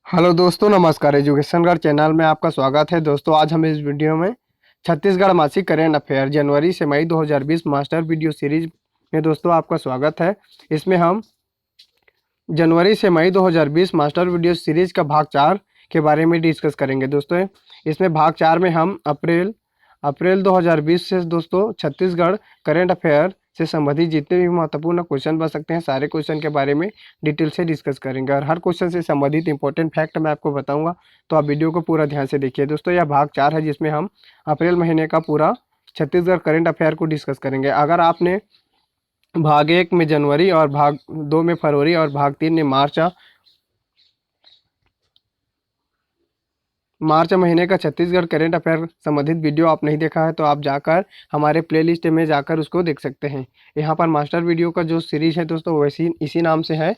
Hello दोस्तों, नमस्कार। एजुकेशनगढ़ channel में आपका स्वागत है। दोस्तों, आज हम इस वीडियो में छत्तीसगढ़ मासिक करेंट अफेयर जनवरी से मई 2020 मास्टर वीडियो सीरीज में दोस्तों आपका स्वागत है। इसमें हम जनवरी से मई 2020 मास्टर वीडियो सीरीज का भाग 4 के बारे में डिस्कस करेंगे। दोस्तों, इसमें भाग 4 में हम अप्रैल 2020 से दोस्तों छत्तीसगढ़ करेंट अफेयर से संबंधित जितने भी महत्वपूर्ण क्वेश्चन बन सकते हैं सारे क्वेश्चन के बारे में डिटेल से डिस्कस करेंगे और हर क्वेश्चन से संबंधित इंपॉर्टेंट फैक्ट मैं आपको बताऊंगा। तो आप वीडियो को पूरा ध्यान से देखिए। दोस्तों, यह भाग 4 है जिसमें हम अप्रैल महीने का पूरा छत्तीसगढ़ करेंट अफेयर को डिस्कस करेंगे। अगर आपने भाग 1 में जनवरी और भाग 2 में फरवरी और भाग 3 में मार्च महीने का छत्तीसगढ़ करेंट अफेयर संबंधित वीडियो आप नहीं देखा है तो आप जाकर हमारे प्लेलिस्ट में जाकर उसको देख सकते हैं। यहाँ पर मास्टर वीडियो का जो सीरीज है दोस्तों वैसी इसी नाम से है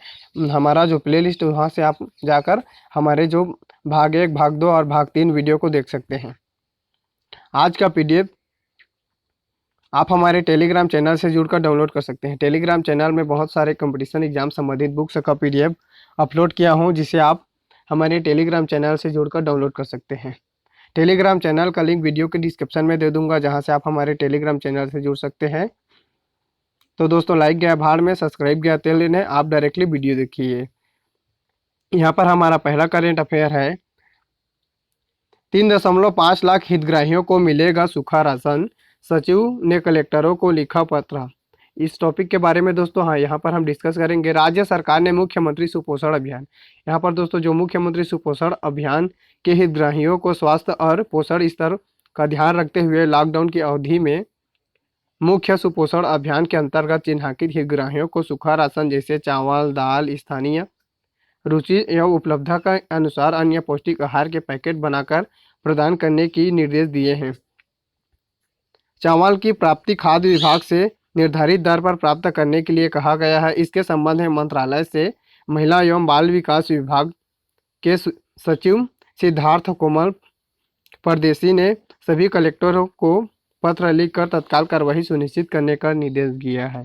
हमारा जो प्लेलिस्ट, वहाँ से आप जाकर हमारे जो भाग 1, भाग 2 और भाग 3 वीडियो को देख सकते हैं। आज का पीडीएफ आप हमारे टेलीग्राम चैनल से जुड़कर डाउनलोड कर सकते हैं। टेलीग्राम चैनल में बहुत सारे कंपटीशन एग्जाम संबंधित बुक्स का पीडीएफ अपलोड किया हूँ, जिसे आप हमारे टेलीग्राम चैनल से जुड़कर डाउनलोड कर सकते हैं। टेलीग्राम चैनल का लिंक वीडियो के डिस्क्रिप्शन में दे दूंगा, जहां से आप हमारे टेलीग्राम चैनल से जुड़ सकते हैं। तो दोस्तों, लाइक गया भाड़ में, सब्सक्राइब गया तेल लेने, आप डायरेक्टली वीडियो देखिए। यहाँ पर हमारा पहला करेंट अफेयर है। 3.5 लाख हितग्राहियों को मिलेगा सूखा राशन, सचिव ने कलेक्टरों को लिखा पत्र। इस टॉपिक के बारे में दोस्तों यहाँ पर हम डिस्कस करेंगे। राज्य सरकार ने मुख्यमंत्री सुपोषण अभियान, यहाँ पर दोस्तों जो मुख्यमंत्री सुपोषण अभियान के हितग्राहियों को स्वास्थ्य और पोषण स्तर का ध्यान रखते हुए लॉकडाउन की अवधि में मुख्य सुपोषण अभियान के अंतर्गत चिन्हांकित हितग्राहियों को सूखा राशन जैसे चावल, दाल, स्थानीय रुचि एवं उपलब्धता के अनुसार अन्य पौष्टिक आहार के पैकेट बनाकर प्रदान करने की निर्देश दिए हैं। चावल की प्राप्ति खाद्य विभाग से निर्धारित दर पर प्राप्त करने के लिए कहा गया है। इसके संबंध में मंत्रालय से महिला एवं बाल विकास विभाग के सचिव सिद्धार्थ कोमल परदेसी ने सभी कलेक्टरों को पत्र लिखकर तत्काल कार्रवाई सुनिश्चित करने का निर्देश दिया है।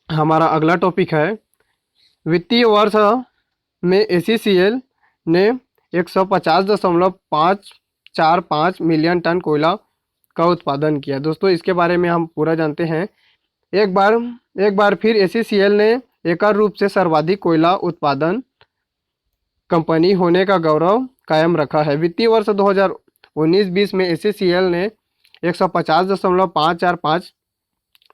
हमारा अगला टॉपिक है, वित्तीय वर्ष में एसीसीएल ने 150.545 मिलियन टन कोयला का उत्पादन किया। दोस्तों, इसके बारे में हम पूरा जानते हैं। एक बार फिर एसीसीएल ने एकल रूप से सर्वाधिक कोयला उत्पादन कंपनी होने का गौरव कायम रखा है। वित्तीय वर्ष 2019-20 में एसीसीएल ने 150.545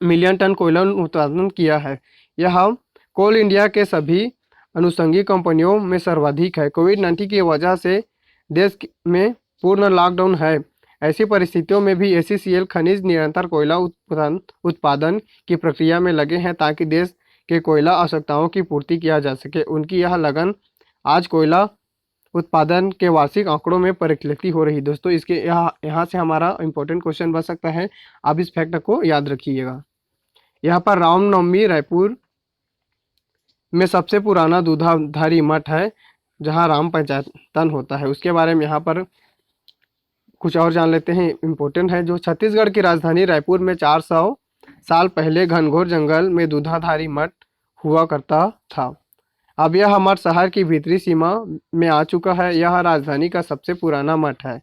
मिलियन टन कोयला उत्पादन किया है। यह कोल इंडिया के सभी अनुषंगी कंपनियों में सर्वाधिक है। कोविड-19 की वजह से देश में पूर्ण लॉकडाउन है। ऐसी परिस्थितियों में भी एसीसीएल खनिज निरंतर कोयला उत्पादन की प्रक्रिया में लगे हैं ताकि देश के कोयला आवश्यकताओं की पूर्ति किया जा सके। उनकी यह लगन आज कोयला उत्पादन के वार्षिक आंकड़ों में परिलक्षित हो रही। दोस्तों, इसके यहाँ से हमारा इंपॉर्टेंट क्वेश्चन बन सकता है, आप इस फैक्ट को याद रखिएगा। यहाँ पर रामनवमी रायपुर में सबसे पुराना दूधाधारी मठ है, जहाँ राम पंचायतन होता है। उसके बारे में यहाँ पर कुछ और जान लेते हैं, इम्पोर्टेंट है। जो छत्तीसगढ़ की राजधानी रायपुर में 400 साल पहले घनघोर जंगल में दूधाधारी मठ हुआ करता था। अब यह मठ शहर की भीतरी सीमा में आ चुका है। यह राजधानी का सबसे पुराना मठ है,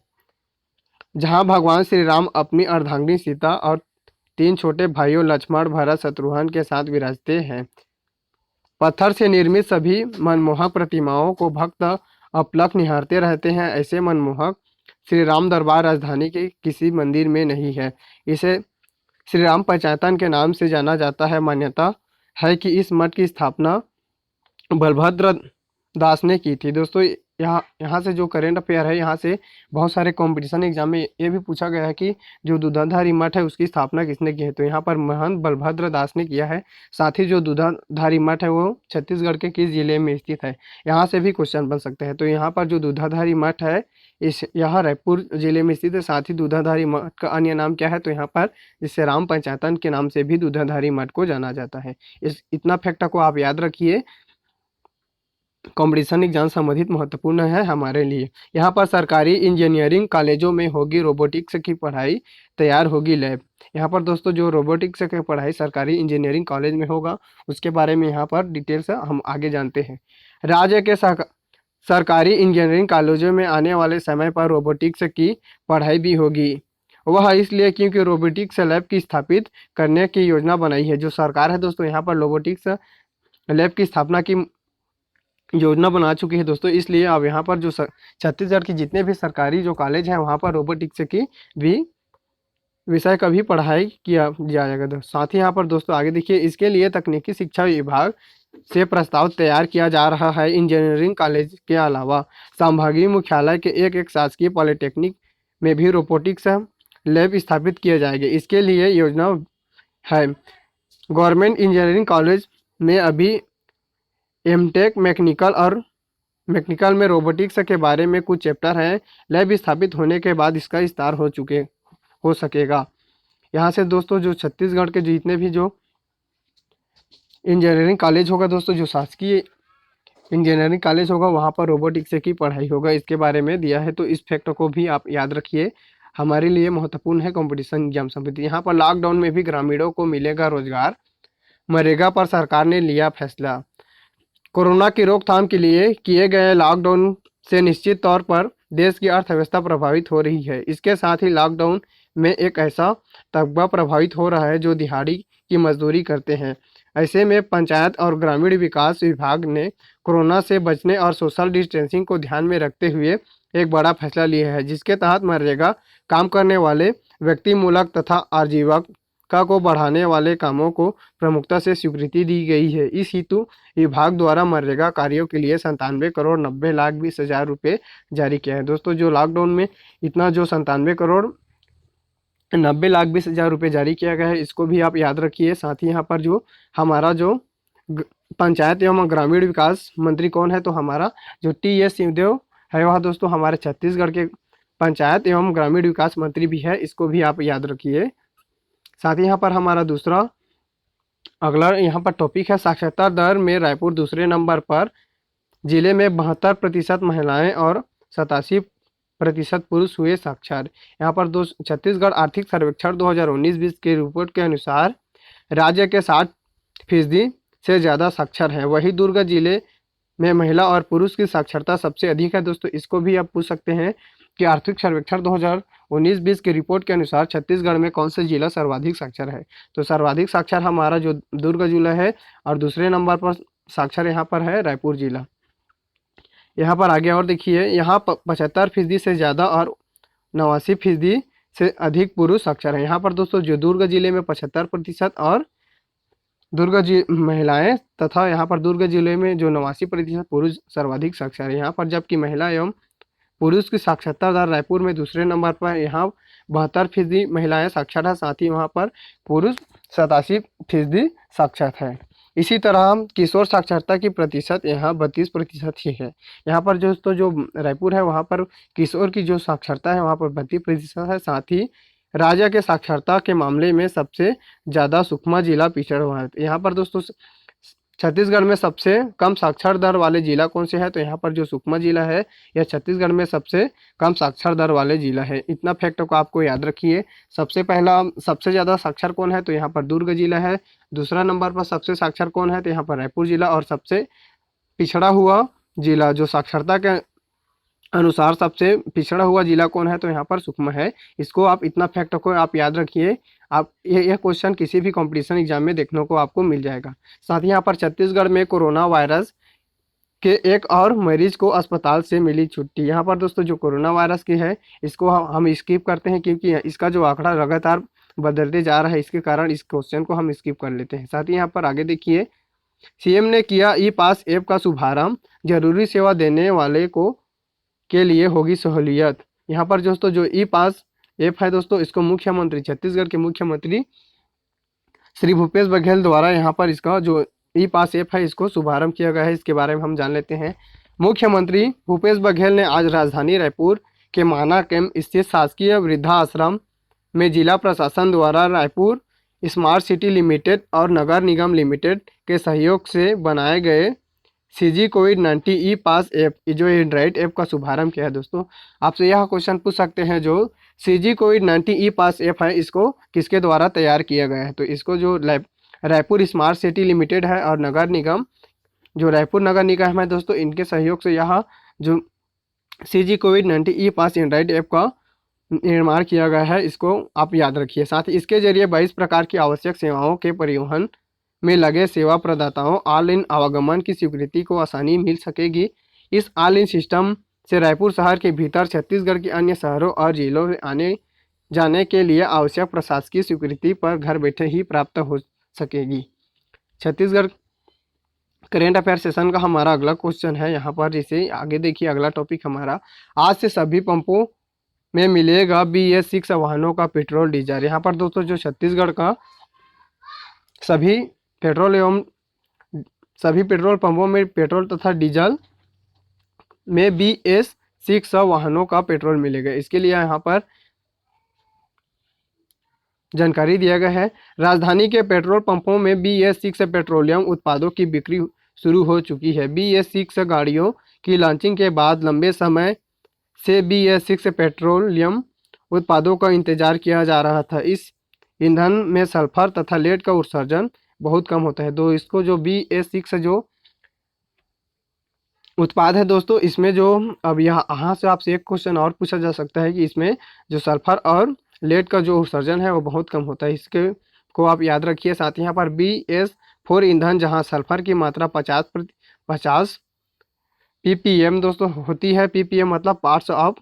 जहां भगवान श्री राम अपनी अर्धांगिनी सीता और 3 छोटे भाइयों लक्ष्मण, भरत, शत्रुघ्न के साथ विराजते हैं। पत्थर से निर्मित सभी मनमोहक प्रतिमाओं को भक्त अपलक निहारते रहते हैं। ऐसे मनमोहक श्री राम दरबार राजधानी के किसी मंदिर में नहीं है। इसे श्री राम पंचायतन के नाम से जाना जाता है। मान्यता है कि इस मठ की स्थापना बलभद्र दास ने की थी। दोस्तों, यहाँ से जो करेंट अफेयर है, यहाँ से बहुत सारे कंपटीशन एग्जाम में ये भी पूछा गया है कि जो दूधाधारी मठ है उसकी स्थापना किसने की है। तो यहाँ पर महंत बलभद्र दास ने किया है। साथ ही जो दूधाधारी मठ है वो छत्तीसगढ़ के किस जिले में स्थित है, यहाँ से भी क्वेश्चन बन सकते हैं। तो यहाँ पर जो दूधाधारी मठ है यह रायपुर जिले में स्थित है। साथ ही दूधाधारी मठ का अन्य नाम क्या है, तो यहाँ पर जिससे राम पंचायतन के नाम से भी दूधाधारी मठ को जाना जाता है। इतना फैक्ट को आप याद रखिए, कॉम्पिटिशन एग्जाम संबंधित महत्वपूर्ण है हमारे लिए। यहाँ पर सरकारी इंजीनियरिंग कॉलेजों में होगी रोबोटिक्स की पढ़ाई, तैयार होगी लैब। यहाँ पर दोस्तों जो रोबोटिक्स की पढ़ाई सरकारी इंजीनियरिंग कॉलेज में होगा, उसके बारे में यहाँ पर डिटेल्स हम आगे जानते हैं। राज्य के सरकारी इंजीनियरिंग कॉलेजों में आने वाले समय पर रोबोटिक्स की पढ़ाई भी होगी। वह इसलिए क्योंकि रोबोटिक्स लैब की स्थापित करने की योजना बनाई है। जो सरकार है दोस्तों यहाँ पर रोबोटिक्स लैब की स्थापना की योजना बना चुकी है दोस्तों, इसलिए अब यहाँ पर जो छत्तीसगढ़ की जितने भी सरकारी जो कॉलेज हैं वहाँ पर रोबोटिक्स की भी विषय का भी पढ़ाई किया जाएगा। साथ ही यहाँ पर दोस्तों आगे देखिए, इसके लिए तकनीकी शिक्षा विभाग से प्रस्ताव तैयार किया जा रहा है। इंजीनियरिंग कॉलेज के अलावा संभागीय मुख्यालय के एक शासकीय पॉलिटेक्निक में भी रोबोटिक्स लैब स्थापित किए जाएंगे। इसके लिए योजना है। गवर्नमेंट इंजीनियरिंग कॉलेज में अभी एमटेक मैकेनिकल में रोबोटिक्स के बारे में कुछ चैप्टर हैं। लैब स्थापित होने के बाद इसका विस्तार हो सकेगा। यहाँ से दोस्तों जो छत्तीसगढ़ के जितने भी जो इंजीनियरिंग कॉलेज होगा दोस्तों, जो शासकीय इंजीनियरिंग कॉलेज होगा वहाँ पर रोबोटिक्स की पढ़ाई होगा, इसके बारे में दिया है। तो इस फैक्ट को भी आप याद रखिए, हमारे लिए महत्वपूर्ण है कंपटीशन एग्जाम समिति। यहाँ पर लॉकडाउन में भी ग्रामीणों को मिलेगा रोजगार, मनरेगा पर सरकार ने लिया फैसला। कोरोना की रोकथाम के लिए किए गए लॉकडाउन से निश्चित तौर पर देश की अर्थव्यवस्था प्रभावित हो रही है। इसके साथ ही लॉकडाउन में एक ऐसा तबका प्रभावित हो रहा है जो दिहाड़ी की मजदूरी करते हैं। ऐसे में पंचायत और ग्रामीण विकास विभाग ने कोरोना से बचने और सोशल डिस्टेंसिंग को ध्यान में रखते हुए एक बड़ा फैसला लिया है, जिसके तहत मनरेगा काम करने वाले व्यक्ति मूलक तथा आजीविका को बढ़ाने वाले कामों को प्रमुखता से स्वीकृति दी गई है। इस हेतु विभाग द्वारा मनरेगा कार्यों के लिए 97,90,20,20 रुपये जारी किया है। दोस्तों जो लॉकडाउन में इतना जो 97,90,20,000 रुपये जारी किया गया है, इसको भी आप याद रखिए। साथ ही यहाँ पर जो हमारा जो पंचायत एवं ग्रामीण विकास मंत्री कौन है, तो हमारा जो टी.एस. सिंहदेव है वह दोस्तों हमारे छत्तीसगढ़ के पंचायत एवं ग्रामीण विकास मंत्री भी है, इसको भी आप याद रखिए। साथ ही यहाँ पर हमारा दूसरा अगला यहाँ पर टॉपिक है साक्षरता दर में रायपुर दूसरे नंबर पर, जिले में 72% महिलाएं और 87% पुरुष हुए साक्षर। यहाँ पर छत्तीसगढ़ आर्थिक सर्वेक्षण 2019-20 की रिपोर्ट के अनुसार राज्य के 60% से ज़्यादा साक्षर हैं। वहीं दुर्ग जिले में महिला और पुरुष की साक्षरता सबसे अधिक है। दोस्तों इसको भी आप पूछ सकते हैं कि आर्थिक सर्वेक्षण 2019-20 की रिपोर्ट के अनुसार छत्तीसगढ़ में कौन सा जिला सर्वाधिक साक्षर है। तो सर्वाधिक साक्षर हमारा जो दुर्ग जिला है और दूसरे नंबर पर साक्षर यहाँ पर है रायपुर जिला। यहाँ पर आगे और देखिए, यहाँ 75% से ज़्यादा और 89% से अधिक पुरुष साक्षर हैं। यहाँ पर दोस्तों जो दुर्ग जिले में 75% और महिलाएं तथा यहाँ पर दुर्ग जिले में जो 89% पुरुष सर्वाधिक साक्षर है। यहाँ पर जबकि महिला एवं पुरुष की साक्षरता दर रायपुर में दूसरे नंबर पर, यहाँ 72% महिलाएं साक्षर है, साथ ही वहाँ पर पुरुष 87% साक्षर है। इसी तरह किशोर साक्षरता की प्रतिशत यहाँ 32% ही है। यहाँ पर दोस्तों जो रायपुर है वहाँ पर किशोर की जो साक्षरता है वहाँ पर 32% है। साथ ही राज्य के साक्षरता के मामले में सबसे ज़्यादा सुकमा जिला पिछड़ा हुआ है। यहाँ पर दोस्तों छत्तीसगढ़ में सबसे कम साक्षर दर वाले जिला कौन से है, तो यहाँ पर जो सुकमा जिला है यह छत्तीसगढ़ में सबसे कम साक्षर दर वाले जिला है। इतना फैक्ट को आपको याद रखिए। सबसे ज़्यादा साक्षर कौन है, तो यहाँ पर दुर्ग जिला है। दूसरा नंबर पर सबसे साक्षर कौन है, तो यहाँ पर रायपुर जिला। और सबसे पिछड़ा हुआ जिला जो साक्षरता के अनुसार सबसे पिछड़ा हुआ जिला कौन है, तो यहाँ पर सुकमा है। इसको आप इतना फैक्ट को आप याद रखिए। आप यह क्वेश्चन किसी भी कंपटीशन एग्जाम में देखने को आपको मिल जाएगा। साथ ही यहाँ पर छत्तीसगढ़ में कोरोना वायरस के एक और मरीज को अस्पताल से मिली छुट्टी। यहाँ पर दोस्तों जो कोरोना वायरस की है इसको हम स्किप करते हैं, क्योंकि इसका जो आंकड़ा लगातार बदलते जा रहा है, इसके कारण इस क्वेश्चन को हम स्किप कर लेते हैं। साथ ही यहाँ पर आगे देखिए, सीएम ने किया ई पास ऐप का शुभारंभ, जरूरी सेवा देने वाले के लिए होगी सहूलियत। यहाँ पर दोस्तों जो ई पास ऐप है दोस्तों, इसको मुख्यमंत्री छत्तीसगढ़ के मुख्यमंत्री श्री भूपेश बघेल द्वारा यहाँ पर इसका जो ई पास ऐप है इसको शुभारंभ किया गया है। इसके बारे में हम जान लेते हैं। मुख्यमंत्री भूपेश बघेल ने आज राजधानी रायपुर के माना कैंप स्थित शासकीय वृद्धाश्रम में जिला प्रशासन द्वारा रायपुर स्मार्ट सिटी लिमिटेड और नगर निगम लिमिटेड के सहयोग से बनाए गए सीजी कोविड-19 ई पास ऐप जो एंड्रॉइड ऐप का शुभारंभ किया है। दोस्तों आपसे यह क्वेश्चन पूछ सकते हैं, जो सीजी कोविड-19 ई पास ऐप है इसको किसके द्वारा तैयार किया गया है, तो इसको जो रायपुर स्मार्ट सिटी लिमिटेड है और नगर निगम जो रायपुर नगर निगम है दोस्तों, इनके सहयोग से यह जो CG COVID-19 ई पास एंड्रॉइड ऐप का निर्माण किया गया है, इसको आप याद रखिए। साथ ही इसके जरिए 22 प्रकार की आवश्यक सेवाओं के परिवहन में लगे सेवा प्रदाताओं ऑल इन आवागमन की स्वीकृति को आसानी मिल सकेगी। इस ऑल इन सिस्टम से रायपुर शहर के भीतर छत्तीसगढ़ के अन्य शहरों और जिलों में आने जाने के लिए आवश्यक प्रशासकीय स्वीकृति पर घर बैठे ही प्राप्त हो सकेगी। छत्तीसगढ़ करेंट अफेयर सेशन का हमारा अगला क्वेश्चन है यहाँ पर, जिसे आगे देखिए। अगला टॉपिक हमारा, आज से सभी पंपों में मिलेगा BS6 वाहनों का पेट्रोल डीजल। यहाँ पर दोस्तों जो छत्तीसगढ़ का सभी पेट्रोल पंपों में पेट्रोल तथा डीजल में BS6 वाहनों का पेट्रोल मिलेगा। इसके लिए यहाँ पर जानकारी दिया गया है। राजधानी के पेट्रोल पंपों में BS6 पेट्रोलियम उत्पादों की बिक्री शुरू हो चुकी है। BS6 गाड़ियों की लॉन्चिंग के बाद लंबे समय से BS6 पेट्रोलियम उत्पादों का इंतजार किया जा रहा था। इस ईंधन में सल्फर तथा लेड का उत्सर्जन बहुत कम होता है। तो इसको जो BS6 जो उत्पाद है दोस्तों, इसमें जो अब यहाँ से आपसे एक क्वेश्चन और पूछा जा सकता है कि इसमें जो सल्फर और लेड का जो उत्सर्जन है वो बहुत कम होता है। इसके को आप याद रखिए। साथ ही यहाँ पर BS4 ईंधन जहाँ सल्फर की मात्रा 50 ppm दोस्तों होती है। ppm मतलब पार्ट्स ऑफ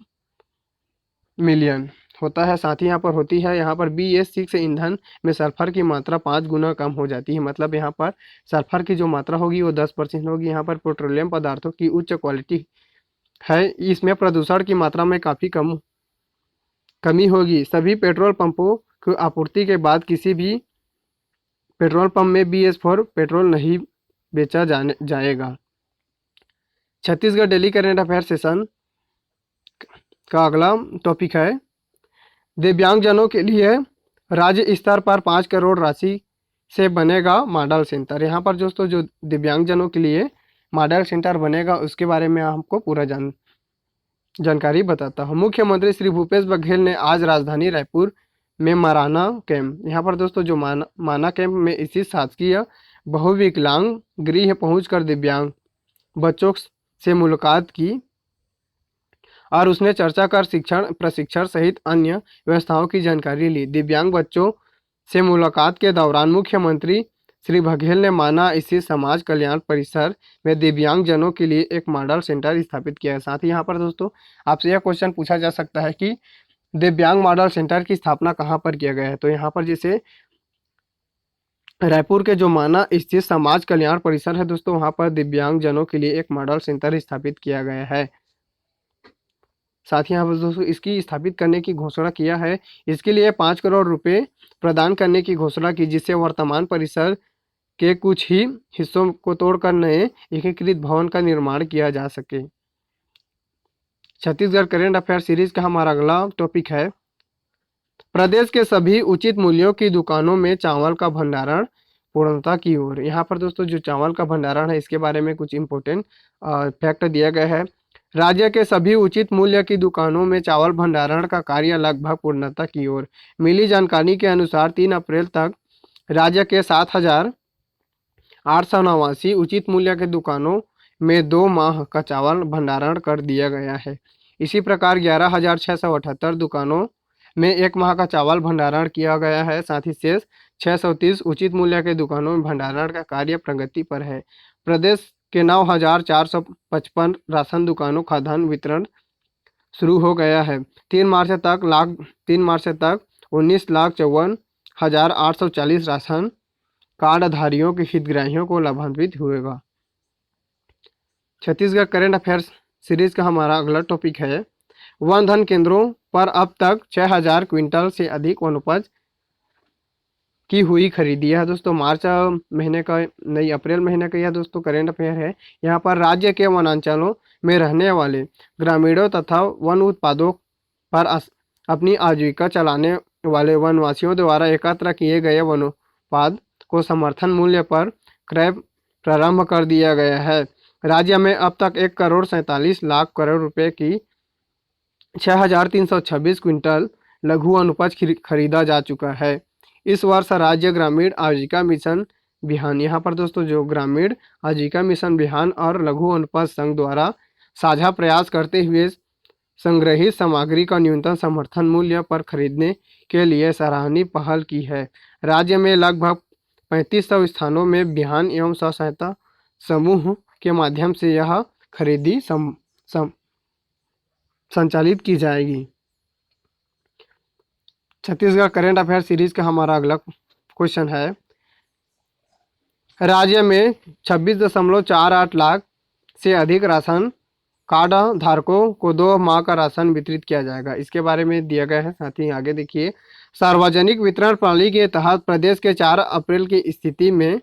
मिलियन होता है। साथ ही यहाँ पर होती है, यहाँ पर BS6 ईंधन में सल्फर की मात्रा 5 गुना कम हो जाती है। मतलब यहाँ पर सल्फर की जो मात्रा होगी वो 10% होगी। यहाँ पर पेट्रोलियम पदार्थों की उच्च क्वालिटी है, इसमें प्रदूषण की मात्रा में काफ़ी कमी होगी। सभी पेट्रोल पंपों की आपूर्ति के बाद किसी भी पेट्रोल पंप में BS4 पेट्रोल नहीं बेचा जाएगा। Chhattisgarh daily current affair session का अगला टॉपिक है, दिव्यांगजनों के लिए राज्य स्तर पर 5 करोड़ राशि से बनेगा मॉडल सेंटर। यहाँ पर दोस्तों जो दिव्यांगजनों के लिए मॉडल सेंटर बनेगा उसके बारे में आपको पूरा जानकारी बताता हूँ। मुख्यमंत्री श्री भूपेश बघेल ने आज राजधानी रायपुर में माना कैंप, यहाँ पर दोस्तों जो माना कैंप में इसी शासकीय बहुविकलांग गृह पहुंचकर दिव्यांग बच्चों से मुलाकात की और उसने चर्चा कर शिक्षण प्रशिक्षण सहित अन्य व्यवस्थाओं की जानकारी ली। दिव्यांग बच्चों से मुलाकात के दौरान मुख्यमंत्री श्री बघेल ने माना स्थित समाज कल्याण परिसर में दिव्यांगजनों के लिए एक मॉडल सेंटर स्थापित किया है। साथ ही यहाँ पर दोस्तों आपसे यह क्वेश्चन पूछा जा सकता है कि दिव्यांग मॉडल सेंटर की स्थापना कहाँ पर किया गया है। तो यहाँ पर जैसे रायपुर के जो माना स्थित समाज कल्याण परिसर है दोस्तों, वहाँ पर दिव्यांगजनों के लिए एक मॉडल सेंटर स्थापित किया गया है। साथ ही यहाँ पर दोस्तों इसकी स्थापित करने की घोषणा किया है। इसके लिए 5 करोड़ रुपए प्रदान करने की घोषणा की, जिससे वर्तमान परिसर के कुछ ही हिस्सों को तोड़कर नए एकीकृत भवन का निर्माण किया जा सके। छत्तीसगढ़ करेंट अफेयर सीरीज का हमारा अगला टॉपिक है, प्रदेश के सभी उचित मूल्यों की दुकानों में चावल का भंडारण पूर्णता की ओर। यहाँ पर दोस्तों जो चावल का भंडारण है इसके बारे में कुछ इंपॉर्टेंट फैक्ट दिया गया है। राज्य के सभी उचित मूल्य की दुकानों में चावल भंडारण का कार्य लगभग पूर्णता की ओर। मिली जानकारी के अनुसार 3 अप्रैल तक राज्य के 7,889 उचित मूल्य के दुकानों में 2 माह का चावल भंडारण कर दिया गया है। इसी प्रकार 11,678 दुकानों में 1 माह का चावल भंडारण किया गया है। साथ ही शेष 630 उचित मूल्य के दुकानों में भंडारण का कार्य प्रगति पर है। प्रदेश के 9,455 राशन दुकानों खाद्यान्न वितरण शुरू हो गया है। 3 मार्च तक 19,54,840 राशन कार्डधारियों के हितग्राहियों को लाभान्वित होगा। छत्तीसगढ़ करेंट अफेयर्स सीरीज का हमारा अगला टॉपिक है, वन धन केंद्रों पर अब तक 6,000 क्विंटल से अधिक वन उपज की हुई खरीदी है। दोस्तों मार्च महीने का नहीं अप्रैल महीने का यह दोस्तों करेंट अफेयर है। यहाँ पर राज्य के वनांचलों में रहने वाले ग्रामीणों तथा वन उत्पादों पर अपनी आजीविका चलाने वाले वनवासियों द्वारा एकत्र किए गए वनोत्पाद को समर्थन मूल्य पर क्रय प्रारंभ कर दिया गया है। राज्य में अब तक 1,47,00,000 करोड़ रुपए की 6,326 क्विंटल लघु अनुपज खरीदा जा चुका है। इस वर्ष राज्य ग्रामीण आजीविका मिशन बिहान, यहाँ पर दोस्तों जो ग्रामीण आजीविका मिशन बिहान और लघु अनुपज संघ द्वारा साझा प्रयास करते हुए संग्रहित सामग्री का न्यूनतम समर्थन मूल्य पर खरीदने के लिए सराहनीय पहल की है। राज्य में लगभग 3500 स्थानों में बिहान एवं स्व सहायता समूह के माध्यम से यह खरीदी संचालित की जाएगी। छत्तीसगढ़ करंट अफेयर सीरीज का हमारा अगला क्वेश्चन है, राज्य में 26.48 लाख से अधिक राशन कार्ड धारकों को 2 माह का राशन वितरित किया जाएगा। इसके बारे में दिया गया है। साथ ही आगे देखिए, सार्वजनिक वितरण प्रणाली के तहत प्रदेश के 4 अप्रैल की स्थिति में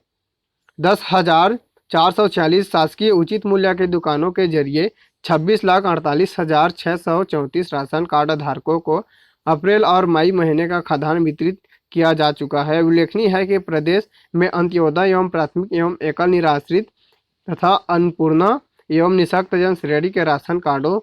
10,446 शासकीय उचित मूल्य की दुकानों के जरिए 26,48,634 राशन कार्ड धारकों को अप्रैल और मई महीने का खाद्यान्न वितरित किया जा चुका है। उल्लेखनीय है कि प्रदेश में अंत्योदय एवं प्राथमिक एवं एकल निराश्रित तथा अन्नपूर्णा एवं निःशक्त जन श्रेणी के राशन कार्डों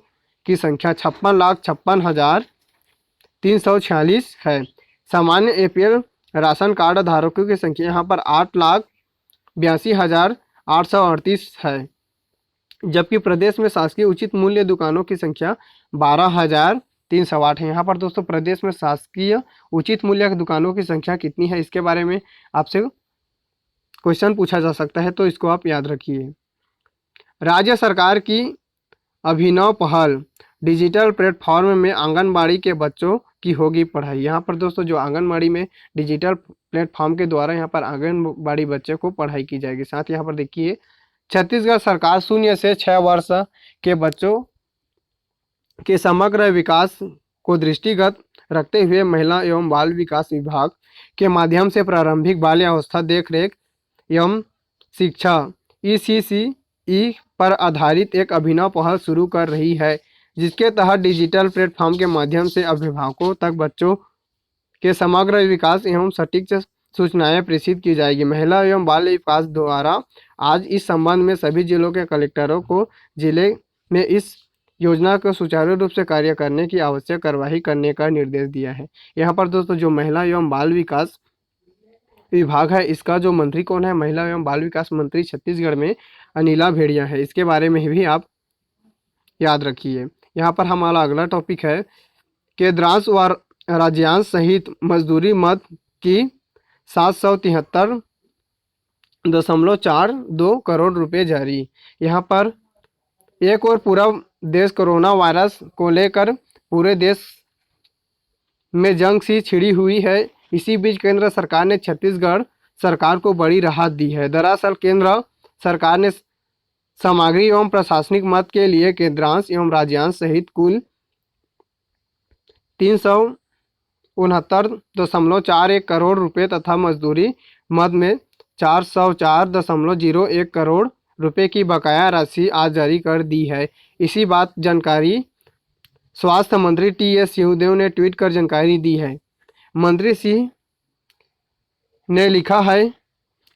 की संख्या 56,56,346 है। सामान्य एपीएल राशन कार्ड धारकों की संख्या यहाँ पर 8,82,838 है, जबकि प्रदेश में शासकीय उचित मूल्य दुकानों की संख्या 12,308 है। यहाँ पर दोस्तों प्रदेश में शासकीय उचित मूल्य की दुकानों की संख्या कितनी है, इसके बारे में आपसे क्वेश्चन पूछा जा सकता है, तो इसको आप याद रखिए। राज्य सरकार की अभिनव पहल डिजिटल प्लेटफॉर्म में आंगनबाड़ी के बच्चों की होगी पढ़ाई। यहाँ पर दोस्तों जो आंगनबाड़ी में डिजिटल प्लेटफॉर्म के द्वारा यहाँ पर आंगनबाड़ी बच्चे को पढ़ाई की जाएगी। साथ यहाँ पर देखिए, छत्तीसगढ़ सरकार 0 से 6 वर्ष के बच्चों के समग्र विकास को दृष्टिगत रखते हुए महिला एवं बाल विकास विभाग के माध्यम से प्रारंभिक बाल्यावस्था देखरेख एवं शिक्षा ECCE पर आधारित एक अभिनव पहल शुरू कर रही है, जिसके तहत डिजिटल प्लेटफॉर्म के माध्यम से अभिभावकों तक बच्चों के समग्र विकास एवं सटीक सूचनाएं प्रेषित की जाएगी। महिला एवं बाल विकास द्वारा आज इस संबंध में सभी जिलों के कलेक्टरों को जिले में इस योजना को सुचारू रूप से कार्य करने की आवश्यक कार्यवाही करने का निर्देश दिया है। यहाँ पर दोस्तों जो महिला एवं बाल विकास विभाग है, इसका जो मंत्री कौन है, महिला एवं बाल विकास मंत्री छत्तीसगढ़ में अनिला भेड़िया है। इसके बारे में भी आप याद रखिए। यहाँ पर हमारा अगला टॉपिक है, केंद्रांश व राज्यांश सहित मजदूरी मद की 773.42 करोड़ रुपए जारी। यहाँ पर एक और पूरा देश कोरोना वायरस को लेकर पूरे देश में जंग सी छिड़ी हुई है। इसी बीच केंद्र सरकार ने छत्तीसगढ़ सरकार को बड़ी राहत दी है। दरअसल केंद्र सरकार ने सामग्री एवं प्रशासनिक मद के लिए केंद्रांश एवं राज्यांश सहित कुल 369.41 करोड़ रुपए तथा मजदूरी मद में 404.01 करोड़ रुपए की बकाया राशि आज जारी कर दी है। इसी बात जानकारी स्वास्थ्य मंत्री TS सिंहदेव ने ट्वीट कर जानकारी दी है। मंत्री सिंह ने लिखा है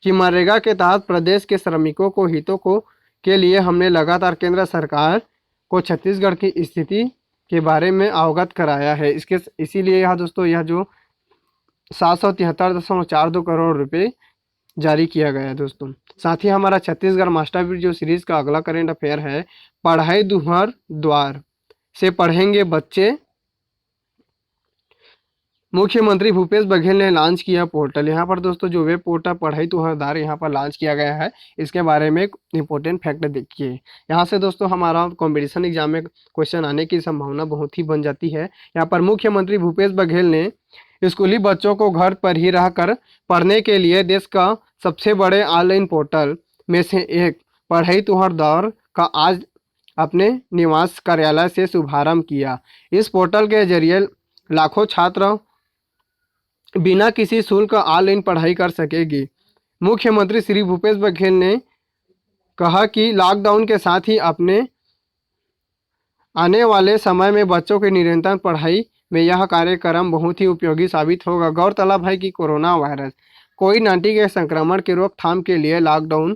कि मनरेगा के तहत प्रदेश के श्रमिकों को हितों को के लिए हमने लगातार केंद्र सरकार को छत्तीसगढ़ की स्थिति के बारे में अवगत कराया है। इसीलिए यह दोस्तों यह जो 773.42 करोड़ रुपए जारी किया गया है दोस्तों। साथ ही हमारा छत्तीसगढ़ मास्टर जो सीरीज का अगला करंट अफेयर है, पढ़ाई तुम्हार द्वार से पढ़ेंगे बच्चे। मुख्यमंत्री भूपेश बघेल ने लॉन्च किया पोर्टल। यहाँ पर दोस्तों जो वेब पोर्टल पढ़ाई तुम्हार द्वार यहाँ पर लॉन्च किया गया है, इसके बारे में एक इंपॉर्टेंट फैक्ट देखिए। यहाँ से दोस्तों हमारा कंपटीशन एग्जाम में क्वेश्चन आने की संभावना बहुत ही बन जाती है। यहाँ पर मुख्यमंत्री भूपेश बघेल ने स्कूली बच्चों को घर पर ही रहकर पढ़ने के लिए देश का सबसे बड़े ऑनलाइन पोर्टल में से एक पढ़ाई तुम्हार द्वार का आज अपने निवास कार्यालय से शुभारंभ किया। इस पोर्टल के जरिए लाखों छात्र बिना किसी शुल्क ऑनलाइन पढ़ाई कर सकेगी। मुख्यमंत्री श्री भूपेश बघेल ने कहा कि लॉकडाउन के साथ ही अपने आने वाले समय में बच्चों की निरंतर पढ़ाई में यह कार्यक्रम बहुत ही उपयोगी साबित होगा। गौरतलब है कि कोरोना वायरस कोविड-19 के संक्रमण की रोकथाम के लिए लॉकडाउन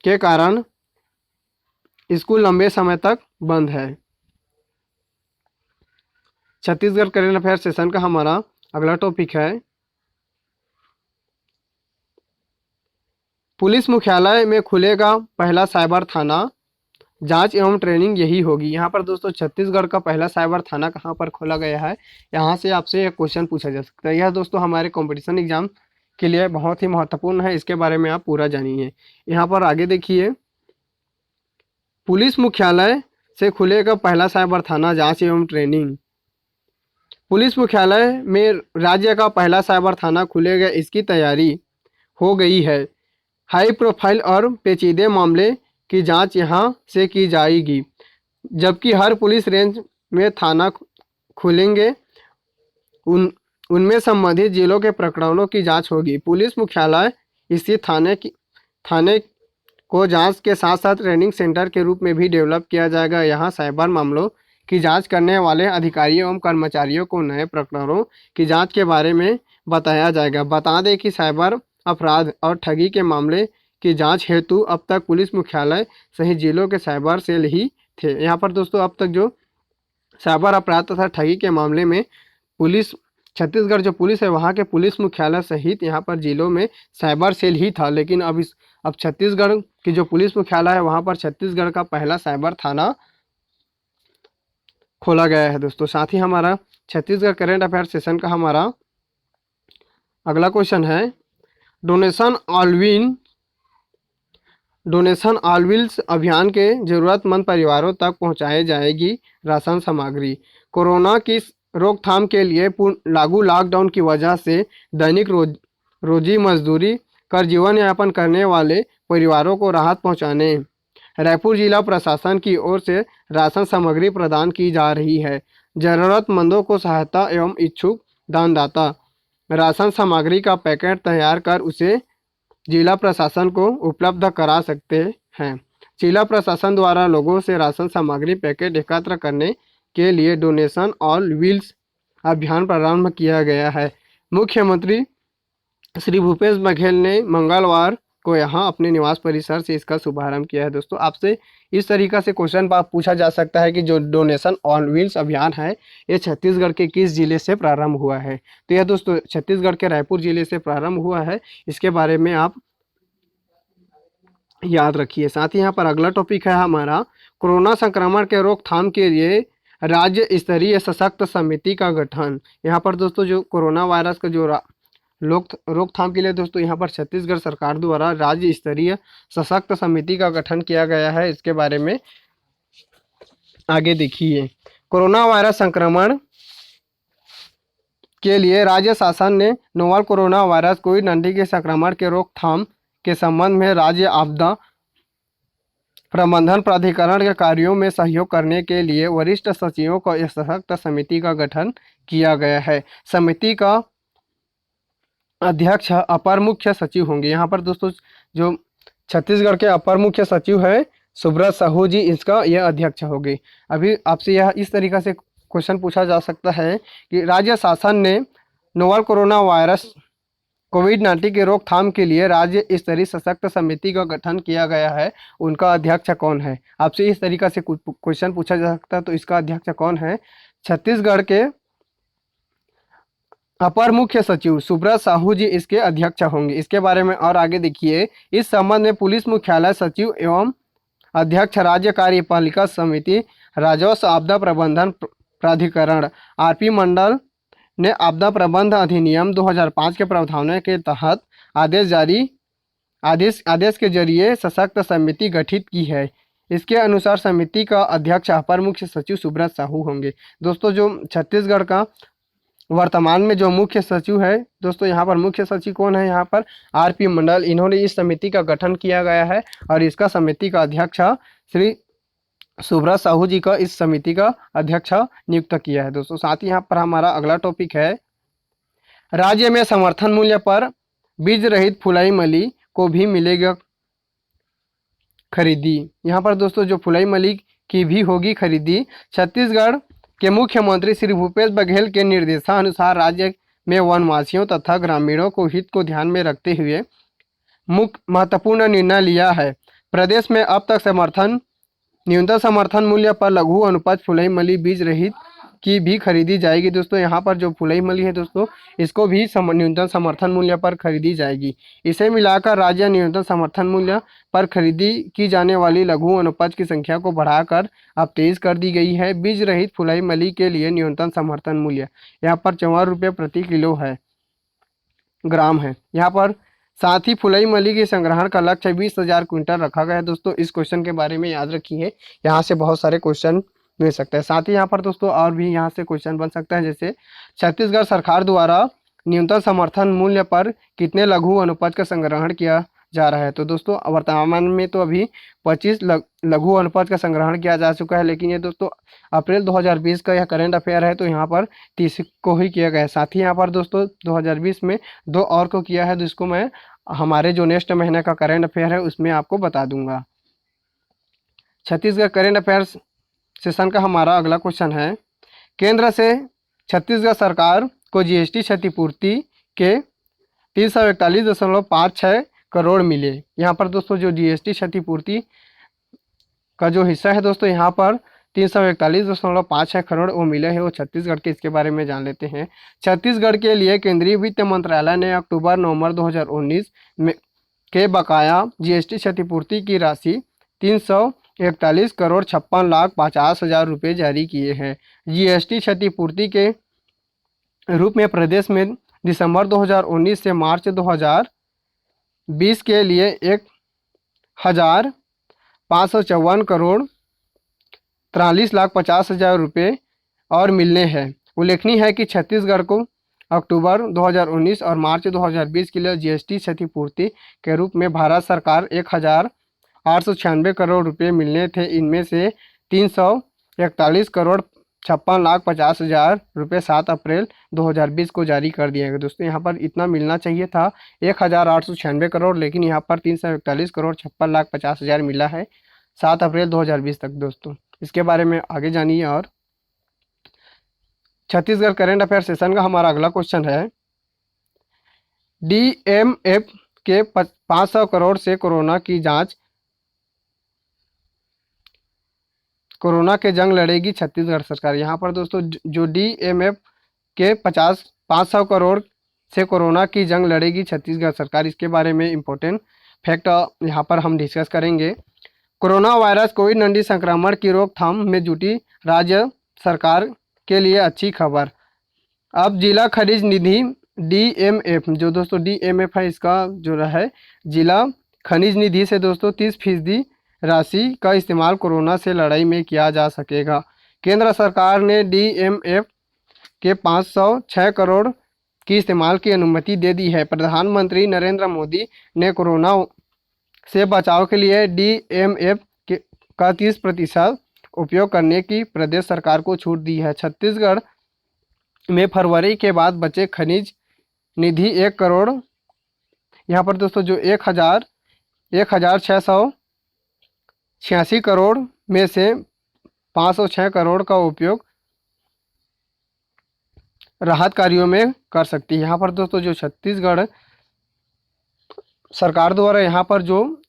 के कारण स्कूल लंबे समय तक बंद है। छत्तीसगढ़ करंट अफेयर सेशन का हमारा अगला टॉपिक है, पुलिस मुख्यालय में खुलेगा पहला साइबर थाना। जांच एवं ट्रेनिंग यही होगी। यहाँ पर दोस्तों छत्तीसगढ़ का पहला साइबर थाना कहाँ पर खोला गया है, यहाँ से आपसे एक क्वेश्चन पूछा जा सकता है। यह दोस्तों हमारे कंपटीशन एग्जाम के लिए बहुत ही महत्वपूर्ण है, इसके बारे में आप पूरा जानिए। यहाँ पर आगे देखिए, पुलिस मुख्यालय से खुलेगा पहला साइबर थाना जांच एवं ट्रेनिंग। पुलिस मुख्यालय में राज्य का पहला साइबर थाना खुलेगा, इसकी तैयारी हो गई है। हाई प्रोफाइल और पेचीदे मामले की जांच यहां से की जाएगी, जबकि हर पुलिस रेंज में थाना खुलेंगे, उनमें संबंधित जिलों के प्रकरणों की जांच होगी। पुलिस मुख्यालय स्थित थाने को जांच के साथ साथ ट्रेनिंग सेंटर के रूप में भी डेवलप किया जाएगा। यहाँ साइबर मामलों की जांच करने वाले अधिकारियों एवं कर्मचारियों को नए प्रकरणों की जांच के बारे में बताया जाएगा। बता दें कि साइबर अपराध और ठगी के मामले की जांच हेतु अब तक पुलिस मुख्यालय सहित जिलों के साइबर सेल ही थे। यहाँ पर दोस्तों अब तक जो साइबर अपराध तथा ठगी के मामले में पुलिस छत्तीसगढ़ जो पुलिस है वहाँ के पुलिस मुख्यालय सहित यहाँ पर जिलों में साइबर सेल ही था, लेकिन अब छत्तीसगढ़ की जो पुलिस मुख्यालय है वहाँ पर छत्तीसगढ़ का पहला साइबर थाना खोला गया है दोस्तों। साथ ही हमारा छत्तीसगढ़ करंट अफेयर सेशन का हमारा अगला क्वेश्चन है, डोनेशन ऑल व्हील्स अभियान के जरूरतमंद परिवारों तक पहुंचाई जाएगी राशन सामग्री। कोरोना की रोकथाम के लिए लागू लॉकडाउन की वजह से दैनिक रोजी मजदूरी कर जीवन यापन करने वाले परिवारों को राहत पहुंचाने रायपुर जिला प्रशासन की ओर से राशन सामग्री प्रदान की जा रही है। जरूरतमंदों को सहायता एवं इच्छुक दानदाता राशन सामग्री का पैकेट तैयार कर उसे जिला प्रशासन को उपलब्ध करा सकते हैं। जिला प्रशासन द्वारा लोगों से राशन सामग्री पैकेट एकत्र करने के लिए डोनेशन ऑल व्हील्स अभियान प्रारंभ किया गया है। मुख्यमंत्री श्री भूपेश बघेल ने मंगलवार को यहाँ अपने निवास परिसर से इसका शुभारंभ किया है। दोस्तों आपसे इस तरीका से क्वेश्चन पूछा जा सकता है कि जो डोनेशन ऑन व्हील्स अभियान है ये छत्तीसगढ़ के किस जिले से प्रारंभ हुआ है। तो यह दोस्तों छत्तीसगढ़ के रायपुर जिले से प्रारंभ हुआ है, इसके बारे में आप याद रखिए। साथ ही यहाँ पर अगला टॉपिक है हमारा, कोरोना संक्रमण के रोकथाम के लिए राज्य स्तरीय सशक्त समिति का गठन। यहाँ पर दोस्तों जो कोरोना वायरस का जो रोकथाम के लिए दोस्तों यहाँ पर छत्तीसगढ़ सरकार द्वारा राज्य स्तरीय सशक्त समिति का गठन किया गया है, इसके बारे में आगे देखिए। कोरोना वायरस संक्रमण के लिए राज्य शासन ने नोवल कोरोना वायरस कोविड-19 के संक्रमण के रोकथाम के संबंध में राज्य आपदा प्रबंधन प्राधिकरण के कार्यों में सहयोग करने के लिए वरिष्ठ सचिवों को एक सशक्त समिति का गठन किया गया है। समिति का अध्यक्ष अपर मुख्य सचिव होंगे। यहाँ पर दोस्तों जो छत्तीसगढ़ के अपर मुख्य सचिव है सुब्रत साहू जी, इसका यह अध्यक्ष होंगे। अभी आपसे यह इस तरीका से क्वेश्चन पूछा जा सकता है कि राज्य शासन ने नोवल कोरोना वायरस कोविड-19 के रोकथाम के लिए राज्य स्तरीय सशक्त समिति का गठन किया गया है, उनका अध्यक्ष कौन है। आपसे इस तरीका से क्वेश्चन पूछा जा सकता है, तो इसका अध्यक्ष कौन है। छत्तीसगढ़ के अपर मुख्य सचिव सुब्रत साहू जी इसके अध्यक्ष होंगे। इसके बारे में और आगे देखिए, इस संबंध में पुलिस मुख्यालय सचिव एवं अध्यक्ष राज्य कार्यपालिका समिति राजस्व आपदा प्रबंधन प्राधिकरण आरपी मंडल ने आपदा प्रबंध अधिनियम 2005 के प्रावधानों के तहत आदेश के जरिए सशक्त समिति गठित की है। इसके अनुसार समिति का अध्यक्ष अपर मुख्य सचिव सुब्रत साहू होंगे। दोस्तों जो छत्तीसगढ़ का वर्तमान में जो मुख्य सचिव है दोस्तों, यहाँ पर मुख्य सचिव कौन है, यहाँ पर आरपी मंडल, इन्होंने इस समिति का गठन किया गया है और इसका समिति का अध्यक्ष श्री सुब्रत साहू जी का इस समिति का अध्यक्ष नियुक्त किया है। दोस्तों साथ ही यहाँ पर हमारा अगला टॉपिक है, राज्य में समर्थन मूल्य पर बीज रहित फुलाई मली को भी मिलेगा खरीदी। यहाँ पर दोस्तों जो फुलाई मली की भी होगी खरीदी। छत्तीसगढ़ के मुख्यमंत्री श्री भूपेश बघेल के निर्देशानुसार राज्य में वनवासियों तथा ग्रामीणों को हित को ध्यान में रखते हुए महत्वपूर्ण निर्णय लिया है। प्रदेश में अब तक न्यूनतम समर्थन मूल्य पर लघु अनुपज फुलई मली बीज रहित की भी खरीदी जाएगी। दोस्तों यहाँ पर जो फुलई मली है दोस्तों, इसको भी न्यूनतम समर्थन मूल्य पर खरीदी जाएगी। इसे मिलाकर राज्य न्यूनतम समर्थन मूल्य पर खरीदी की जाने वाली लघु अनुपज की संख्या को बढ़ाकर अब 23 कर दी गई है। बीज रहित फुलई मली के लिए न्यूनतम समर्थन मूल्य यहाँ पर 54 रुपये प्रति किलो है, ग्राम है यहाँ पर। साथ ही फुलई मली के संग्रहण का लक्ष्य 20,000 क्विंटल रखा गया है। दोस्तों इस क्वेश्चन के बारे में याद रखिए, यहाँ से बहुत सारे क्वेश्चन मिल सकते हैं। साथ ही यहाँ पर दोस्तों और भी यहाँ से क्वेश्चन बन सकता है, जैसे छत्तीसगढ़ सरकार द्वारा न्यूनतम समर्थन मूल्य पर कितने लघु अनुपज का संग्रहण किया जा रहा है। तो दोस्तों वर्तमान में तो अभी 25 लघु अनुपज का संग्रहण किया जा चुका है, लेकिन ये दोस्तों अप्रैल 2020 का यह करंट अफेयर है, तो यहाँ पर 30 को ही किया गया है। साथ ही यहाँ पर दोस्तों 2020 में 2 और को किया है, जिसको मैं हमारे जो नेक्स्ट महीने का करंट अफेयर है उसमें आपको बता दूंगा। छत्तीसगढ़ करंट अफेयर सेशन का हमारा अगला क्वेश्चन है, केंद्र से छत्तीसगढ़ सरकार को जीएसटी क्षतिपूर्ति के 341.56 करोड़ मिले। यहाँ पर दोस्तों जो जीएसटी क्षतिपूर्ति का जो हिस्सा है दोस्तों, यहाँ पर 341.56 करोड़ वो मिले हैं वो छत्तीसगढ़ के। इसके बारे में जान लेते हैं। छत्तीसगढ़ के लिए केंद्रीय वित्त मंत्रालय ने अक्टूबर-नवंबर 2019 में के बकाया जीएसटी क्षतिपूर्ति की राशि 341 करोड़ 56,50,000 रुपये जारी किए हैं। जीएसटी क्षतिपूर्ति के रूप में प्रदेश में दिसंबर 2019 से मार्च 2020 के लिए 1,554 करोड़ 43,50,000 रुपये और मिलने हैं। उल्लेखनीय है कि छत्तीसगढ़ को अक्टूबर 2019 और मार्च 2020 के लिए जीएसटी क्षतिपूर्ति के रूप में भारत सरकार 1,896 करोड़ रुपये मिलने थे। इनमें से 341 करोड़ 56,50,000 रुपये 7 अप्रैल 2020 को जारी कर दिया गया। दोस्तों यहाँ पर इतना मिलना चाहिए था 1,896 करोड़, लेकिन यहाँ पर 341 करोड़ 56,50,000 मिला है 7 अप्रैल 2020 तक। दोस्तों इसके बारे में आगे जानिए। और छत्तीसगढ़ करंट अफेयर सेशन का हमारा अगला क्वेश्चन है, डीएमएफ के 500 करोड़ से कोरोना की जांच, कोरोना के जंग लड़ेगी छत्तीसगढ़ सरकार। यहाँ पर दोस्तों जो डीएमएफ के 500 करोड़ से कोरोना की जंग लड़ेगी छत्तीसगढ़ सरकार, इसके बारे में इम्पोर्टेंट फैक्ट यहाँ पर हम डिस्कस करेंगे। कोरोना वायरस कोविड-19 संक्रमण की रोकथाम में जुटी राज्य सरकार के लिए अच्छी खबर। अब जिला खनिज निधि डीएमएफ, जो दोस्तों डीएमएफ है इसका जो है जिला खनिज निधि से दोस्तों 30% राशि का इस्तेमाल कोरोना से लड़ाई में किया जा सकेगा। केंद्र सरकार ने डीएमएफ के 506 करोड़ की इस्तेमाल की अनुमति दे दी है। प्रधानमंत्री नरेंद्र मोदी ने कोरोना से बचाव के लिए डीएमएफ का 30% उपयोग करने की प्रदेश सरकार को छूट दी है। छत्तीसगढ़ में फरवरी के बाद बचे खनिज निधि 1 करोड़, यहाँ पर दोस्तों जो 1,686 करोड़ में से 506 करोड़ का उपयोग राहत कार्यों में कर सकती है। यहाँ पर दोस्तों जो छत्तीसगढ़ सरकार द्वारा यहाँ पर जो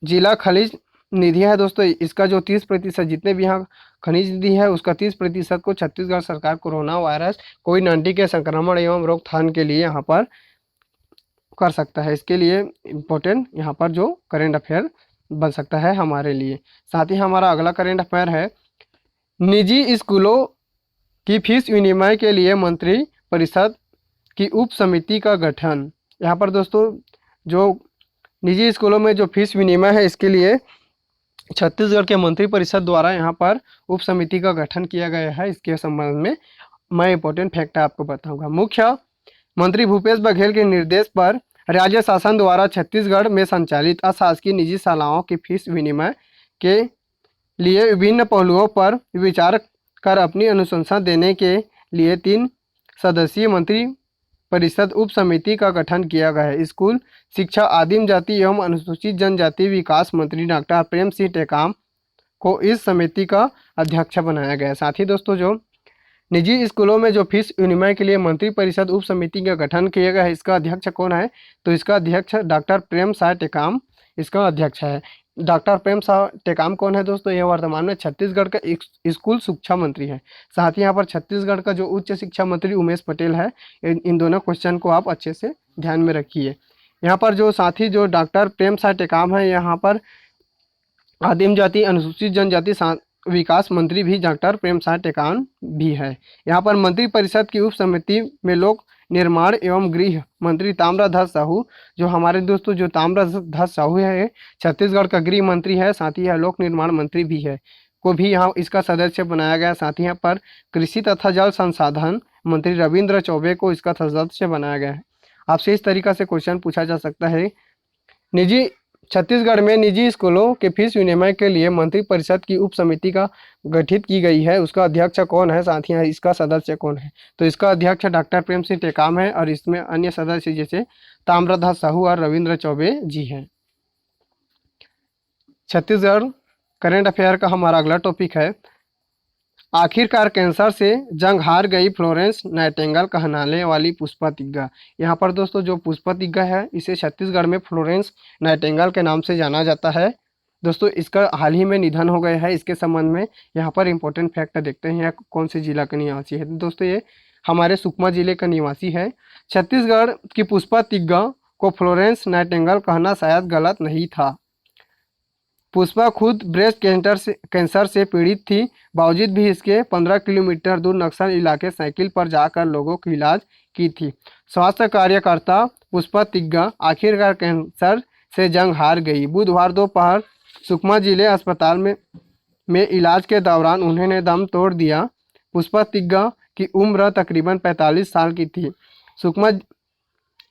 जिला खनिज निधि है दोस्तों, इसका जो 30% जितने भी यहाँ खनिज निधि है उसका 30% को छत्तीसगढ़ सरकार कोरोना वायरस कोविड-19 के संक्रमण एवं रोकथाम के लिए यहाँ पर कर सकता है। इसके लिए इम्पोर्टेंट यहाँ पर जो करेंट अफेयर बन सकता है हमारे लिए। साथ ही हमारा अगला करेंट अफेयर है, निजी स्कूलों की फीस विनिमय के लिए मंत्री परिषद की उप समिति का गठन। यहाँ पर दोस्तों जो निजी स्कूलों में जो फीस विनिमय है इसके लिए छत्तीसगढ़ के मंत्री परिषद द्वारा यहाँ पर उप समिति का गठन किया गया है। इसके संबंध में मैं इम्पोर्टेंट फैक्ट आपको बताऊंगा। मुख्यमंत्री भूपेश बघेल के निर्देश पर राज्य शासन द्वारा छत्तीसगढ़ में संचालित अशासकीय निजी शालाओं की फीस विनिमय के लिए विभिन्न पहलुओं पर विचार कर अपनी अनुशंसा देने के लिए 3 सदस्यीय मंत्री परिषद उप समिति का गठन किया गया है। स्कूल शिक्षा आदिम जाति एवं अनुसूचित जनजाति विकास मंत्री डॉक्टर प्रेम सिंह टेकाम को इस समिति का अध्यक्ष बनाया गया है। साथ ही दोस्तों जो निजी स्कूलों में जो फीस विनिमय के लिए मंत्री परिषद उप समिति का गठन किया गया है, इसका अध्यक्ष कौन है? तो इसका अध्यक्ष डॉक्टर प्रेम सिंह टेकाम इसका अध्यक्ष है। डॉक्टर प्रेम साह टेकाम कौन है दोस्तों? ये वर्तमान में छत्तीसगढ़ का एक स्कूल शिक्षा मंत्री है। साथ ही यहाँ पर छत्तीसगढ़ का जो उच्च शिक्षा मंत्री उमेश पटेल है। इन दोनों क्वेश्चन को आप अच्छे से ध्यान में रखिए। यहाँ पर जो साथी जो डॉक्टर प्रेम साह टेकाम है, यहाँ पर आदिम जाति अनुसूचित जनजाति विकास मंत्री भी डॉक्टर प्रेम साह टेकाम भी है। यहाँ पर मंत्रिपरिषद की उप समिति में लोक निर्माण एवं गृह मंत्री ताम्रध्वज साहू, जो हमारे दोस्तों जो ताम्रध्वज साहू है छत्तीसगढ़ का गृह मंत्री है, साथ ही यह लोक निर्माण मंत्री भी है, को भी यहाँ इसका सदस्य बनाया गया। साथ ही यहाँ पर कृषि तथा जल संसाधन मंत्री रविंद्र चौबे को इसका सदस्य बनाया गया है। आपसे इस तरीका से क्वेश्चन पूछा जा सकता है। निजी छत्तीसगढ़ में निजी स्कूलों के फीस विनिमय के लिए मंत्रिपरिषद की उप समिति का गठित की गई है। उसका अध्यक्ष कौन है? साथ ही इसका सदस्य कौन है? तो इसका अध्यक्ष डॉक्टर प्रेम सिंह टेकाम है और इसमें अन्य सदस्य जैसे ताम्रध्वज साहू और रविंद्र चौबे जी हैं। छत्तीसगढ़ करंट अफेयर का हमारा अगला टॉपिक है, आखिरकार कैंसर से जंग हार गई फ्लोरेंस नाइटिंगेल कहलाने वाली पुष्पा तिग्गा। यहाँ पर दोस्तों जो पुष्पा तिग्गा है इसे छत्तीसगढ़ में फ्लोरेंस नाइटिंगेल के नाम से जाना जाता है। दोस्तों इसका हाल ही में निधन हो गया है। इसके संबंध में यहाँ पर इम्पोर्टेंट फैक्ट देखते हैं, कौन से जिला का निवासी है। दोस्तों ये हमारे सुकमा जिले का निवासी है। छत्तीसगढ़ की पुष्पा तिग्गा को फ्लोरेंस नाइटिंगेल कहना शायद गलत नहीं था। पुष्पा खुद ब्रेस्ट कैंसर से पीड़ित थी, बावजूद भी इसके 15 किलोमीटर दूर नक्सल इलाके साइकिल पर जाकर लोगों की इलाज की थी। स्वास्थ्य कार्यकर्ता पुष्पा तिग्गा आखिरकार कैंसर से जंग हार गई। बुधवार दोपहर सुकमा जिले अस्पताल में इलाज के दौरान उन्होंने दम तोड़ दिया। पुष्पा तिग्गा की उम्र तकरीबन 45 साल की थी। सुकमा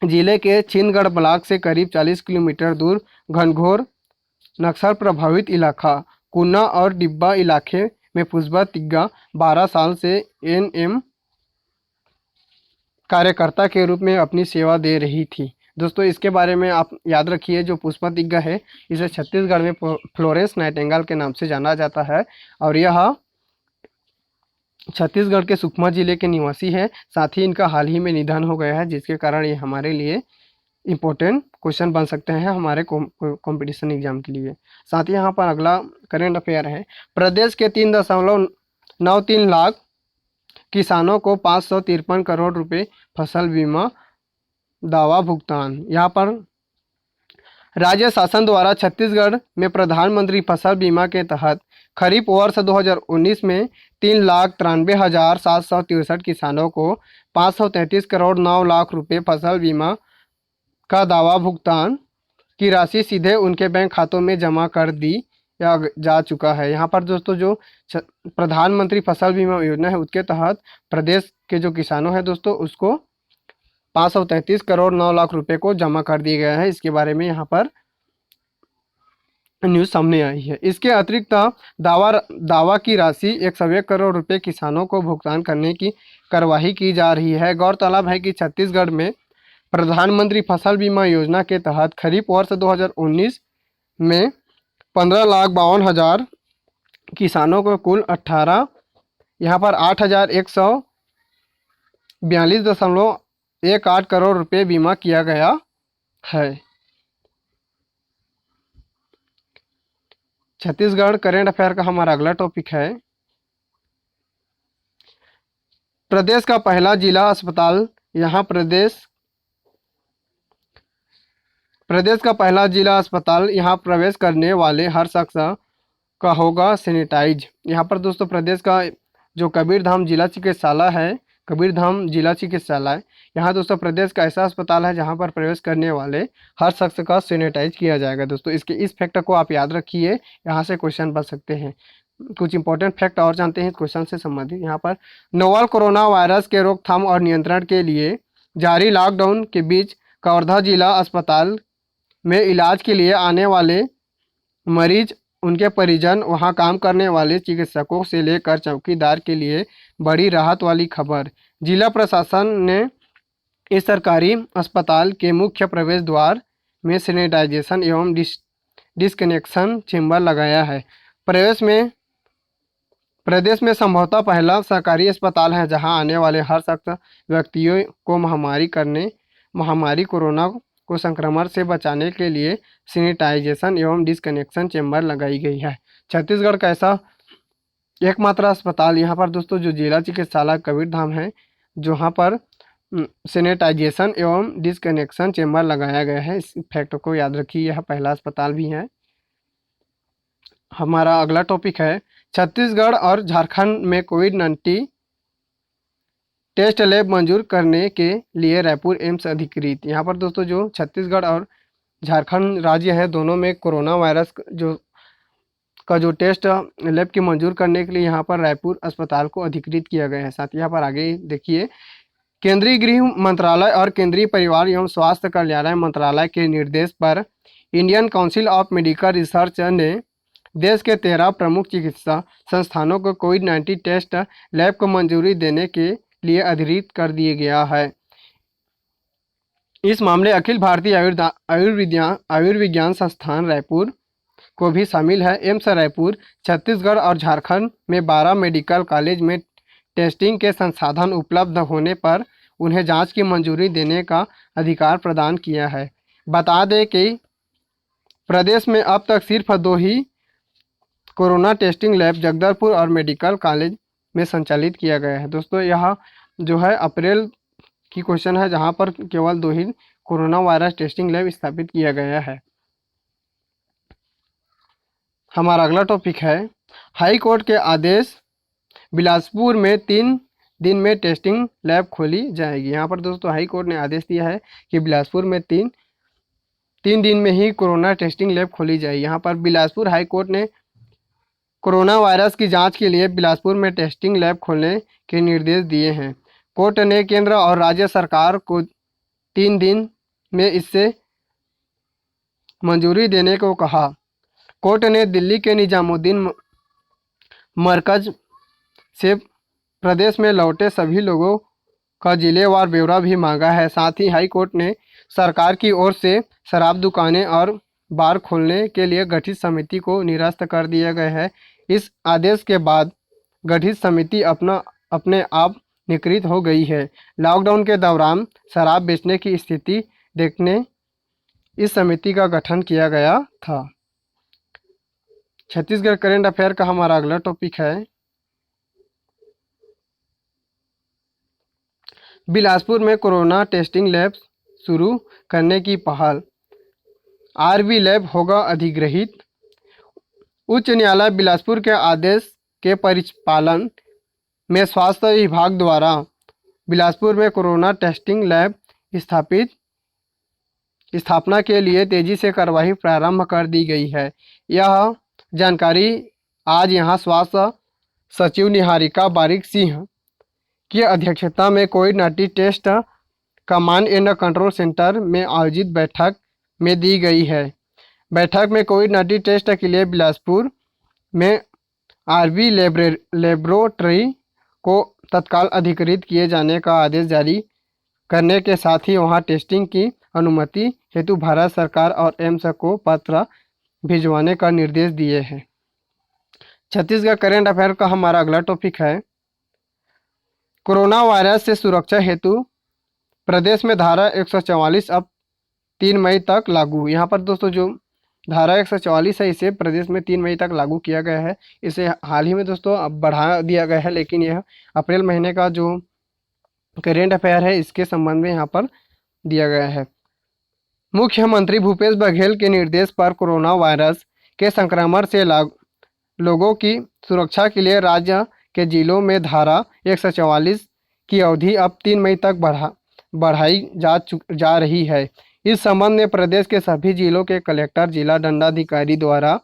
जिले के छिंदगढ़ ब्लॉक से करीब 40 किलोमीटर दूर घनघोर नक्सल प्रभावित इलाका कुन्ना और डिब्बा इलाके में पुष्पा तिग्गा 12 साल से एनएम कार्यकर्ता के रूप में अपनी सेवा दे रही थी। दोस्तों इसके बारे में आप याद रखिए, जो पुष्पा तिग्गा है इसे छत्तीसगढ़ में फ्लोरेंस नाइटिंगेल के नाम से जाना जाता है और यह छत्तीसगढ़ के सुकमा जिले के निवासी है। साथ ही इनका हाल ही में निधन हो गया है, जिसके कारण ये हमारे लिए इम्पोर्टेंट क्वेश्चन बन सकते हैं हमारे कंपटीशन एग्जाम के लिए। साथ ही यहाँ पर अगला करेंट अफेयर है, प्रदेश के 3.93 लाख किसानों को 553 करोड़ रुपए फसल बीमा दावा भुगतान। यहाँ पर राज्य शासन द्वारा छत्तीसगढ़ में प्रधानमंत्री फसल बीमा के तहत खरीफ वर्ष 2019 में 3,93,763 किसानों को 533 करोड़ 9 लाख रुपए फसल बीमा का दावा भुगतान की राशि सीधे उनके बैंक खातों में जमा कर दी जा चुका है। यहाँ पर दोस्तों जो प्रधानमंत्री फसल बीमा योजना है उसके तहत प्रदेश के जो किसानों हैं दोस्तों उसको 533 करोड़ 9 लाख रुपए को जमा कर दिया गया है। इसके बारे में यहाँ पर न्यूज़ सामने आई है। इसके अतिरिक्त दावा की राशि 101 करोड़ रुपए किसानों को भुगतान करने की कार्यवाही की जा रही है। गौरतलब है कि छत्तीसगढ़ में प्रधानमंत्री फसल बीमा योजना के तहत खरीफ वर्ष 2019 में 15,52,000 किसानों को कुल 8,142.18 करोड़ रुपए बीमा किया गया है। छत्तीसगढ़ करेंट अफेयर का हमारा अगला टॉपिक है, प्रदेश का पहला जिला अस्पताल। यहाँ प्रदेश का पहला जिला अस्पताल यहाँ प्रवेश करने वाले हर शख्स का होगा सैनिटाइज। यहाँ पर दोस्तों प्रदेश का जो कबीरधाम जिला चिकित्सालय है, कबीरधाम जिला चिकित्सालय, यहाँ दोस्तों प्रदेश का ऐसा अस्पताल है जहाँ पर प्रवेश करने वाले हर शख्स का सैनिटाइज किया जाएगा। दोस्तों इसके इस फैक्ट को आप याद रखिए, यहाँ से क्वेश्चन बन सकते हैं। कुछ इंपॉर्टेंट फैक्ट और जानते हैं क्वेश्चन से संबंधित। यहाँ पर नोवल कोरोना वायरस के रोकथाम और नियंत्रण के लिए जारी लॉकडाउन के बीच कवर्धा जिला अस्पताल में इलाज के लिए आने वाले मरीज, उनके परिजन, वहां काम करने वाले चिकित्सकों से लेकर चौकीदार के लिए बड़ी राहत वाली खबर। जिला प्रशासन ने इस सरकारी अस्पताल के मुख्य प्रवेश द्वार में सैनिटाइजेशन एवं डिस्कनेक्शन चेंबर लगाया है। प्रदेश में संभवतः पहला सरकारी अस्पताल है जहां आने वाले हर शख्स व्यक्तियों को महामारी कोरोना को संक्रमण से बचाने के लिए सैनिटाइजेशन एवं डिस्कनेक्शन चेंबर लगाई गई है। छत्तीसगढ़ का ऐसा एकमात्र अस्पताल यहाँ पर दोस्तों जो जिला चिकित्सालय कबीरधाम है, जहाँ पर सैनिटाइजेशन एवं डिस्कनेक्शन चेंबर लगाया गया है। इस फैक्ट को याद रखिए, यह पहला अस्पताल भी है। हमारा अगला टॉपिक है छत्तीसगढ़ और झारखंड में कोविड-19 टेस्ट लैब मंजूर करने के लिए रायपुर एम्स अधिकृत। यहाँ पर दोस्तों जो छत्तीसगढ़ और झारखंड राज्य है, दोनों में कोरोना वायरस जो टेस्ट लैब की मंजूर करने के लिए यहाँ पर रायपुर अस्पताल को अधिकृत किया गया है। साथ ही यहाँ पर आगे देखिए, केंद्रीय गृह मंत्रालय और केंद्रीय परिवार एवं स्वास्थ्य कल्याण मंत्रालय के निर्देश पर Indian council of medical research ने देश के 13 प्रमुख चिकित्सा संस्थानों को कोविड-19 टेस्ट लैब को मंजूरी देने के लिए अधिकृत कर दिया गया है। इस मामले अखिल भारतीय आयुर्विज्ञान संस्थान रायपुर को भी शामिल है। एम्स रायपुर छत्तीसगढ़ और झारखंड में 12 मेडिकल कॉलेज में टेस्टिंग के संसाधन उपलब्ध होने पर उन्हें जांच की मंजूरी देने का अधिकार प्रदान किया है। बता दें कि प्रदेश में अब तक सिर्फ 2 ही कोरोना टेस्टिंग लैब जगदलपुर और मेडिकल कॉलेज में संचालित किया गया है। दोस्तों यह जो है अप्रैल की क्वेश्चन है, जहां पर केवल 2 ही कोरोना वायरस टेस्टिंग लैब स्थापित किया गया है। हमारा अगला टॉपिक है हाई कोर्ट के आदेश, बिलासपुर में 3 दिन में टेस्टिंग लैब खोली जाएगी। यहाँ पर दोस्तों हाई कोर्ट ने आदेश दिया है कि बिलासपुर में 3 दिन में ही कोरोना टेस्टिंग लैब खोली जाएगी। यहाँ पर बिलासपुर हाई कोर्ट ने कोरोना वायरस की जांच के लिए बिलासपुर में टेस्टिंग लैब खोलने के निर्देश दिए हैं। कोर्ट ने केंद्र और राज्य सरकार को 3 दिन में इससे मंजूरी देने को कहा। कोर्ट ने दिल्ली के निजामुद्दीन मरकज से प्रदेश में लौटे सभी लोगों का जिलेवार ब्यौरा भी मांगा है। साथ ही हाई कोर्ट ने सरकार की ओर से शराब दुकानें और बार खोलने के लिए गठित समिति को निरस्त कर दिया गया है। इस आदेश के बाद गठित समिति अपने आप निकृत हो गई है। लॉकडाउन के दौरान शराब बेचने की स्थिति देखने इस समिति का गठन किया गया था। छत्तीसगढ़ करंट अफेयर का हमारा अगला टॉपिक है बिलासपुर में कोरोना टेस्टिंग लैब शुरू करने की पहल, आरबी लैब होगा अधिग्रहित। उच्च न्यायालय बिलासपुर के आदेश के परिपालन में स्वास्थ्य विभाग द्वारा बिलासपुर में कोरोना टेस्टिंग लैब स्थापना के लिए तेजी से कार्यवाही प्रारंभ कर दी गई है। यह जानकारी आज यहां स्वास्थ्य सचिव निहारिका बारिक सिंह की अध्यक्षता में कोविड-19 test command and control centre में आयोजित बैठक में दी गई है। बैठक में कोविड-19 टेस्ट के लिए बिलासपुर में आरबी लेबोरेटरी को तत्काल अधिकृत किए जाने का आदेश जारी करने के साथ ही वहां टेस्टिंग की अनुमति हेतु भारत सरकार और एम्स को पत्र भिजवाने का निर्देश दिए हैं। छत्तीसगढ़ करंट अफेयर का हमारा अगला टॉपिक है कोरोना वायरस से सुरक्षा हेतु प्रदेश में धारा 144 अब 3 मई तक लागू। यहाँ पर दोस्तों जो धारा 144 है इसे प्रदेश में 3 मई तक लागू किया गया है। इसे हाल ही में दोस्तों अब बढ़ा दिया गया है, लेकिन यह अप्रैल महीने का जो करेंट अफेयर है इसके संबंध में यहाँ पर दिया गया है। मुख्यमंत्री भूपेश बघेल के निर्देश पर कोरोना वायरस के संक्रमण से लोगों की सुरक्षा के लिए राज्य के जिलों में धारा 144 की अवधि अब 3 मई तक बढ़ाई जा रही है। इस संबंध में प्रदेश के सभी जिलों के कलेक्टर, जिला दंडाधिकारी द्वारा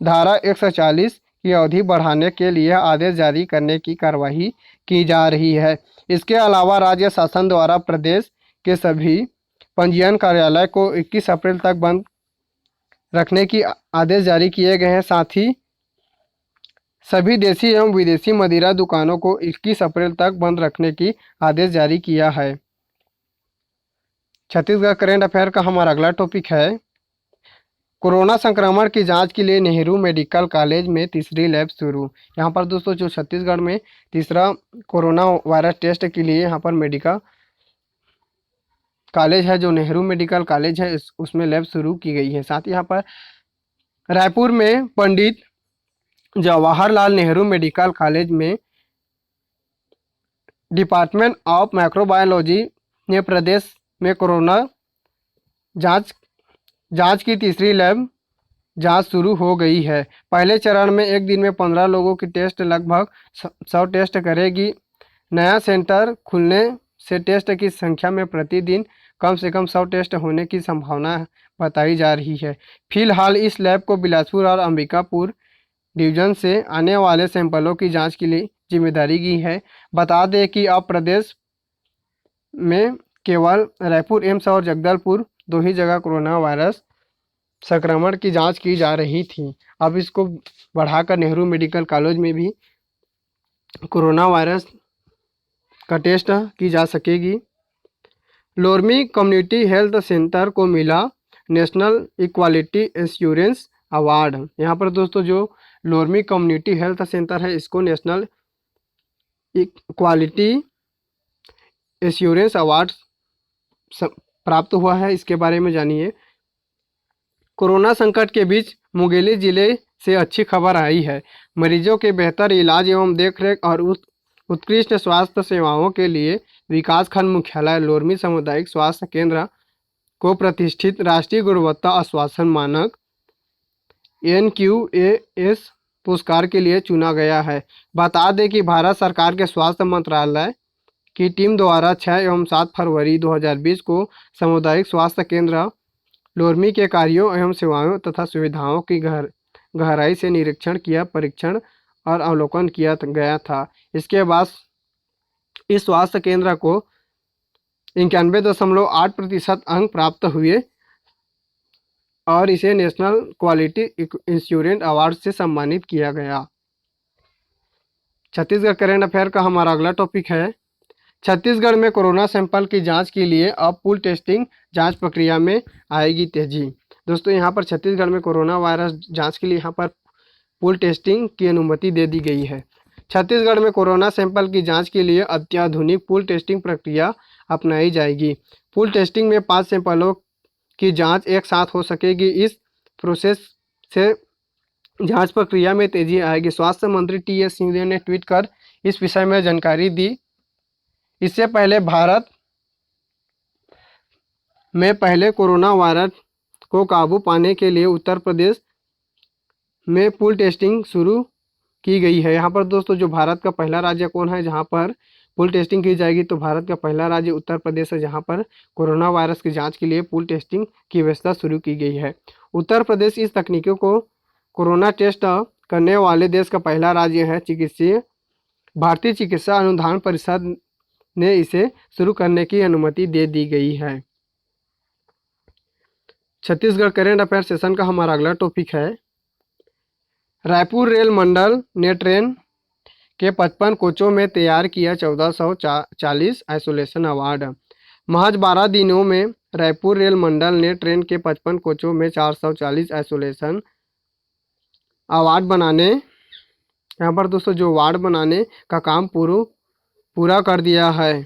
धारा 140 की अवधि बढ़ाने के लिए आदेश जारी करने की कार्यवाही की जा रही है। इसके अलावा राज्य शासन द्वारा प्रदेश के सभी पंजीयन कार्यालय को 21 अप्रैल तक बंद रखने की आदेश जारी किए गए हैं। साथ ही सभी देसी एवं विदेशी मदिरा दुकानों को 21 अप्रैल तक बंद रखने की आदेश जारी किया है। छत्तीसगढ़ करंट अफेयर का हमारा अगला टॉपिक है कोरोना संक्रमण की जांच के लिए नेहरू मेडिकल कॉलेज में तीसरी लैब शुरू। यहाँ पर दोस्तों जो छत्तीसगढ़ में तीसरा कोरोना वायरस टेस्ट के लिए यहाँ पर मेडिकल कॉलेज है जो नेहरू मेडिकल कॉलेज है उसमें लैब शुरू की गई है। साथ ही यहाँ पर रायपुर में पंडित जवाहरलाल नेहरू मेडिकल कॉलेज में डिपार्टमेंट ऑफ माइक्रोबायोलॉजी ने प्रदेश में कोरोना जांच जांच की तीसरी लैब जांच शुरू हो गई है। पहले चरण में एक दिन में 15 लोगों की टेस्ट लगभग 100 टेस्ट करेगी। नया सेंटर खुलने से टेस्ट की संख्या में प्रतिदिन कम से कम 100 टेस्ट होने की संभावना बताई जा रही है। फिलहाल इस लैब को बिलासपुर और अंबिकापुर डिवीजन से आने वाले सैंपलों की जांच के लिए जिम्मेदारी की है। बता दें कि अब प्रदेश में केवल रायपुर एम्स और जगदलपुर दो ही जगह कोरोना वायरस संक्रमण की जांच की जा रही थी। अब इसको बढ़ाकर नेहरू मेडिकल कॉलेज में भी कोरोना वायरस का टेस्ट की जा सकेगी। लोरमी कम्युनिटी हेल्थ सेंटर को मिला नेशनल इक्वालिटी एश्योरेंस अवार्ड। यहाँ पर दोस्तों जो लोरमी कम्युनिटी हेल्थ सेंटर है इसको नेशनल इक्वालिटी एश्योरेंस अवार्ड प्राप्त हुआ है। इसके बारे में जानिए। कोरोना संकट के बीच मुंगेली जिले से अच्छी खबर आई है। मरीजों के बेहतर इलाज एवं देखरेख और उत्कृष्ट स्वास्थ्य सेवाओं के लिए विकासखंड मुख्यालय लोरमी सामुदायिक स्वास्थ्य केंद्र को प्रतिष्ठित राष्ट्रीय गुणवत्ता आश्वासन मानक NQAS पुरस्कार के लिए चुना गया है। बता दें कि भारत सरकार के स्वास्थ्य मंत्रालय की टीम द्वारा 6 एवं 7 फरवरी 2020 को सामुदायिक स्वास्थ्य केंद्र लोरमी के कार्यों एवं सेवाओं तथा सुविधाओं की गहराई से निरीक्षण किया, परीक्षण और अवलोकन किया गया था। इसके बाद इस स्वास्थ्य केंद्र को 91.8% अंक प्राप्त हुए और इसे नेशनल क्वालिटी इंश्योरेंस अवार्ड से सम्मानित किया गया। छत्तीसगढ़ करेंट अफेयर का हमारा अगला टॉपिक है छत्तीसगढ़ में कोरोना सैंपल की जांच के लिए अब पूल टेस्टिंग जांच प्रक्रिया में आएगी तेजी। दोस्तों यहाँ पर छत्तीसगढ़ में कोरोना वायरस जांच के लिए यहाँ पर पूल टेस्टिंग की अनुमति दे दी गई है। छत्तीसगढ़ में कोरोना सैंपल की जांच के लिए अत्याधुनिक पूल टेस्टिंग प्रक्रिया अपनाई जाएगी। पूल टेस्टिंग में 5 सैंपलों की जांच एक साथ हो सकेगी। इस प्रोसेस से जांच प्रक्रिया में तेजी आएगी। स्वास्थ्य मंत्री TS सिंहदेव ने ट्वीट कर इस विषय में जानकारी दी। इससे पहले भारत में पहले कोरोना वायरस को काबू पाने के लिए उत्तर प्रदेश में पूल टेस्टिंग शुरू की गई है। यहाँ पर दोस्तों जो भारत का पहला राज्य कौन है जहाँ पर पूल टेस्टिंग की जाएगी, तो भारत का पहला राज्य उत्तर प्रदेश है जहाँ पर कोरोना वायरस की जांच के लिए पूल टेस्टिंग की व्यवस्था शुरू की गई है। उत्तर प्रदेश इस तकनीकों को कोरोना टेस्ट करने वाले देश का पहला राज्य है। भारतीय चिकित्सा अनुदान परिषद ने इसे शुरू करने की अनुमति दे दी गई है। छत्तीसगढ़ करेंट अफेयर सेशन का हमारा अगला टॉपिक है रायपुर रेल मंडल ने ट्रेन के 55 कोचों में तैयार किया 1440 आइसोलेशन अवार्ड। महज 12 दिनों में रायपुर रेल मंडल ने ट्रेन के 55 कोचों में 440 आइसोलेशन अवार्ड बनाने यहाँ पर दोस्तों जो वार्ड बनाने का काम पूरा कर दिया है।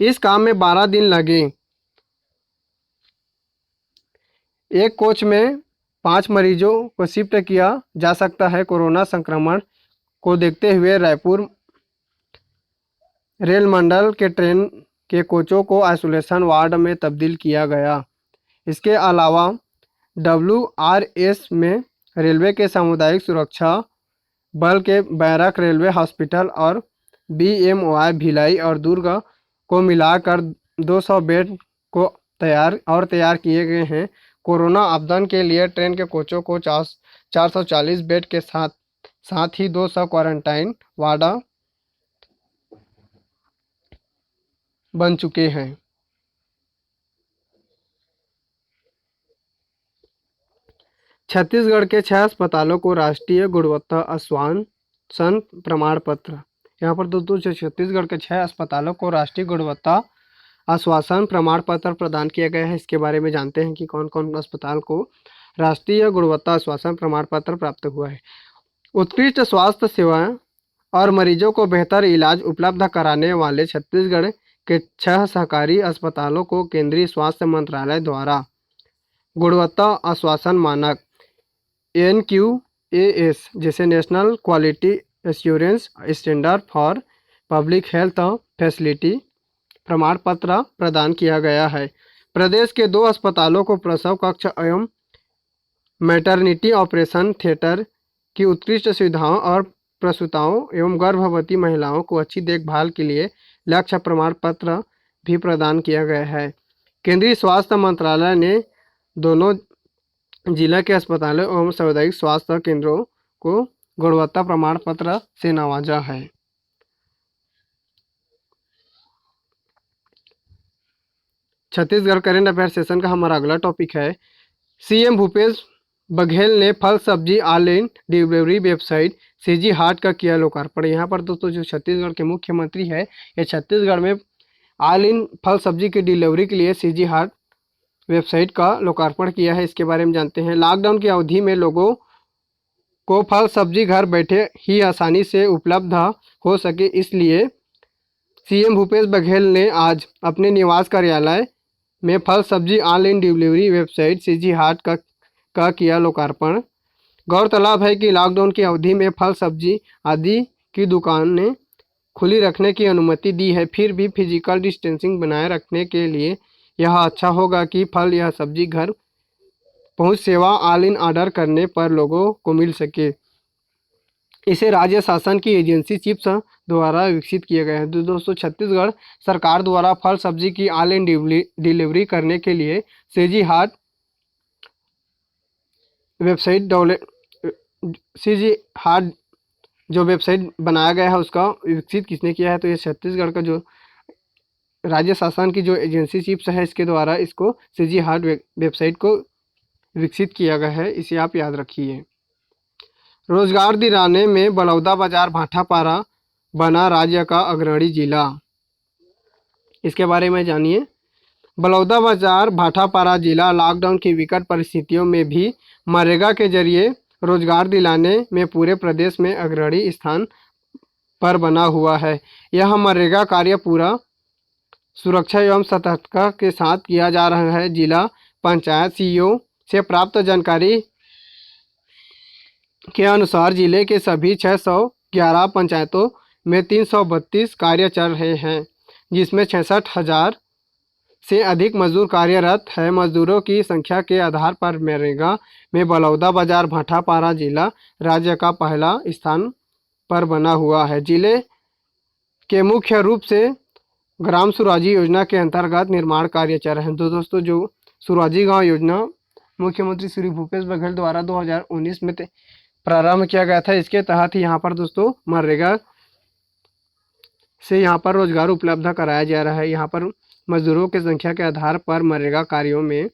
इस काम में 12 दिन लगे। एक कोच में 5 मरीजों को शिफ्ट किया जा सकता है। कोरोना संक्रमण को देखते हुए रायपुर रेल मंडल के ट्रेन के कोचों को आइसोलेशन वार्ड में तब्दील किया गया। इसके अलावा WRS में रेलवे के सामुदायिक सुरक्षा बल के बैरक, रेलवे हॉस्पिटल और BMOI भिलाई और दुर्ग को मिलाकर 200 बेड को तैयार किए गए हैं। कोरोना आपदान के लिए ट्रेन के कोचों को 440 बेड के साथ ही 200 क्वारंटाइन वार्ड बन चुके हैं। छत्तीसगढ़ के 6 अस्पतालों को राष्ट्रीय गुणवत्ता आश्वासन प्रमाण पत्र। यहाँ पर दोस्तों छत्तीसगढ़ के 6 अस्पतालों को राष्ट्रीय गुणवत्ता आश्वासन प्रमाण पत्र प्रदान किया गया है। इसके बारे में जानते हैं कि कौन कौन अस्पताल को राष्ट्रीय गुणवत्ता आश्वासन प्रमाण पत्र प्राप्त हुआ है। उत्कृष्ट स्वास्थ्य सेवाएं और मरीजों को बेहतर इलाज उपलब्ध कराने वाले छत्तीसगढ़ के 6 सरकारी अस्पतालों को केंद्रीय स्वास्थ्य मंत्रालय द्वारा गुणवत्ता आश्वासन मानक NQAS जैसे national quality assurance standard for public health facility प्रमाण पत्र प्रदान किया गया है। प्रदेश के 2 अस्पतालों को प्रसव कक्ष एवं मैटरनिटी ऑपरेशन थिएटर की उत्कृष्ट सुविधाओं और प्रसूताओं एवं गर्भवती महिलाओं को अच्छी देखभाल के लिए लक्ष्य प्रमाण पत्र भी प्रदान किया गया है। केंद्रीय स्वास्थ्य मंत्रालय ने दोनों जिला के अस्पतालों एवं सामुदायिक स्वास्थ्य केंद्रों को गुणवत्ता प्रमाण पत्र से नवाजा है। छत्तीसगढ़ करेंट अफेयर सेशन का हमारा अगला टॉपिक है, सीएम भूपेश बघेल ने फल सब्जी ऑनलाइन डिलीवरी वेबसाइट सीजी हाट का किया लोकार्पण। यहाँ पर दोस्तों जो छत्तीसगढ़ के मुख्यमंत्री है, ये छत्तीसगढ़ में ऑनलाइन फल सब्जी की डिलीवरी के लिए सीजी हाट वेबसाइट का लोकार्पण किया है। इसके बारे में जानते हैं। लॉकडाउन की अवधि में लोगों को फल सब्जी घर बैठे ही आसानी से उपलब्ध हो सके, इसलिए सीएम भूपेश बघेल ने आज अपने निवास कार्यालय में फल सब्जी ऑनलाइन डिलीवरी वेबसाइट सीजी हाट का किया लोकार्पण। गौरतलब है कि लॉकडाउन की अवधि में फल सब्जी आदि की दुकानें खुली रखने की अनुमति दी है, फिर भी फिजिकल डिस्टेंसिंग बनाए रखने के लिए यह अच्छा होगा कि फल या सब्जी घर पहुंच सेवा ऑनलाइन ऑर्डर करने पर लोगों को मिल सके। इसे राज्य शासन की एजेंसी चिप्स द्वारा विकसित किया गया है। दोस्तों छत्तीसगढ़ सरकार द्वारा फल सब्जी की ऑनलाइन डिलीवरी करने के लिए सीजी हाट जो वेबसाइट बनाया गया है उसका विकसित किसने किया है, तो ये छत्तीसगढ़ का जो राज्य शासन की जो एजेंसी चिप्स है इसके द्वारा इसको सीजी हाट वेबसाइट को विकसित किया गया है, इसे आप याद रखिए। रोजगार दिलाने में बलौदाबाजार भाटापारा बना राज्य का अग्रणी जिला। इसके बारे में जानिए। बलौदाबाजार भाटापारा जिला लॉकडाउन की विकट परिस्थितियों में भी मनरेगा के जरिए रोजगार दिलाने में पूरे प्रदेश में अग्रणी स्थान पर बना हुआ है। यह मनरेगा कार्य पूरा सुरक्षा एवं सतर्कता के साथ किया जा रहा है। जिला पंचायत सीईओ से प्राप्त जानकारी के अनुसार जिले के सभी 611 पंचायतों में 332 कार्य चल रहे हैं, जिसमें 66,000 से अधिक मजदूर कार्यरत है। मजदूरों की संख्या के आधार पर मनरेगा में बलौदाबाजार भाटापारा जिला राज्य का पहला स्थान पर बना हुआ है। जिले के मुख्य रूप से ग्राम स्वराजी योजना के अंतर्गत निर्माण कार्य चल रहे हैं। दोस्तों जो स्वराजी गांव योजना मुख्यमंत्री श्री भूपेश बघेल द्वारा 2019 में प्रारंभ किया गया था, इसके तहत ही यहाँ पर दोस्तों मनरेगा से यहाँ पर रोजगार उपलब्ध कराया जा रहा है। यहाँ पर मजदूरों की संख्या के आधार पर मनरेगा कार्यों में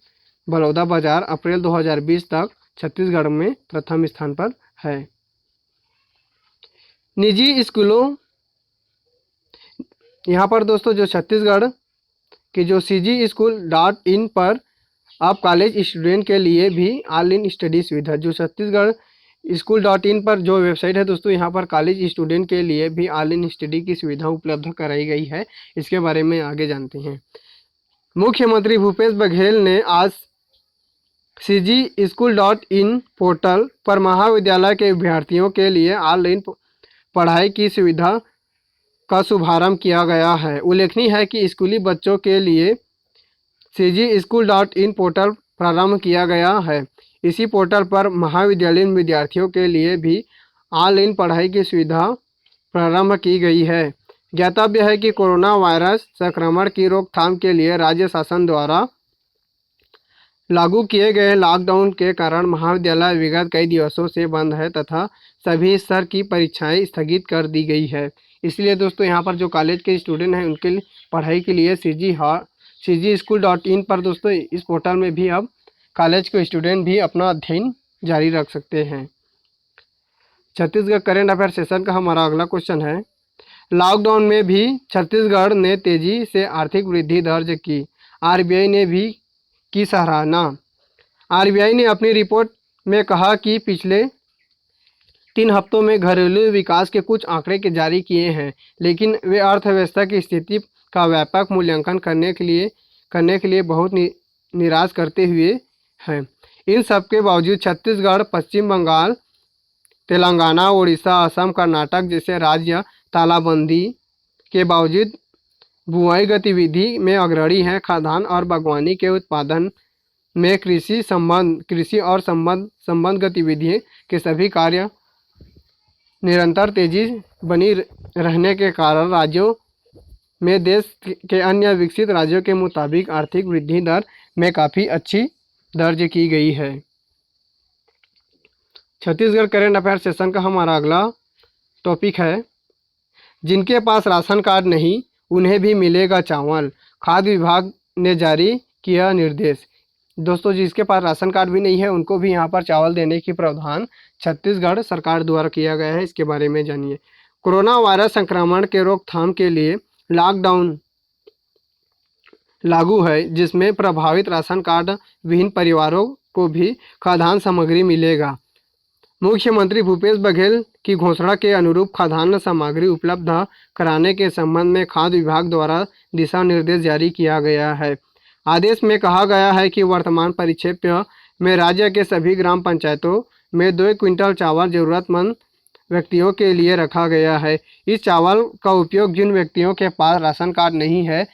बलौदाबाजार अप्रैल 2020 तक छत्तीसगढ़ में प्रथम स्थान पर है। निजी स्कूलों, यहाँ पर दोस्तों जो छत्तीसगढ़ के जो CGSchool.in पर आप कॉलेज स्टूडेंट के लिए भी ऑनलाइन स्टडी सुविधा, जो छत्तीसगढ़ school.in पर जो वेबसाइट है दोस्तों, यहाँ पर कॉलेज स्टूडेंट के लिए भी ऑनलाइन स्टडी की सुविधा उपलब्ध कराई गई है। इसके बारे में आगे जानते हैं। मुख्यमंत्री भूपेश बघेल ने आज CGSchool.in पोर्टल पर महाविद्यालय के विद्यार्थियों के लिए ऑनलाइन पढ़ाई की सुविधा का शुभारंभ किया गया है। उल्लेखनीय है कि स्कूली बच्चों के लिए CGSchool.in पोर्टल प्रारंभ किया गया है। इसी पोर्टल पर महाविद्यालयीन विद्यार्थियों के लिए भी ऑनलाइन पढ़ाई की सुविधा प्रारंभ की गई है। ज्ञातव्य है कि कोरोना वायरस संक्रमण की रोकथाम के लिए राज्य शासन द्वारा लागू किए गए लॉकडाउन के कारण महाविद्यालय विगत कई दिवसों से बंद है तथा सभी स्तर की परीक्षाएं स्थगित कर दी गई है। इसलिए दोस्तों यहाँ पर जो कॉलेज के स्टूडेंट हैं उनके पढ़ाई के लिए CGSchool.in पर दोस्तों इस पोर्टल में भी अब कॉलेज के स्टूडेंट भी अपना अध्ययन जारी रख सकते हैं। छत्तीसगढ़ करेंट अफेयर सेशन का हमारा अगला क्वेश्चन है, लॉकडाउन में भी छत्तीसगढ़ ने तेजी से आर्थिक वृद्धि दर्ज की, RBI ने भी की सराहना। RBI ने अपनी रिपोर्ट में कहा कि पिछले 3 हफ्तों में घरेलू विकास के कुछ आंकड़े के जारी किए हैं, लेकिन वे अर्थव्यवस्था की स्थिति का व्यापक मूल्यांकन करने के लिए बहुत निराश करते हुए हैं। इन सब के बावजूद छत्तीसगढ़, पश्चिम बंगाल, तेलंगाना, उड़ीसा, असम, कर्नाटक जैसे राज्य तालाबंदी के बावजूद बुआई गतिविधि में अग्रणी है। खाद्यान्न और बागवानी के उत्पादन में कृषि और संबंध गतिविधियों के सभी कार्य निरंतर तेजी बनी रहने के कारण राज्यों में देश के अन्य विकसित राज्यों के मुताबिक आर्थिक वृद्धि दर में काफ़ी अच्छी दर्ज की गई है। छत्तीसगढ़ करेंट अफेयर सेशन का हमारा अगला टॉपिक है, जिनके पास राशन कार्ड नहीं उन्हें भी मिलेगा चावल, खाद्य विभाग ने जारी किया निर्देश। दोस्तों, जिसके पास राशन कार्ड भी नहीं है उनको भी यहाँ पर चावल देने की प्रावधान छत्तीसगढ़ सरकार द्वारा किया गया है। इसके बारे में जानिए। कोरोना वायरस संक्रमण के रोकथाम के लिए लॉकडाउन लागू है, जिसमें प्रभावित राशन कार्ड विहीन परिवारों को भी खाद्यान्न सामग्री मिलेगा। मुख्यमंत्री भूपेश बघेल की घोषणा के अनुरूप खाद्यान्न सामग्री उपलब्ध कराने के संबंध में खाद्य विभाग द्वारा दिशा निर्देश जारी किया गया है। आदेश में कहा गया है कि वर्तमान परिप्रेक्ष्य में राज्य के सभी ग्राम पंचायतों में 2 क्विंटल चावल जरूरतमंद व्यक्तियों के लिए रखा गया है। इस चावल का उपयोग जिन व्यक्तियों के पास राशन कार्ड नहीं है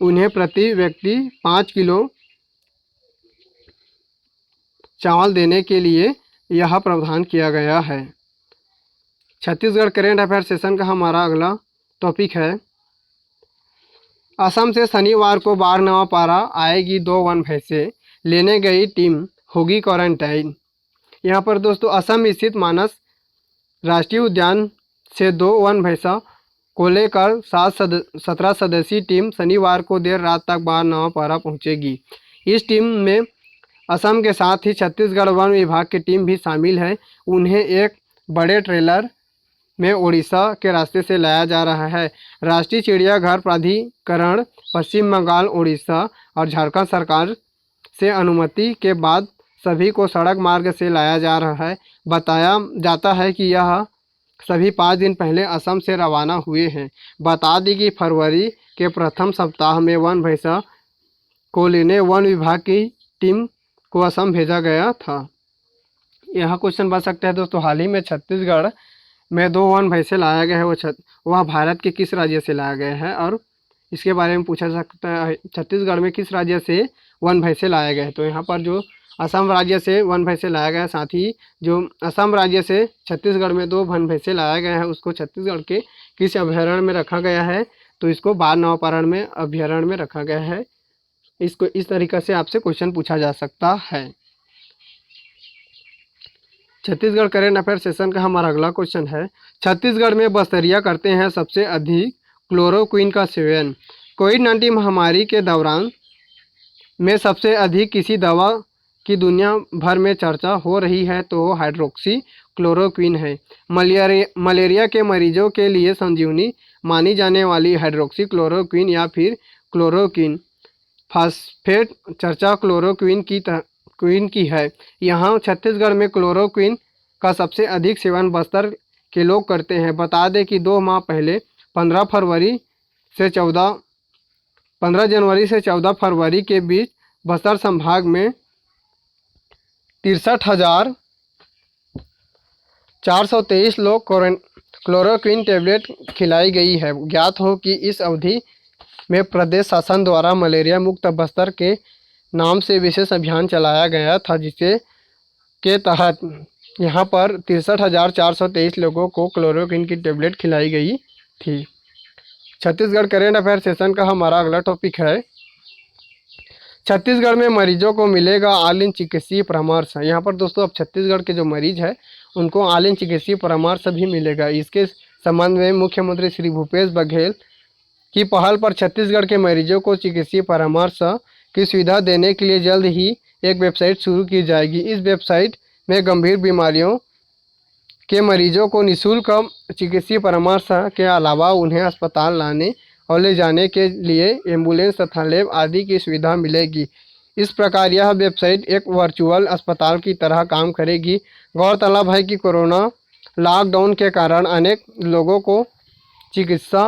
उन्हें प्रति व्यक्ति 5 किलो चावल देने के लिए यह प्रावधान किया गया है। छत्तीसगढ़ करेंट अफेयर सेशन का हमारा अगला टॉपिक है, असम से शनिवार को बारनवापारा आएगी 2 वन भैंसे, लेने गई टीम होगी क्वारंटाइन। यहाँ पर दोस्तों असम स्थित मानस राष्ट्रीय उद्यान से 2 वन भैंसा को लेकर 17 सदस्यीय टीम शनिवार को देर रात तक बारनवापारा पहुँचेगी। इस टीम में असम के साथ ही छत्तीसगढ़ वन विभाग की टीम भी शामिल है। उन्हें एक बड़े ट्रेलर में उड़ीसा के रास्ते से लाया जा रहा है। राष्ट्रीय चिड़ियाघर प्राधिकरण, पश्चिम बंगाल, उड़ीसा और झारखंड सरकार से अनुमति के बाद सभी को सड़क मार्ग से लाया जा रहा है। बताया जाता है कि यह सभी 5 दिन पहले असम से रवाना हुए हैं। बता दें कि फरवरी के प्रथम सप्ताह में वन भैंसा को लेने वन विभाग की टीम को असम भेजा गया था। यहाँ क्वेश्चन बन सकता है दोस्तों, हाल ही में छत्तीसगढ़ में 2 वन भैंसे लाया गया है, वह भारत के किस राज्य से लाया गया है, और इसके बारे में पूछा जा सकता है छत्तीसगढ़ में किस राज्य से वन भैंसे लाया गया है। तो यहाँ पर जो असम राज्य से वन भैंसे लाया गया है, साथ ही जो असम राज्य से छत्तीसगढ़ में 2 वन भैंसे लाया गया है उसको छत्तीसगढ़ के किस अभयारण्य में रखा गया है, तो इसको बारनवापारा में अभयारण्य में रखा गया है। इसको इस तरीक़े से आपसे क्वेश्चन पूछा जा सकता है। छत्तीसगढ़ करेंट अफेयर सेशन का हमारा अगला क्वेश्चन है, छत्तीसगढ़ में बस्तरिया करते हैं सबसे अधिक क्लोरोक्विन का सेवन। कोविड-19 महामारी के दौरान में सबसे अधिक किसी दवा की दुनिया भर में चर्चा हो रही है तो हाइड्रोक्सी क्लोरोक्विन है। मलेरिया के मरीजों के लिए संजीवनी मानी जाने वाली हाइड्रोक्सी क्लोरोक्विन या फिर क्लोरोक्विन फास्फेट चर्चा क्लोरोक्विन की है। यहाँ छत्तीसगढ़ में क्लोरोक्विन का सबसे अधिक सेवन बस्तर के लोग करते हैं। बता दें कि 2 माह पहले 15 जनवरी से 14 फरवरी के बीच बस्तर संभाग में 63,423 लोग क्लोरोक्विन टेबलेट खिलाई गई है। ज्ञात हो कि इस अवधि में प्रदेश शासन द्वारा मलेरिया मुक्त बस्तर के नाम से विशेष अभियान चलाया गया था, जिसके के तहत यहाँ पर 63,423 लोगों को क्लोरोक्विन की टेबलेट खिलाई गई थी। छत्तीसगढ़ करेंट अफेयर सेशन का हमारा अगला टॉपिक है, छत्तीसगढ़ में मरीजों को मिलेगा ऑनलाइन चिकित्सीय परामर्श। यहाँ पर दोस्तों अब छत्तीसगढ़ के जो मरीज है उनको ऑनलाइन चिकित्सीय परामर्श भी मिलेगा। इसके संबंध में मुख्यमंत्री श्री भूपेश बघेल की पहल पर छत्तीसगढ़ के मरीजों को चिकित्सीय परामर्श की सुविधा देने के लिए जल्द ही एक वेबसाइट शुरू की जाएगी। इस वेबसाइट में गंभीर बीमारियों के मरीजों को निःशुल्क चिकित्सीय परामर्श के अलावा उन्हें अस्पताल लाने और ले जाने के लिए एम्बुलेंस तथा लैब आदि की सुविधा मिलेगी। इस प्रकार यह वेबसाइट एक वर्चुअल अस्पताल की तरह काम करेगी। गौरतलब है कि कोरोना लॉकडाउन के कारण अनेक लोगों को चिकित्सा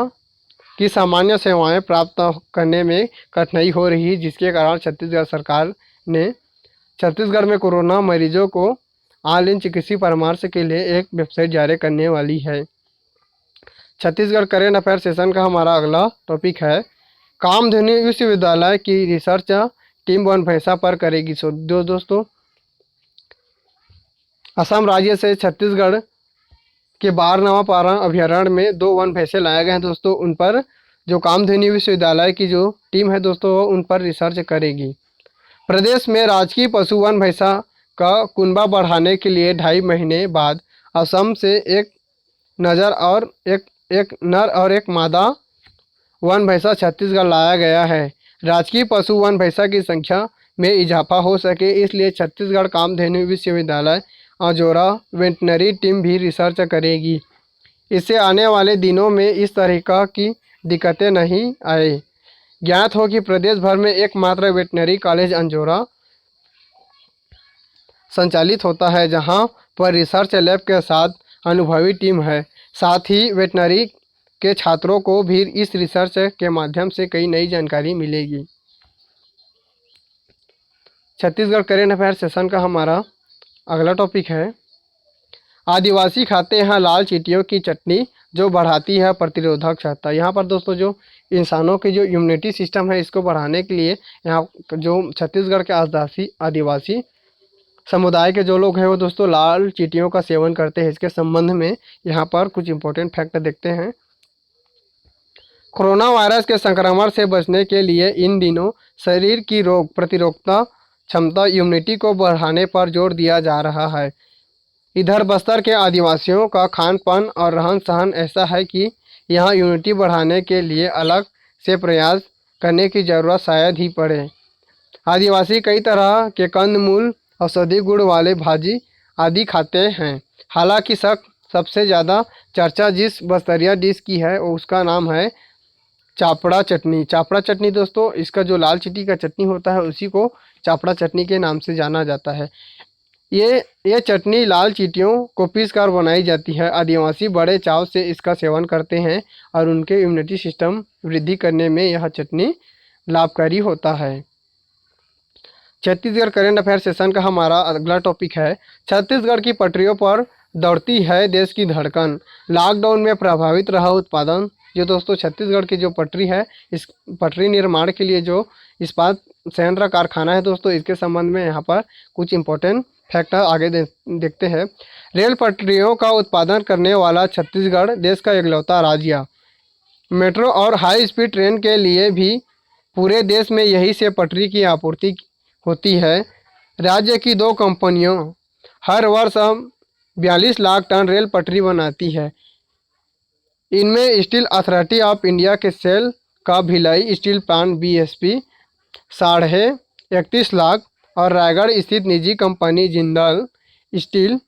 की सामान्य सेवाएं प्राप्त करने में कठिनाई हो रही है, जिसके कारण छत्तीसगढ़ सरकार ने छत्तीसगढ़ में कोरोना मरीजों को ऑनलाइन चिकित्सीय परामर्श के लिए एक वेबसाइट जारी करने वाली है। छत्तीसगढ़ करेंट अफेयर सेशन का हमारा अगला टॉपिक है कामधेनु विश्वविद्यालय की रिसर्च टीम वन भैंसा पर करेगी शोध। दोस्तों, असम राज्य से छत्तीसगढ़ के बारहवा पारा अभ्यारण्य में 2 वन भैंसे लाए गए हैं दोस्तों। उन पर जो कामधेनु विश्वविद्यालय की जो टीम है दोस्तों, उन पर रिसर्च करेगी। प्रदेश में राजकीय पशु वन भैंसा का कुनबा बढ़ाने के लिए 2.5 महीने बाद असम से एक नर और एक मादा वन भैंसा छत्तीसगढ़ लाया गया है। राजकीय पशु वन भैंसा की संख्या में इजाफा हो सके, इसलिए छत्तीसगढ़ कामधेनु विश्वविद्यालय अजोरा वेटनरी टीम भी रिसर्च करेगी। इससे आने वाले दिनों में इस तरह की दिक्कतें नहीं आए। ज्ञात हो कि प्रदेश भर में एकमात्र वेटनरी कॉलेज अंजोरा संचालित होता है, जहां पर रिसर्च लैब के साथ अनुभवी टीम है। साथ ही वेटनरी के छात्रों को भी इस रिसर्च के माध्यम से कई नई जानकारी मिलेगी। छत्तीसगढ़ करेंट अफेयर सेशन का हमारा अगला टॉपिक है आदिवासी खाते हैं लाल चींटियों की चटनी जो बढ़ाती है प्रतिरोधक क्षमता। यहाँ पर दोस्तों जो इंसानों की जो इम्यूनिटी सिस्टम है इसको बढ़ाने के लिए यहाँ जो छत्तीसगढ़ के आदिवासी समुदाय के जो लोग हैं वो दोस्तों लाल चींटियों का सेवन करते हैं। इसके संबंध में यहाँ पर कुछ इंपॉर्टेंट फैक्ट देखते हैं। कोरोना वायरस के संक्रमण से बचने के लिए इन दिनों शरीर की रोग प्रतिरोधकता क्षमता इम्यूनिटी को बढ़ाने पर जोर दिया जा रहा है। इधर बस्तर के आदिवासियों का खान पान और रहन सहन ऐसा है कि यहाँ इम्यूनिटी बढ़ाने के लिए अलग से प्रयास करने की ज़रूरत शायद ही पड़े। आदिवासी कई तरह के कंदमूल औषधि गुण वाले भाजी आदि खाते हैं। हालांकि सबसे ज़्यादा चर्चा जिस बस्तरिया डिश की है उसका नाम है चापड़ा चटनी। चापड़ा चटनी दोस्तों, इसका जो लाल चींटी का चटनी होता है उसी को चापड़ा चटनी के नाम से जाना जाता है। ये चटनी लाल चींटियों को पीसकर बनाई जाती है। आदिवासी बड़े चाव से इसका सेवन करते हैं और उनके इम्यूनिटी सिस्टम वृद्धि करने में यह चटनी लाभकारी होता है। छत्तीसगढ़ करेंट अफेयर सेशन का हमारा अगला टॉपिक है छत्तीसगढ़ की पटरियों पर दौड़ती है देश की धड़कन। लॉकडाउन में प्रभावित रहा उत्पादन। जो दोस्तों छत्तीसगढ़ की जो पटरी है, इस पटरी निर्माण के लिए जो इस्पात संयंत्र कारखाना है दोस्तों, इसके संबंध में यहाँ पर कुछ इम्पोर्टेंट फैक्टर आगे देखते हैं। रेल पटरियों का उत्पादन करने वाला छत्तीसगढ़ देश का इकलौता राज्य। मेट्रो और हाई स्पीड ट्रेन के लिए भी पूरे देश में यही से पटरी की आपूर्ति होती है। राज्य की 2 कंपनियों हर वर्ष 42 लाख टन रेल पटरी बनाती है। इनमें स्टील अथॉरिटी ऑफ इंडिया के सेल का Bhilai steel plant BSP 31.5 lakh और रायगढ़ स्थित निजी कंपनी जिंदल स्टील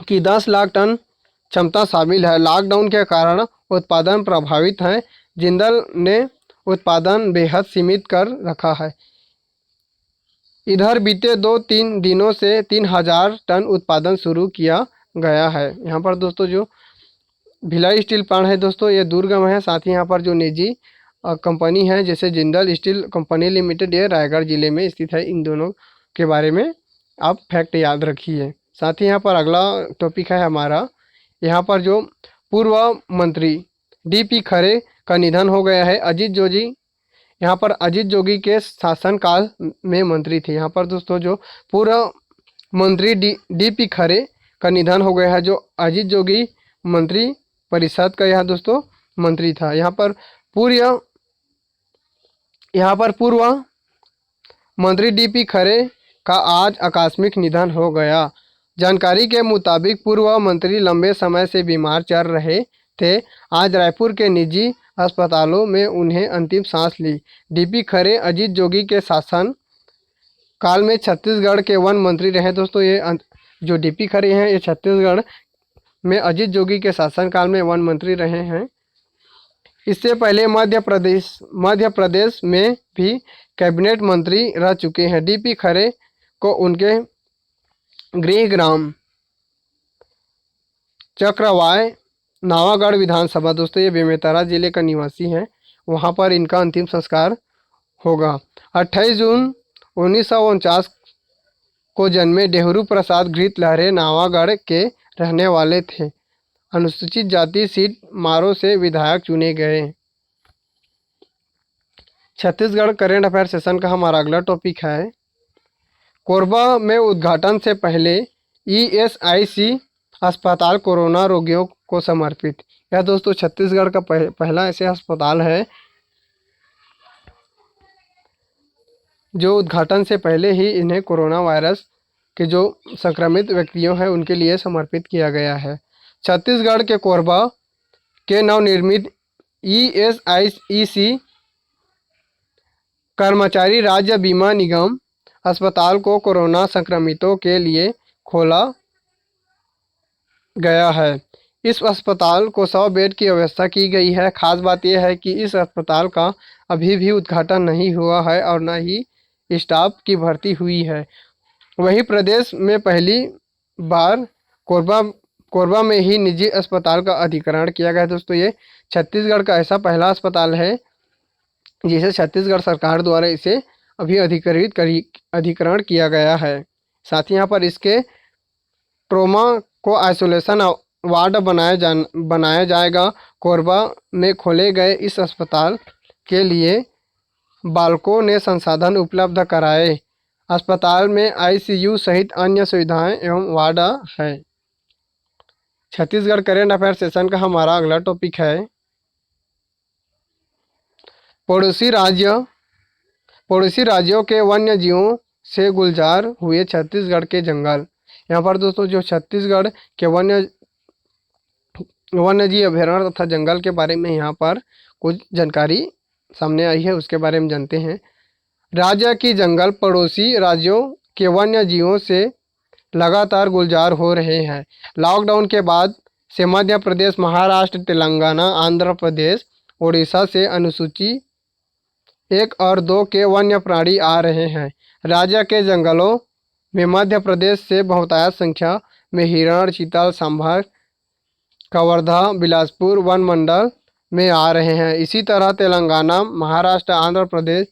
की 10 लाख टन क्षमता शामिल है। लॉकडाउन के कारण उत्पादन प्रभावित है। जिंदल ने उत्पादन बेहद सीमित कर रखा है। इधर बीते 2-3 दिनों से 3000 टन उत्पादन शुरू किया गया है। यहाँ पर दोस्तों जो भिलाई स्टील प्लांट है दोस्तों, ये दुर्गम है। साथ ही यहाँ पर जो निजी कंपनी है जैसे जिंदल स्टील कंपनी लिमिटेड, ये रायगढ़ जिले में स्थित है। इन दोनों के बारे में आप फैक्ट याद रखिए। साथ ही यहाँ पर अगला टॉपिक है हमारा, यहाँ पर जो पूर्व मंत्री DP खरे का निधन हो गया है। अजीत जोगी यहाँ पर अजीत जोगी के शासनकाल में मंत्री थे। यहाँ पर दोस्तों जो पूर्व मंत्री DP खरे का निधन हो गया है। जो अजीत जोगी मंत्री परिषद का यहाँ दोस्तों मंत्री था। यहाँ पर पूर्व मंत्री DP खरे का आज आकस्मिक निधन हो गया। जानकारी के मुताबिक पूर्व मंत्री लंबे समय से बीमार चल रहे थे। आज रायपुर के निजी अस्पतालों में उन्हें अंतिम सांस ली। DP खरे अजीत जोगी के शासन काल में छत्तीसगढ़ के वन मंत्री रहे दोस्तों। ये जो DP खरे हैं ये छत्तीसगढ़ में अजीत जोगी के शासनकाल में वन मंत्री रहे हैं। इससे पहले मध्य प्रदेश में भी कैबिनेट मंत्री रह चुके हैं। DP खरे को उनके गृह ग्राम चक्रवाय नावागढ़ विधानसभा, दोस्तों ये बेमेतरा जिले का निवासी है, वहाँ पर इनका अंतिम संस्कार होगा। 28 जून 1949 को जन्मे डेहरू प्रसाद घृत लहरे नावागढ़ के रहने वाले थे। अनुसूचित जाति सीट मारो से विधायक चुने गए। छत्तीसगढ़ करेंट अफेयर सेशन का हमारा अगला टॉपिक है, कोरबा में उद्घाटन से पहले ईएसआईसी अस्पताल कोरोना रोगियों को समर्पित। यह दोस्तों छत्तीसगढ़ का पहला ऐसा अस्पताल है जो उद्घाटन से पहले ही इन्हें कोरोना वायरस के जो संक्रमित व्यक्तियों हैं उनके लिए समर्पित किया गया है। छत्तीसगढ़ के कोरबा के नवनिर्मित ईएसआईसी कर्मचारी राज्य बीमा निगम अस्पताल को कोरोना संक्रमितों के लिए खोला गया है। इस अस्पताल को 100 बेड की व्यवस्था की गई है। खास बात यह है कि इस अस्पताल का अभी भी उद्घाटन नहीं हुआ है और न ही स्टाफ की भर्ती हुई है। वहीं प्रदेश में पहली बार कोरबा में ही निजी अस्पताल का अधिग्रहण किया गया है। दोस्तों ये छत्तीसगढ़ का ऐसा पहला अस्पताल है जिसे छत्तीसगढ़ सरकार द्वारा इसे अभी अधिग्रहण किया गया है। साथ ही यहाँ पर इसके ट्रोमा को आइसोलेशन वार्ड बनाया जाएगा। कोरबा में खोले गए इस अस्पताल के लिए बालकों ने संसाधन उपलब्ध कराए। अस्पताल में आईसीयू सहित अन्य सुविधाएं एवं वार्ड है। छत्तीसगढ़ करेंट अफेयर सेशन का हमारा अगला टॉपिक है, पड़ोसी राज्यों के वन्य जीवों से गुलजार हुए छत्तीसगढ़ के जंगल। यहाँ पर दोस्तों जो छत्तीसगढ़ के वन्य जीव अभयारण्य तथा जंगल के बारे में यहाँ पर कुछ जानकारी सामने आई है, उसके बारे में जानते हैं। राज्य की जंगल पड़ोसी राज्यों के वन्य जीवों से लगातार गुलजार हो रहे हैं। लॉकडाउन के बाद से मध्य प्रदेश, महाराष्ट्र, तेलंगाना, आंध्र प्रदेश, उड़ीसा से अनुसूची 1 और 2 के वन्य प्राणी आ रहे हैं। राज्य के जंगलों में मध्य प्रदेश से बहुतायत संख्या में हिरण, चीतल, सांभर, कवर्धा, बिलासपुर वन मंडल में आ रहे हैं। इसी तरह तेलंगाना, महाराष्ट्र, आंध्र प्रदेश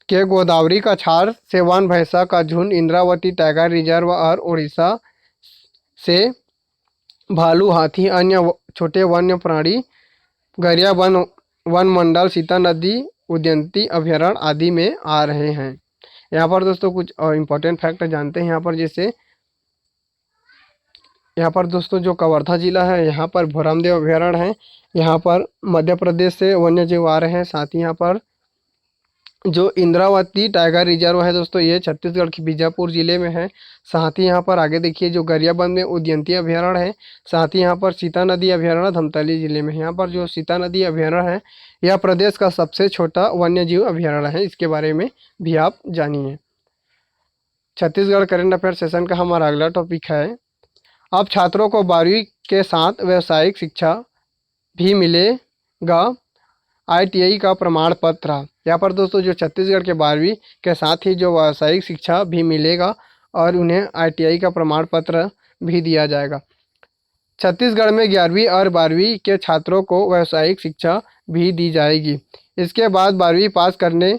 के गोदावरी का छार से वन भैंसा का झुंड, इंद्रावती टाइगर रिजर्व और उड़ीसा से भालू, हाथी, अन्य छोटे वन्य प्राणी गरिया वन मंडल, सीता नदी उद्यानिकी अभयारण्य आदि में आ रहे हैं। यहाँ पर दोस्तों कुछ इम्पोर्टेंट फैक्ट जानते हैं। यहाँ पर जैसे यहाँ पर दोस्तों जो कवर्धा जिला है यहाँ पर भोरामदेव अभयारण्य है। यहाँ पर मध्य प्रदेश से वन्य जीव आ रहे हैं। साथ ही यहाँ पर जो इंद्रावती टाइगर रिजर्व है दोस्तों ये छत्तीसगढ़ के बीजापुर जिले में है। साथ ही यहाँ पर आगे देखिए जो गरियाबंद में उदयंती अभयारण्य है। साथ ही यहाँ पर सीता नदी अभयारण्य धमतरी जिले में है। यहाँ पर जो सीता नदी अभयारण्य है यह प्रदेश का सबसे छोटा वन्य जीव अभयारण्य है। इसके बारे में भी आप जानिए। छत्तीसगढ़ करंट अफेयर सेशन का हमारा अगला टॉपिक है, अब छात्रों को 12वीं के साथ व्यावसायिक शिक्षा भी मिलेगा, ITI का प्रमाण पत्र। यहाँ पर दोस्तों जो छत्तीसगढ़ के 12वीं के साथ ही जो व्यावसायिक शिक्षा भी मिलेगा और उन्हें ITI का प्रमाण पत्र भी दिया जाएगा। छत्तीसगढ़ में 11वीं और 12वीं के छात्रों को व्यावसायिक शिक्षा भी दी जाएगी। इसके बाद 12वीं पास करने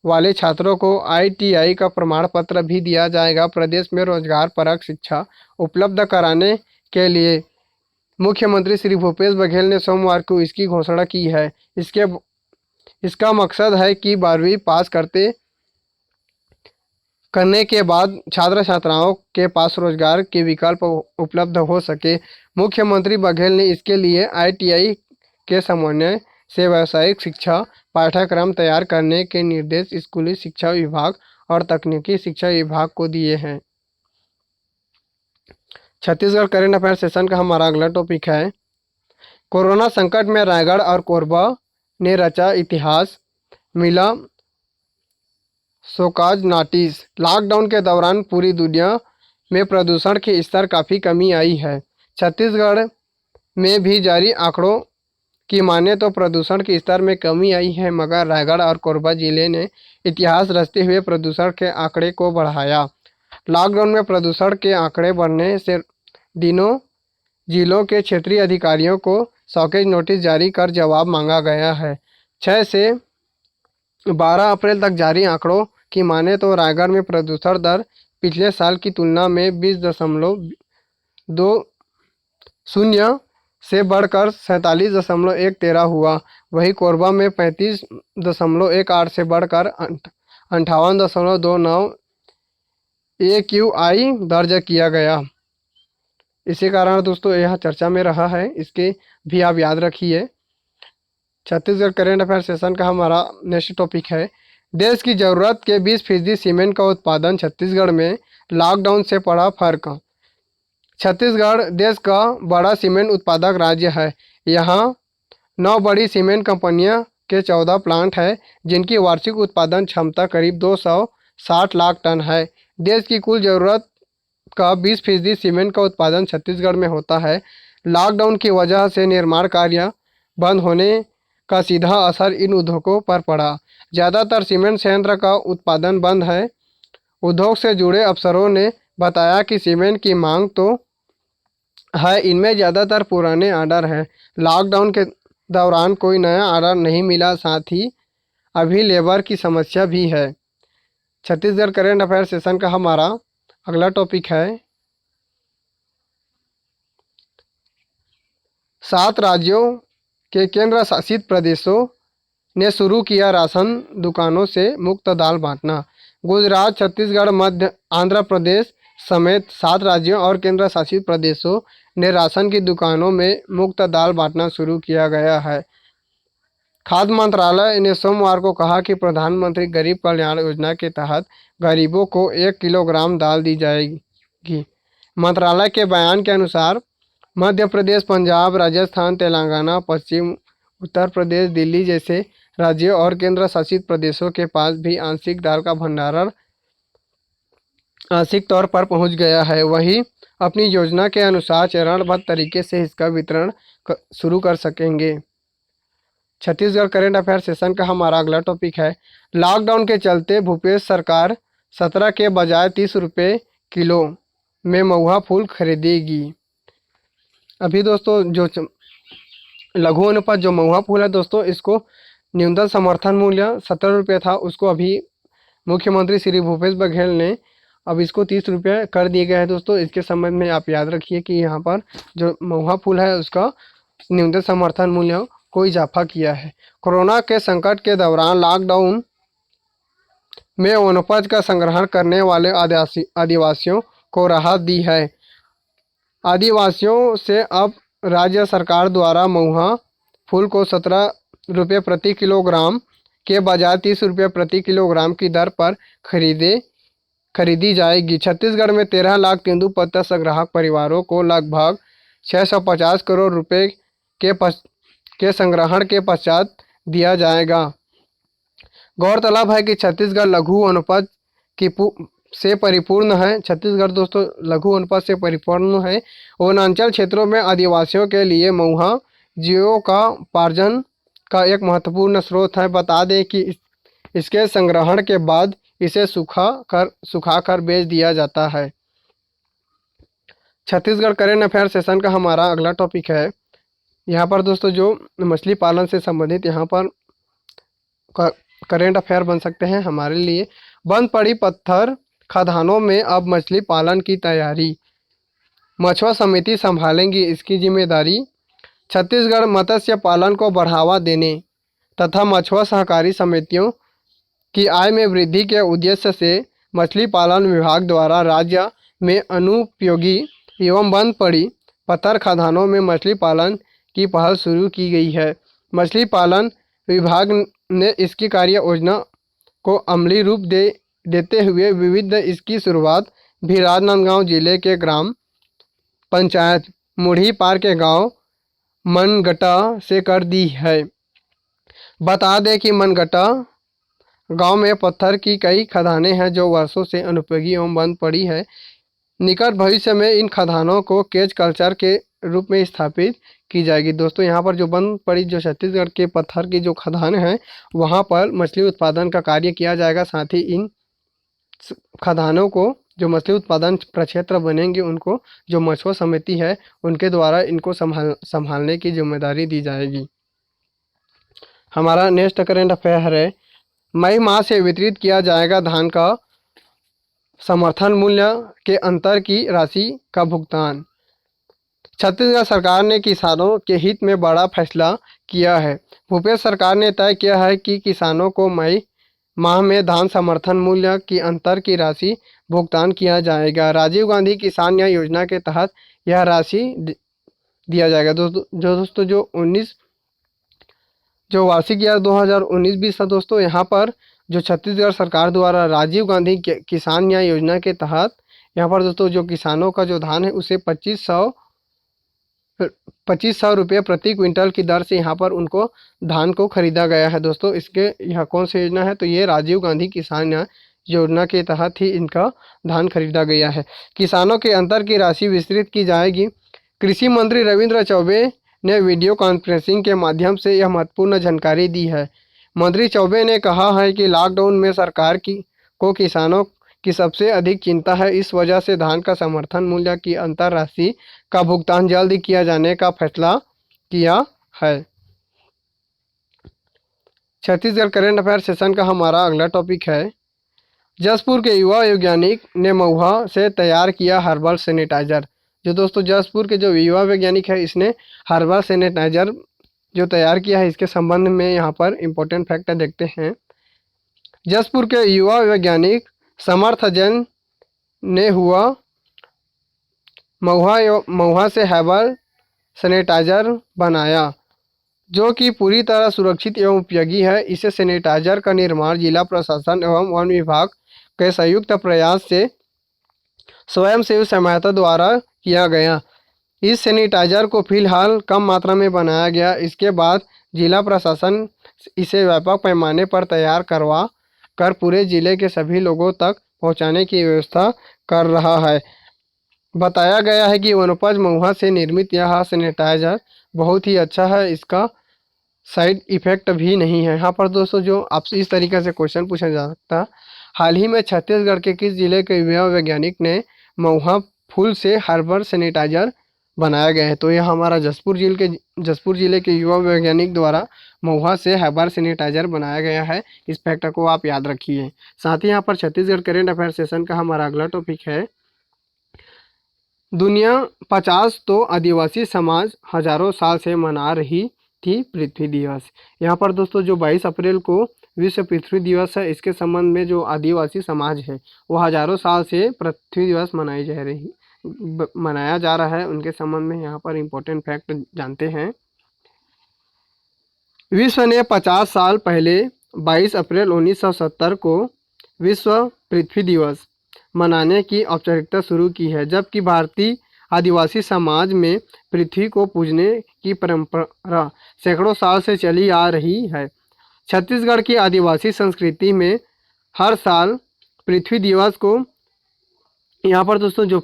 वाले छात्रों को ITI का प्रमाण पत्र भी दिया जाएगा। प्रदेश में रोजगार परक शिक्षा उपलब्ध कराने के लिए मुख्यमंत्री श्री भूपेश बघेल ने सोमवार को इसकी घोषणा की है। इसका मकसद है कि 12वीं पास करने के बाद छात्र छात्राओं के पास रोजगार के विकल्प उपलब्ध हो सके। मुख्यमंत्री बघेल ने इसके लिए ITI के समन्वय से व्यावसायिक शिक्षा पाठ्यक्रम तैयार करने के निर्देश स्कूली शिक्षा विभाग और तकनीकी शिक्षा विभाग को दिए हैं। छत्तीसगढ़ करंट अफेयर सेशन का हमारा अगला टॉपिक है, कोरोना संकट में रायगढ़ और कोरबा ने रचा इतिहास, मिला शोकाज नोटिस। लॉकडाउन के दौरान पूरी दुनिया में प्रदूषण के स्तर काफ़ी कमी आई है। छत्तीसगढ़ में भी जारी आंकड़ों की माने तो प्रदूषण के स्तर में कमी आई है, मगर रायगढ़ और कोरबा जिले ने इतिहास रचते हुए प्रदूषण के आंकड़े को बढ़ाया। लॉकडाउन में प्रदूषण के आंकड़े बढ़ने से दिनों जिलों के क्षेत्रीय अधिकारियों को शॉकेज नोटिस जारी कर जवाब मांगा गया है। 6 से 12 अप्रैल तक जारी आंकड़ों की माने तो रायगढ़ में प्रदूषण दर पिछले साल की तुलना में 20.20 से बढ़कर 47.13 हुआ। वहीं कोरबा में 35.18 से बढ़कर 58.29 AQI दर्ज किया गया। इसी कारण दोस्तों यह चर्चा में रहा है, इसके भी आप याद रखिए। छत्तीसगढ़ करेंट अफेयर सेशन का हमारा नेक्स्ट टॉपिक है, देश की ज़रूरत के 20% सीमेंट का उत्पादन छत्तीसगढ़ में, लॉकडाउन से पड़ा फर्क। छत्तीसगढ़ देश का बड़ा सीमेंट उत्पादक राज्य है। यहाँ 9 बड़ी सीमेंट कंपनियां के 14 प्लांट हैं, जिनकी वार्षिक उत्पादन क्षमता करीब 260 लाख टन है। देश की कुल ज़रूरत का 20% सीमेंट का उत्पादन छत्तीसगढ़ में होता है। लॉकडाउन की वजह से निर्माण कार्य बंद होने का सीधा असर इन उद्योगों पर पड़ा। ज़्यादातर सीमेंट संयंत्र का उत्पादन बंद है। उद्योग से जुड़े अफसरों ने बताया कि सीमेंट की मांग तो है, इनमें ज़्यादातर पुराने ऑर्डर हैं। लॉकडाउन के दौरान कोई नया ऑर्डर नहीं मिला, साथ ही अभी लेबर की समस्या भी है। छत्तीसगढ़ करेंट अफेयर सेशन का हमारा अगला टॉपिक है, 7 राज्यों के केंद्र शासित प्रदेशों ने शुरू किया राशन दुकानों से मुफ्त दाल बांटना। गुजरात, छत्तीसगढ़, मध्य आंध्र प्रदेश समेत 7 राज्यों और केंद्र शासित प्रदेशों ने राशन की दुकानों में मुफ्त दाल बांटना शुरू किया गया है। खाद्य मंत्रालय ने सोमवार को कहा कि प्रधानमंत्री गरीब कल्याण योजना के तहत गरीबों को 1 किलोग्राम दाल दी जाएगी। मंत्रालय के बयान के अनुसार मध्य प्रदेश, पंजाब, राजस्थान, तेलंगाना, पश्चिम उत्तर प्रदेश, दिल्ली जैसे राज्यों और केंद्र शासित प्रदेशों के पास भी आंशिक दाल का भंडारण आंशिक तौर पर पहुंच गया है। वहीं अपनी योजना के अनुसार चरणबद्ध तरीके से इसका वितरण शुरू कर सकेंगे। छत्तीसगढ़ करेंट अफेयर सेशन का हमारा अगला टॉपिक है, लॉकडाउन के चलते भूपेश सरकार 17 के बजाय 30 रुपये किलो में महुआ फूल खरीदेगी। अभी दोस्तों जो लघु अनुपात जो महुआ फूल है दोस्तों, इसको न्यूनतम समर्थन मूल्य 17 रुपये था, उसको अभी मुख्यमंत्री श्री भूपेश बघेल ने अब इसको 30 रुपये कर दिए गए हैं। दोस्तों इसके संबंध में आप याद रखिए कि यहाँ पर जो महुआ फूल है उसका न्यूनतम समर्थन मूल्य को इजाफा किया है। कोरोना के संकट के दौरान लॉकडाउन में वनोपज का संग्रहण करने वाले आदिवासियों को राहत दी है। आदिवासियों से अब राज्य सरकार द्वारा महुआ फूल को 17 रुपये प्रति किलोग्राम के बजाय 30 रुपये प्रति किलोग्राम की दर पर खरीदी जाएगी। छत्तीसगढ़ में 13 लाख तेंदूपत्ता संग्राहक परिवारों को लगभग 650 करोड़ रुपए के संग्रहण के पश्चात दिया जाएगा। गौरतलब है कि छत्तीसगढ़ लघु अनुपात से परिपूर्ण है। छत्तीसगढ़ दोस्तों लघु अनुपात से परिपूर्ण है। वनांचल क्षेत्रों में आदिवासियों के लिए महुआ जीविकोपार्जन का एक महत्वपूर्ण स्रोत है। बता दें कि इसके संग्रहण के बाद इसे सुखाकर बेच दिया जाता है। छत्तीसगढ़ करेंट अफेयर सेशन का हमारा अगला टॉपिक है, यहाँ पर दोस्तों जो मछली पालन से संबंधित यहाँ पर करेंट अफेयर बन सकते हैं हमारे लिए। बंद पड़ी पत्थर खदानों में अब मछली पालन की तैयारी, मछुआ समिति संभालेंगी इसकी जिम्मेदारी। छत्तीसगढ़ मत्स्य पालन को बढ़ावा देने तथा मछुआ सहकारी समितियों की आय में वृद्धि के उद्देश्य से मछली पालन विभाग द्वारा राज्य में अनुपयोगी एवं बंद पड़ी पत्थर खदानों में मछली पालन की पहल शुरू की गई है। मछली पालन विभाग ने इसकी कार्य योजना को अमली रूप देते हुए विविध इसकी शुरुआत भी राजनांदगांव जिले के ग्राम पंचायत मुढ़ी पार के गांव मनगटा से कर दी है। बता दें कि मनगटा गांव में पत्थर की कई खदानें हैं जो वर्षों से अनुपयोगी एवं बंद पड़ी है। निकट भविष्य में इन खदानों को केज कल्चर के रूप में स्थापित की जाएगी। दोस्तों यहाँ पर जो बंद पड़ी जो छत्तीसगढ़ के पत्थर की जो खदानें हैं वहाँ पर मछली उत्पादन का कार्य किया जाएगा। साथ ही इन खदानों को जो मछली उत्पादन प्रक्षेत्र बनेंगे उनको, जो मछुआ समिति है उनके द्वारा इनको संभालने की जिम्मेदारी दी जाएगी। हमारा नेक्स्ट करेंट अफेयर है, मई माह से वितरित किया जाएगा धान का समर्थन मूल्य के अंतर की राशि का भुगतान। छत्तीसगढ़ सरकार ने किसानों के हित में बड़ा फैसला किया है। भूपेश सरकार ने तय किया है कि किसानों को मई माह में धान समर्थन मूल्य की अंतर की राशि भुगतान किया जाएगा। राजीव गांधी किसान न्याय योजना के तहत यह राशि दिया जाएगा। दोस्तों जो वार्षिक या 2019-20 था दोस्तों, यहाँ पर जो छत्तीसगढ़ सरकार द्वारा राजीव गांधी किसान न्याय योजना के तहत यहाँ पर दोस्तों जो किसानों का जो धान है उसे 2500 रुपये प्रति क्विंटल की दर से यहाँ पर उनको धान को खरीदा गया है। दोस्तों इसके यह कौन सी योजना है, तो ये राजीव गांधी किसान न्याय योजना के तहत ही इनका धान खरीदा गया है। किसानों के अंतर की राशि विस्तृत की जाएगी। कृषि मंत्री रविंद्र चौबे ने वीडियो कॉन्फ्रेंसिंग के माध्यम से यह महत्वपूर्ण जानकारी दी है। मंत्री चौबे ने कहा है कि लॉकडाउन में सरकार को किसानों की सबसे अधिक चिंता है, इस वजह से धान का समर्थन मूल्य की अंतर राशि का भुगतान जल्द किया जाने का फैसला किया है। छत्तीसगढ़ करेंट अफेयर सेशन का हमारा अगला टॉपिक है, जसपुर के युवा वैज्ञानिक ने महुआ से तैयार किया हर्बल सैनिटाइजर। जो दोस्तों जसपुर के जो युवा वैज्ञानिक है इसने हर्बल सैनिटाइजर जो तैयार किया है, इसके संबंध में यहाँ पर इम्पोर्टेंट फैक्ट देखते हैं। जसपुर के युवा वैज्ञानिक समर्थ जैन ने महुआ से हर्बल सैनिटाइजर बनाया जो कि पूरी तरह सुरक्षित एवं उपयोगी है। इसे सैनिटाइजर का निर्माण जिला प्रशासन एवं वन विभाग के संयुक्त प्रयास से स्वयंसेवी सहायता द्वारा किया गया। इस सैनिटाइजर को फिलहाल कम मात्रा में बनाया गया। इसके बाद जिला प्रशासन इसे व्यापक पैमाने पर तैयार करवा कर पूरे जिले के सभी लोगों तक पहुंचाने की व्यवस्था कर रहा है। बताया गया है कि वनोपज महुआ से निर्मित यह सैनिटाइजर बहुत ही अच्छा है, इसका साइड इफेक्ट भी नहीं है। यहाँ पर दोस्तों जो आपसे इस तरीके से क्वेश्चन पूछा जा सकता है, हाल ही में छत्तीसगढ़ के किस जिले के युवा वैज्ञानिक ने महुआ फूल से हर्बल सैनिटाइजर बनाया गया है, तो यह हमारा जसपुर जिले के युवा वैज्ञानिक द्वारा महुआ से हर्बल सैनिटाइजर बनाया गया है। इस फैक्ट को आप याद रखिए। साथ ही यहाँ पर छत्तीसगढ़ करेंट अफेयर सेशन का हमारा अगला टॉपिक है, दुनिया 50 तो आदिवासी समाज हजारों साल से मना रही थी पृथ्वी दिवस। यहाँ पर दोस्तों जो 22 अप्रैल को विश्व पृथ्वी दिवस है, इसके संबंध में जो आदिवासी समाज है वो हजारों साल से पृथ्वी दिवस मनाया जा रहा है। उनके संबंध में यहाँ पर इम्पोर्टेंट फैक्ट जानते हैं। विश्व ने 50 साल पहले 22 अप्रैल 1970 को विश्व पृथ्वी दिवस मनाने की औपचारिकता शुरू की है, जबकि भारतीय आदिवासी समाज में पृथ्वी को पूजने की परंपरा सैकड़ों साल से चली आ रही है। छत्तीसगढ़ की आदिवासी संस्कृति में हर साल पृथ्वी दिवस को, यहाँ पर दोस्तों जो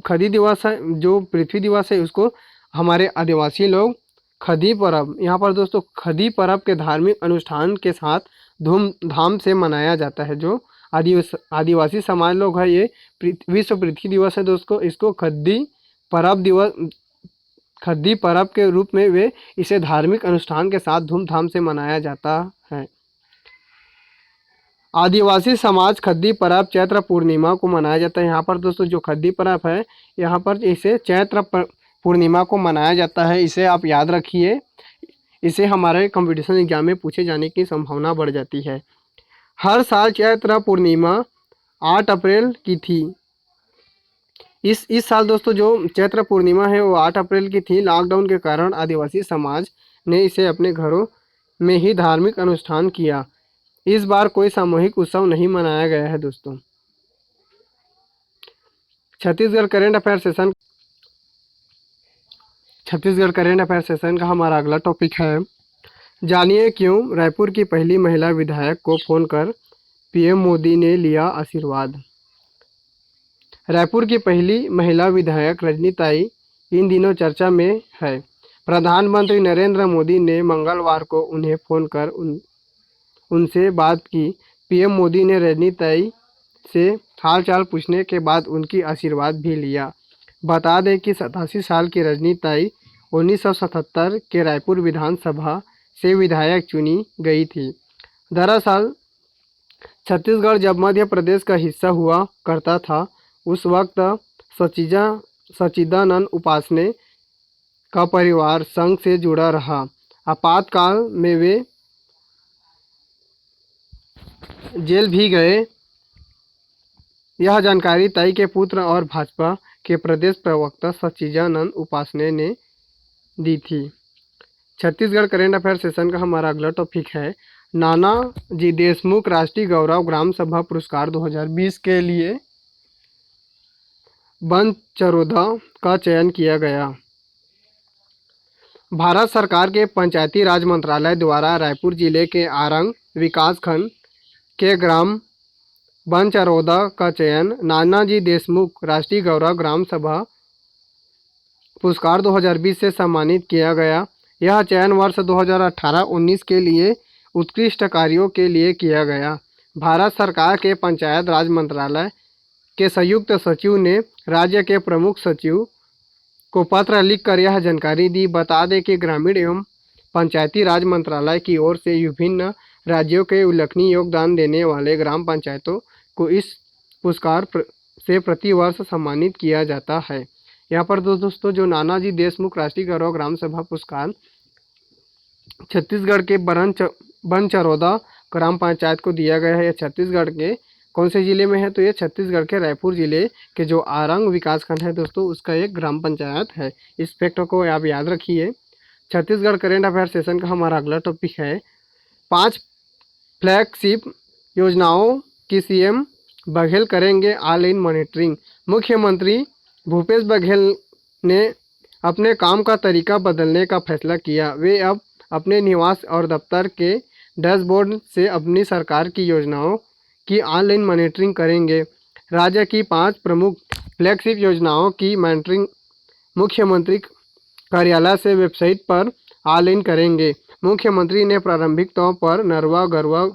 खदी दिवस है, जो पृथ्वी दिवस है, उसको हमारे आदिवासी लोग खदी पर्व, यहाँ पर दोस्तों खदी पर्व के धार्मिक अनुष्ठान के साथ धूमधाम से मनाया जाता है। जो आदिवासी समाज लोग है, ये विश्व पृथ्वी दिवस है दोस्तों, इसको खदी पर्व के रूप में वे इसे धार्मिक अनुष्ठान के साथ धूमधाम से मनाया जाता है। आदिवासी समाज खद्दी पर्व चैत्र पूर्णिमा को मनाया जाता है। यहाँ पर दोस्तों जो खद्दी पर्व है, यहाँ पर इसे चैत्र पूर्णिमा को मनाया जाता है। इसे आप याद रखिए, इसे हमारे कंपटीशन एग्जाम में पूछे जाने की संभावना बढ़ जाती है। हर साल चैत्र पूर्णिमा 8 अप्रैल की थी। इस साल दोस्तों जो चैत्र पूर्णिमा है वो 8 अप्रैल की थी। लॉकडाउन के कारण आदिवासी समाज ने इसे अपने घरों में ही धार्मिक अनुष्ठान किया। इस बार कोई सामूहिक उत्सव नहीं मनाया गया है दोस्तों। छत्तीसगढ़ करेंट अफेयर सेशन का हमारा अगला टॉपिक है, जानिए क्यों रायपुर की पहली महिला विधायक को फोन कर पीएम मोदी ने लिया आशीर्वाद। रायपुर की पहली महिला विधायक रजनीताई इन दिनों चर्चा में है। प्रधानमंत्री नरेंद्र मोदी ने मंगलवार को उन्हें फोन कर उनसे बात की। पीएम मोदी ने रजनीताई से हालचाल पूछने के बाद उनकी आशीर्वाद भी लिया। बता दें कि 87 साल की रजनी ताई 1977 के रायपुर विधानसभा से विधायक चुनी गई थी। दरअसल छत्तीसगढ़ जब मध्य प्रदेश का हिस्सा हुआ करता था, उस वक्त सच्चिदानंद उपासने का परिवार संघ से जुड़ा रहा। आपातकाल में वे जेल भी गए। यह जानकारी ताई के पुत्र और भाजपा के प्रदेश प्रवक्ता सच्चिदानंद उपासने ने दी थी। छत्तीसगढ़ करेंट अफेयर सेशन का हमारा अगला टॉपिक है नानाजी देशमुख राष्ट्रीय गौरव ग्राम सभा पुरस्कार 2020 के लिए बनचरोदा का चयन किया गया। भारत सरकार के पंचायती राज मंत्रालय द्वारा रायपुर जिले के आरंग विकासखंड के ग्राम बनचरोदा का चयन नानाजी देशमुख राष्ट्रीय गौरव ग्राम सभा पुरस्कार 2020 से सम्मानित किया गया। यह चयन वर्ष 2018-19 के लिए उत्कृष्ट कार्यों के लिए किया गया। भारत सरकार के पंचायत राज मंत्रालय के संयुक्त सचिव ने राज्य के प्रमुख सचिव को पत्र लिखकर यह जानकारी दी। बता दें कि ग्रामीण एवं पंचायती राज मंत्रालय की ओर से विभिन्न राज्यों के उल्लेखनीय योगदान देने वाले ग्राम पंचायतों को इस पुरस्कार से प्रतिवर्ष सम्मानित किया जाता है। यहाँ पर दोस्तों जो नानाजी देशमुख राष्ट्रीय गौरव ग्राम सभा पुरस्कार छत्तीसगढ़ के बनचरोदा ग्राम पंचायत को दिया गया है। यह छत्तीसगढ़ के कौन से ज़िले में है? तो ये छत्तीसगढ़ के रायपुर ज़िले के जो आरंग विकासखंड है दोस्तों, उसका एक ग्राम पंचायत है। इस फैक्ट को आप याद रखिए। छत्तीसगढ़ करेंट अफेयर सेशन का हमारा अगला टॉपिक है 5 फ्लैगशिप योजनाओं की सीएम बघेल करेंगे ऑनलाइन मॉनिटरिंग। मुख्यमंत्री भूपेश बघेल ने अपने काम का तरीका बदलने का फैसला किया। वे अब अपने निवास और दफ्तर के डैशबोर्ड से अपनी सरकार की योजनाओं की ऑनलाइन मॉनिटरिंग करेंगे। राज्य की 5 प्रमुख फ्लैगशिप योजनाओं की मॉनिटरिंग मुख्यमंत्री कार्यालय से वेबसाइट पर ऑनलाइन करेंगे। मुख्यमंत्री ने प्रारंभिक तौर पर नरवा, गरवा,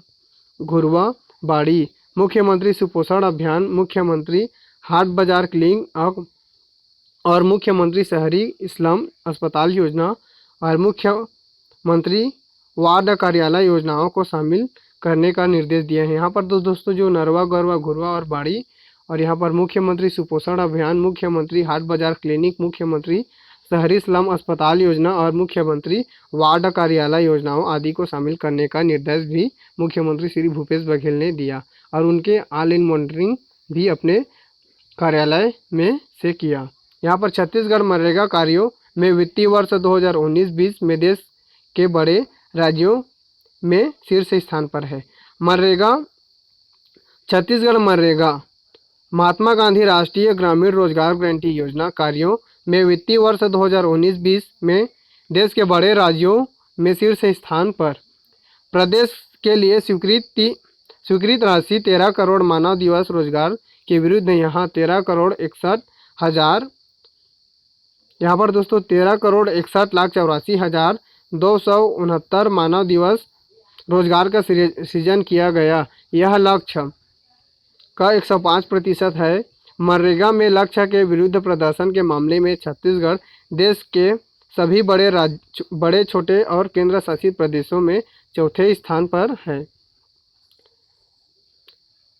घुरवा, बाड़ी, मुख्यमंत्री सुपोषण अभियान, मुख्यमंत्री हाट बाजार क्लीनिक और मुख्यमंत्री शहरी स्लम अस्पताल योजना और मुख्यमंत्री वार्ड कार्यालय योजनाओं को शामिल करने का निर्देश दिए हैं। यहाँ पर दोस्तों जो नरवा, गरवा, घुरवा और बाड़ी और यहाँ पर मुख्यमंत्री सुपोषण अभियान, मुख्यमंत्री हाट बाजार क्लिनिक, मुख्यमंत्री शहरी स्लम अस्पताल योजना और मुख्यमंत्री वार्ड कार्यालय योजनाओं आदि को शामिल करने का निर्देश भी मुख्यमंत्री श्री भूपेश बघेल ने दिया और उनके ऑनलाइन मॉनिटरिंग भी अपने कार्यालय में से किया। यहाँ पर छत्तीसगढ़ मनरेगा कार्यों में वित्तीय वर्ष 2019-20 में देश के बड़े राज्यों में शीर्ष स्थान पर है। मनरेगा छत्तीसगढ़ मनरेगा महात्मा गांधी राष्ट्रीय ग्रामीण रोजगार गारंटी योजना कार्यों में वित्तीय वर्ष 2019-20 में देश के बड़े राज्यों में शीर्ष स्थान पर। प्रदेश के लिए स्वीकृत राशि 13 करोड़ मानव दिवस रोजगार के विरुद्ध यहाँ 13,61,284,269 मानव दिवस रोजगार का सृजन किया गया। यह लक्ष्य का 105% है। मनरेगा में लक्ष्य के विरुद्ध प्रदर्शन के मामले में छत्तीसगढ़ देश के सभी बड़े, छोटे और केंद्र शासित प्रदेशों में चौथे स्थान पर है।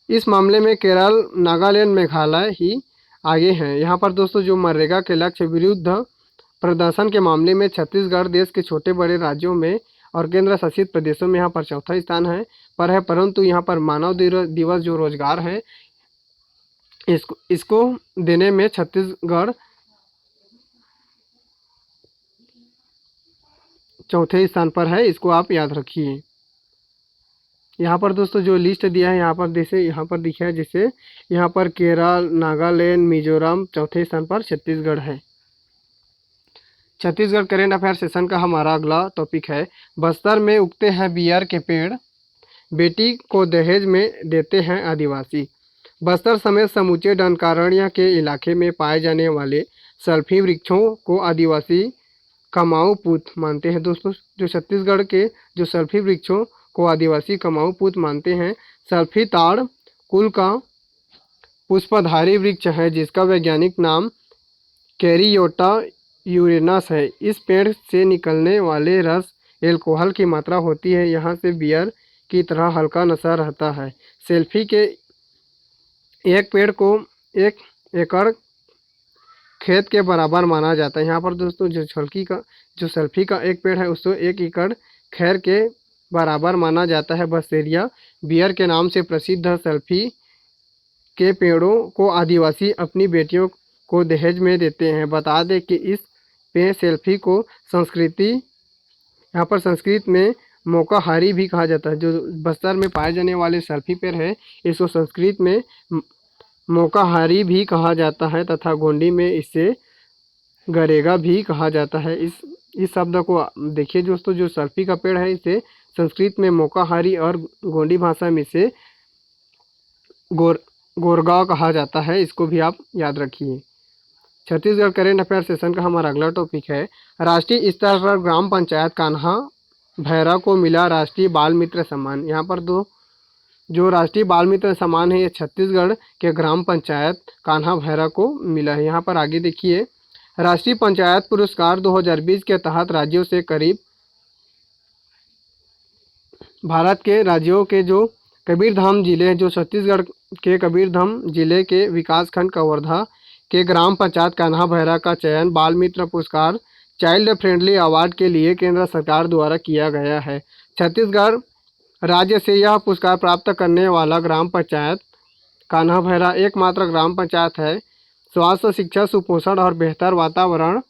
इस मामले में केरल, नागालैंड, मेघालय ही आगे हैं। यहाँ पर दोस्तों जो मनरेगा के लक्ष्य विरुद्ध प्रदर्शन के मामले में छत्तीसगढ़ देश के छोटे बड़े राज्यों में और केंद्र शासित प्रदेशों में यहाँ पर चौथा स्थान है परंतु यहाँ पर मानव दिवस जो रोजगार है इसको देने में छत्तीसगढ़ चौथे स्थान पर है। इसको आप याद रखिए। यहाँ पर दोस्तों जो लिस्ट दिया है यहाँ पर दिखा है जैसे यहाँ पर केरल, नागालैंड, मिजोरम चौथे स्थान पर छत्तीसगढ़ है। छत्तीसगढ़ करेंट अफेयर सेशन का हमारा अगला टॉपिक है बस्तर में उगते हैं बियर के पेड़, बेटी को दहेज में देते हैं आदिवासी। बस्तर समेत समूचे दंडकारण्य के इलाके में पाए जाने वाले सल्फी वृक्षों को आदिवासी कमाऊ पूत मानते हैं। दोस्तों जो छत्तीसगढ़ के जो सल्फी वृक्षों को आदिवासी कमाऊ पूत मानते हैं। सल्फी ताड़ कुल का पुष्पधारी वृक्ष है जिसका वैज्ञानिक नाम कैरियोटा यूरेनस है। इस पेड़ से निकलने वाले रस एल्कोहल की मात्रा होती है। यहाँ से बियर की तरह हल्का नशा रहता है। सेल्फी के एक पेड़ को 1 एकड़ खेत के बराबर माना जाता है। यहाँ पर दोस्तों जो सेल्फी का एक पेड़ है उसको 1 एकड़ खैर के बराबर माना जाता है। बसेरिया बियर के नाम से प्रसिद्ध है। सेल्फी के पेड़ों को आदिवासी अपनी बेटियों को दहेज में देते हैं। बता दें कि इस पे सेल्फी को यहाँ पर संस्कृत में मोकाहारी भी कहा जाता है। जो बस्तर में पाए जाने वाले सेल्फी पेड़ है इसको संस्कृत में मोकाहारी भी कहा जाता है तथा गोंडी में इसे गरेगा भी कहा जाता है। इस शब्द को देखिए दोस्तों, जो सेल्फी का पेड़ है इसे संस्कृत में मोकाहारी और गोंडी भाषा में इसे गोरगांव कहा जाता है। इसको भी आप याद रखिए। छत्तीसगढ़ करेंट अफेयर सेशन का हमारा अगला टॉपिक है, राष्ट्रीय स्तर पर ग्राम पंचायत कान्हा भैरा को मिला राष्ट्रीय बाल मित्र सम्मान। यहाँ पर जो राष्ट्रीय बाल मित्र सम्मान है ये छत्तीसगढ़ के ग्राम पंचायत कान्हा भैरा को मिला है। यहाँ पर आगे देखिए, राष्ट्रीय पंचायत पुरस्कार 2020 के तहत राज्यों से करीब भारत के राज्यों के जो कबीरधाम जिले जो छत्तीसगढ़ के कबीरधाम जिले के विकासखंड कवर्धा के ग्राम पंचायत कान्हा भैरा का चयन बाल मित्र पुरस्कार चाइल्ड फ्रेंडली अवार्ड के लिए केंद्र सरकार द्वारा किया गया है। छत्तीसगढ़ राज्य से यह पुरस्कार प्राप्त करने वाला ग्राम पंचायत कान्हा भैरा एकमात्र ग्राम पंचायत है। स्वास्थ्य, शिक्षा, सुपोषण और बेहतर वातावरण,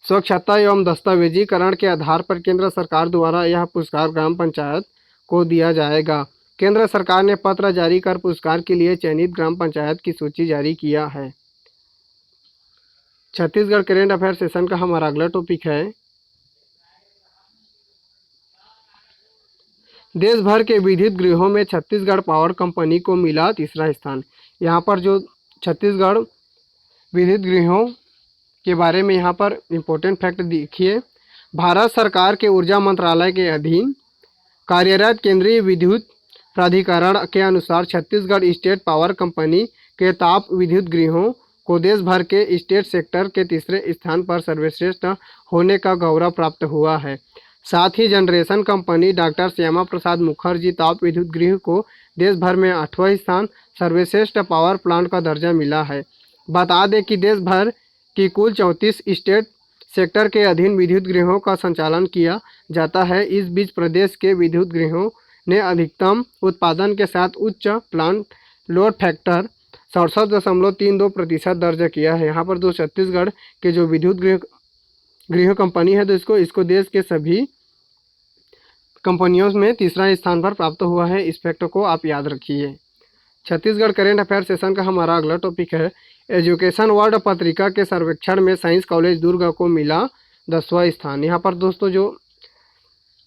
स्वच्छता एवं दस्तावेजीकरण के आधार पर केंद्र सरकार द्वारा यह पुरस्कार ग्राम पंचायत को दिया जाएगा। केंद्र सरकार ने पत्र जारी कर पुरस्कार के लिए चयनित ग्राम पंचायत की सूची जारी किया है। छत्तीसगढ़ करेंट अफेयर सेशन का हमारा अगला टॉपिक है, देश भर के विद्युत गृहों में छत्तीसगढ़ पावर कंपनी को मिला तीसरा स्थान। यहाँ पर जो छत्तीसगढ़ विद्युत गृहों के बारे में यहाँ पर इम्पोर्टेंट फैक्ट देखिए, भारत सरकार के ऊर्जा मंत्रालय के अधीन कार्यरत केंद्रीय विद्युत प्राधिकरण के अनुसार छत्तीसगढ़ स्टेट पावर कंपनी के ताप विद्युत गृहों को देश भर के स्टेट सेक्टर के तीसरे स्थान पर सर्वश्रेष्ठ होने का गौरव प्राप्त हुआ है। साथ ही generation company doctor Shyama Prasad Mukherjee ताप विद्युत गृह को देश भर में 8वां स्थान सर्वश्रेष्ठ पावर प्लांट का दर्जा मिला है। बता दें कि देश भर की कुल 34 स्टेट सेक्टर के अधीन विद्युत गृहों का संचालन किया जाता है। इस बीच प्रदेश के विद्युत गृहों ने अधिकतम उत्पादन के साथ उच्च प्लांट लोड फैक्टर 67.32% दर्ज किया है। यहाँ पर जो छत्तीसगढ़ के जो विद्युत गृह कंपनी है तो इसको देश के सभी कंपनियों में तीसरा स्थान पर प्राप्त हुआ है। इस फैक्ट को आप याद रखिए। छत्तीसगढ़ करेंट अफेयर सेशन का हमारा अगला टॉपिक है, एजुकेशन वर्ल्ड पत्रिका के सर्वेक्षण में साइंस कॉलेज दुर्ग को मिला 10वां स्थान। यहाँ पर दोस्तों जो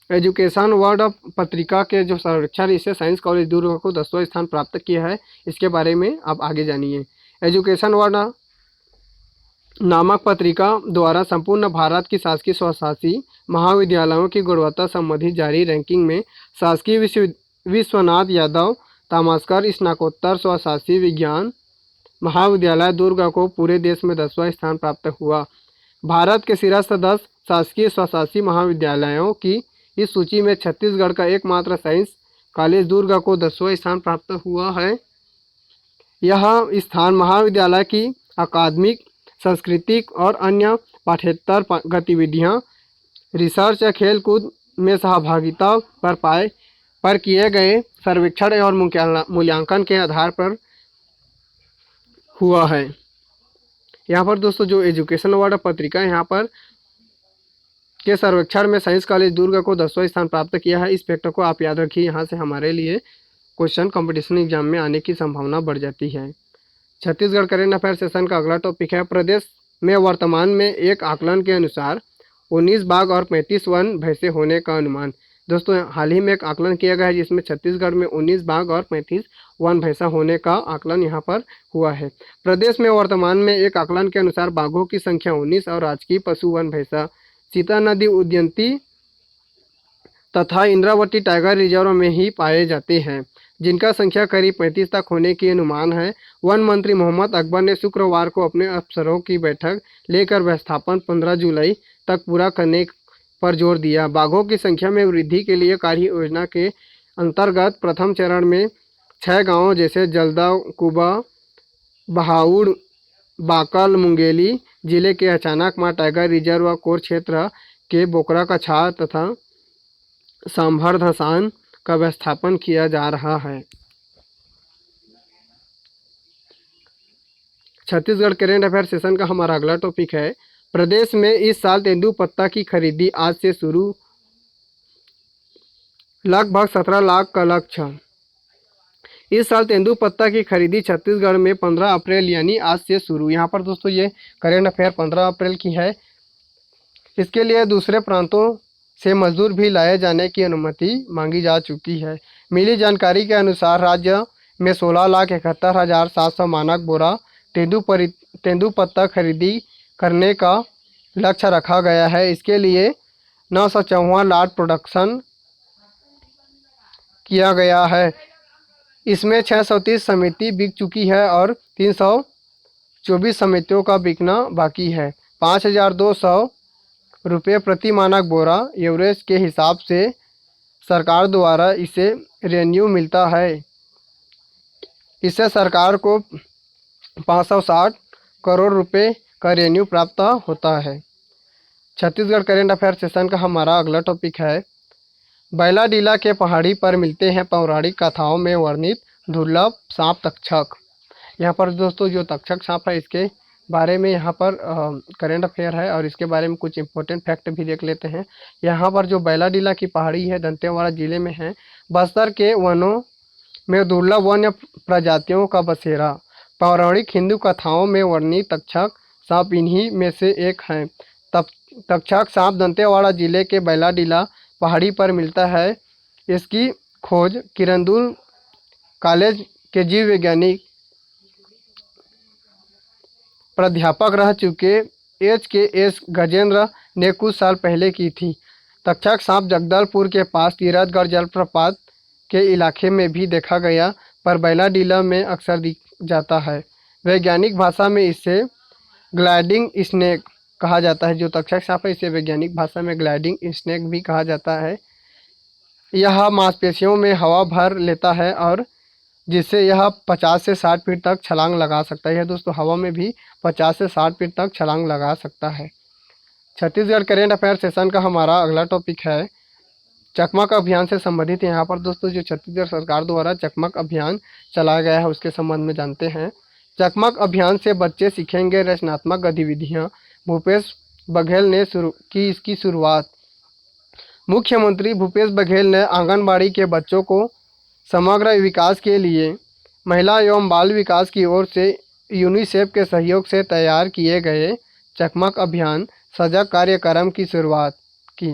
एजुकेशन वर्ल्ड पत्रिका के जो सर्वेक्षण इसे साइंस कॉलेज दुर्ग को 10वां स्थान प्राप्त किया है, इसके बारे में आप आगे जानिए। एजुकेशन वर्ल्ड नामक पत्रिका द्वारा संपूर्ण भारत की शासकीय स्वशासी महाविद्यालयों की गुणवत्ता संबंधी जारी रैंकिंग में शासकीय विश्वनाथ यादव तामस्कर स्नातकोत्तर स्वशासी विज्ञान महाविद्यालय दुर्ग को पूरे देश में 10वां स्थान प्राप्त हुआ। भारत के शीर्ष 10 शासकीय स्वशासी महाविद्यालयों की इस सूची में छत्तीसगढ़ का एकमात्र साइंस कॉलेज दुर्ग को 10वां स्थान प्राप्त हुआ है। यह स्थान महाविद्यालय की अकादमिक, सांस्कृतिक और अन्य पाठ्येतर गतिविधियां, रिसर्च या खेलकूद में सहभागिता पर किए गए सर्वेक्षण और मूल्यांकन के आधार पर हुआ है। यहाँ पर दोस्तों जो एजुकेशन वर्ल्ड पत्रिका है यहाँ पर के सर्वेक्षण में साइंस कॉलेज दुर्ग को 10वां स्थान प्राप्त किया है। इस फैक्टर को आप याद रखिए, यहाँ से हमारे लिए क्वेश्चन कंपटीशन एग्जाम में आने की संभावना बढ़ जाती है। छत्तीसगढ़ करेंट अफेयर सेशन का अगला टॉपिक है, प्रदेश में वर्तमान में एक आकलन के अनुसार 19 बाघ और 35 वन भैंसे होने का अनुमान। दोस्तों हाल ही में एक आकलन किया गया है जिसमें छत्तीसगढ़ में 19 बाघ और 35 वन भैंसा होने का आकलन यहाँ पर हुआ है। प्रदेश में वर्तमान में एक आकलन के अनुसार बाघों की संख्या 19 और राजकीय पशु वन भैंसा सीता नदी उद्यंती तथा इंद्रावती टाइगर रिजर्व में ही पाए जाते हैं। जिनका संख्या करीब 35 तक होने की अनुमान है। वन मंत्री मोहम्मद अकबर ने शुक्रवार को अपने अफसरों की बैठक लेकर व्यवस्थापन 15 जुलाई तक पूरा करने पर जोर दिया। बाघों की संख्या में वृद्धि के लिए कार्य योजना के अंतर्गत प्रथम चरण में 6 गांवों जैसे जल्दा, कुबा, बहाउड़, बाकल, मुंगेली जिले के अचानकमार टाइगर रिजर्व व कोर क्षेत्र के बोकरा कछार तथा सांभर धसान का व्यवस्थापन किया जा रहा है। छत्तीसगढ़ करेंट अफेयर सेशन का हमारा अगला टॉपिक है, प्रदेश में इस साल तेंदुपत्ता की खरीदी आज से शुरू, लगभग 17 लाख का लक्ष्य। इस साल तेंदुपत्ता की खरीदी छत्तीसगढ़ में 15 अप्रैल यानी आज से शुरू। यहाँ पर दोस्तों ये करेंट अफेयर 15 अप्रैल की है। इसके लिए दूसरे प्रांतों से मजदूर भी लाए जाने की अनुमति मांगी जा चुकी है। मिली जानकारी के अनुसार राज्य में 16,71,700 मानक बोरा तेंदुपत्ता खरीदी करने का लक्ष्य रखा गया है। इसके लिए 954 लॉट प्रोडक्शन किया गया है। इसमें 630 समिति बिक चुकी है और 324 समितियों का बिकना बाकी है। 5,200 रुपये प्रति मानक बोरा एवरेज के हिसाब से सरकार द्वारा इसे रेवेन्यू मिलता है। इससे सरकार को 560 करोड़ रुपए का रेवेन्यू प्राप्त होता है। छत्तीसगढ़ करेंट अफेयर सेशन का हमारा अगला टॉपिक है, बैलाडीला के पहाड़ी पर मिलते हैं पौराणिक कथाओं में वर्णित दुर्लभ सांप तक्षक। यहाँ पर दोस्तों जो तक्षक सांप है इसके बारे में यहाँ पर करेंट अफेयर है और इसके बारे में कुछ इंपॉर्टेंट फैक्ट भी देख लेते हैं। यहाँ पर जो बैलाडीला की पहाड़ी है दंतेवाड़ा जिले में है। बस्तर के वनों में दुर्लभ वन्य प्रजातियों का बसेरा। पौराणिक हिंदू कथाओं में वर्णित तक्षक सांप इन्हीं में से एक है। तक्षक सांप दंतेवाड़ा जिले के बैलाडीला पहाड़ी पर मिलता है। इसकी खोज किरंदुल कॉलेज के जीव वैज्ञानिक प्राध्यापक रह चुके HKS गजेंद्र ने कुछ साल पहले की थी। तक्षक सांप जगदलपुर के पास तीरथगढ़ जलप्रपात के इलाके में भी देखा गया, पर बैलाडीला में अक्सर दिख जाता है। वैज्ञानिक भाषा में इसे ग्लाइडिंग स्नेक कहा जाता है। जो तक्षक सांप है इसे वैज्ञानिक भाषा में ग्लाइडिंग स्नेक भी कहा जाता है। यह मांसपेशियों में हवा भर लेता है और जिससे यह 50 से 60 फीट तक छलांग लगा सकता है। यह दोस्तों हवा में भी 50 से 60 फीट तक छलांग लगा सकता है। छत्तीसगढ़ करेंट अफेयर सेशन का हमारा अगला टॉपिक है, चकमक अभियान से संबंधित। यहाँ पर दोस्तों जो छत्तीसगढ़ सरकार द्वारा चकमक अभियान चलाया गया है उसके संबंध में जानते हैं। चकमक अभियान से बच्चे सीखेंगे रचनात्मक गतिविधियाँ, भूपेश बघेल ने की इसकी शुरुआत। मुख्यमंत्री भूपेश बघेल ने आंगनबाड़ी के बच्चों को समग्र विकास के लिए महिला एवं बाल विकास की ओर से यूनिसेफ के सहयोग से तैयार किए गए चकमक अभियान सजग कार्यक्रम की शुरुआत की।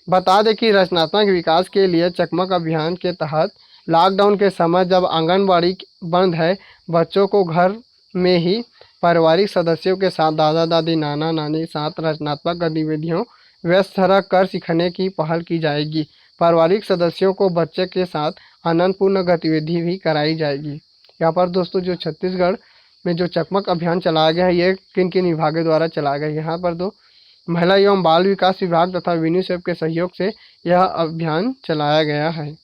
बता दें कि रचनात्मक विकास के लिए चकमक अभियान के तहत लॉकडाउन के समय जब आंगनबाड़ी बंद है, बच्चों को घर में ही पारिवारिक सदस्यों के साथ दादा दादी नाना नानी साथ रचनात्मक गतिविधियों व्यस्त रख कर सीखने की पहल की जाएगी। पारिवारिक सदस्यों को बच्चे के साथ आनंदपूर्ण गतिविधि भी कराई जाएगी। यहाँ पर दोस्तों जो छत्तीसगढ़ में जो चकमक अभियान चलाया गया है ये किन किन विभागों द्वारा चलाया गया है। यहाँ पर दो महिला एवं बाल विकास विभाग तथा यूनिसेफ के सहयोग से यह अभियान चलाया गया है।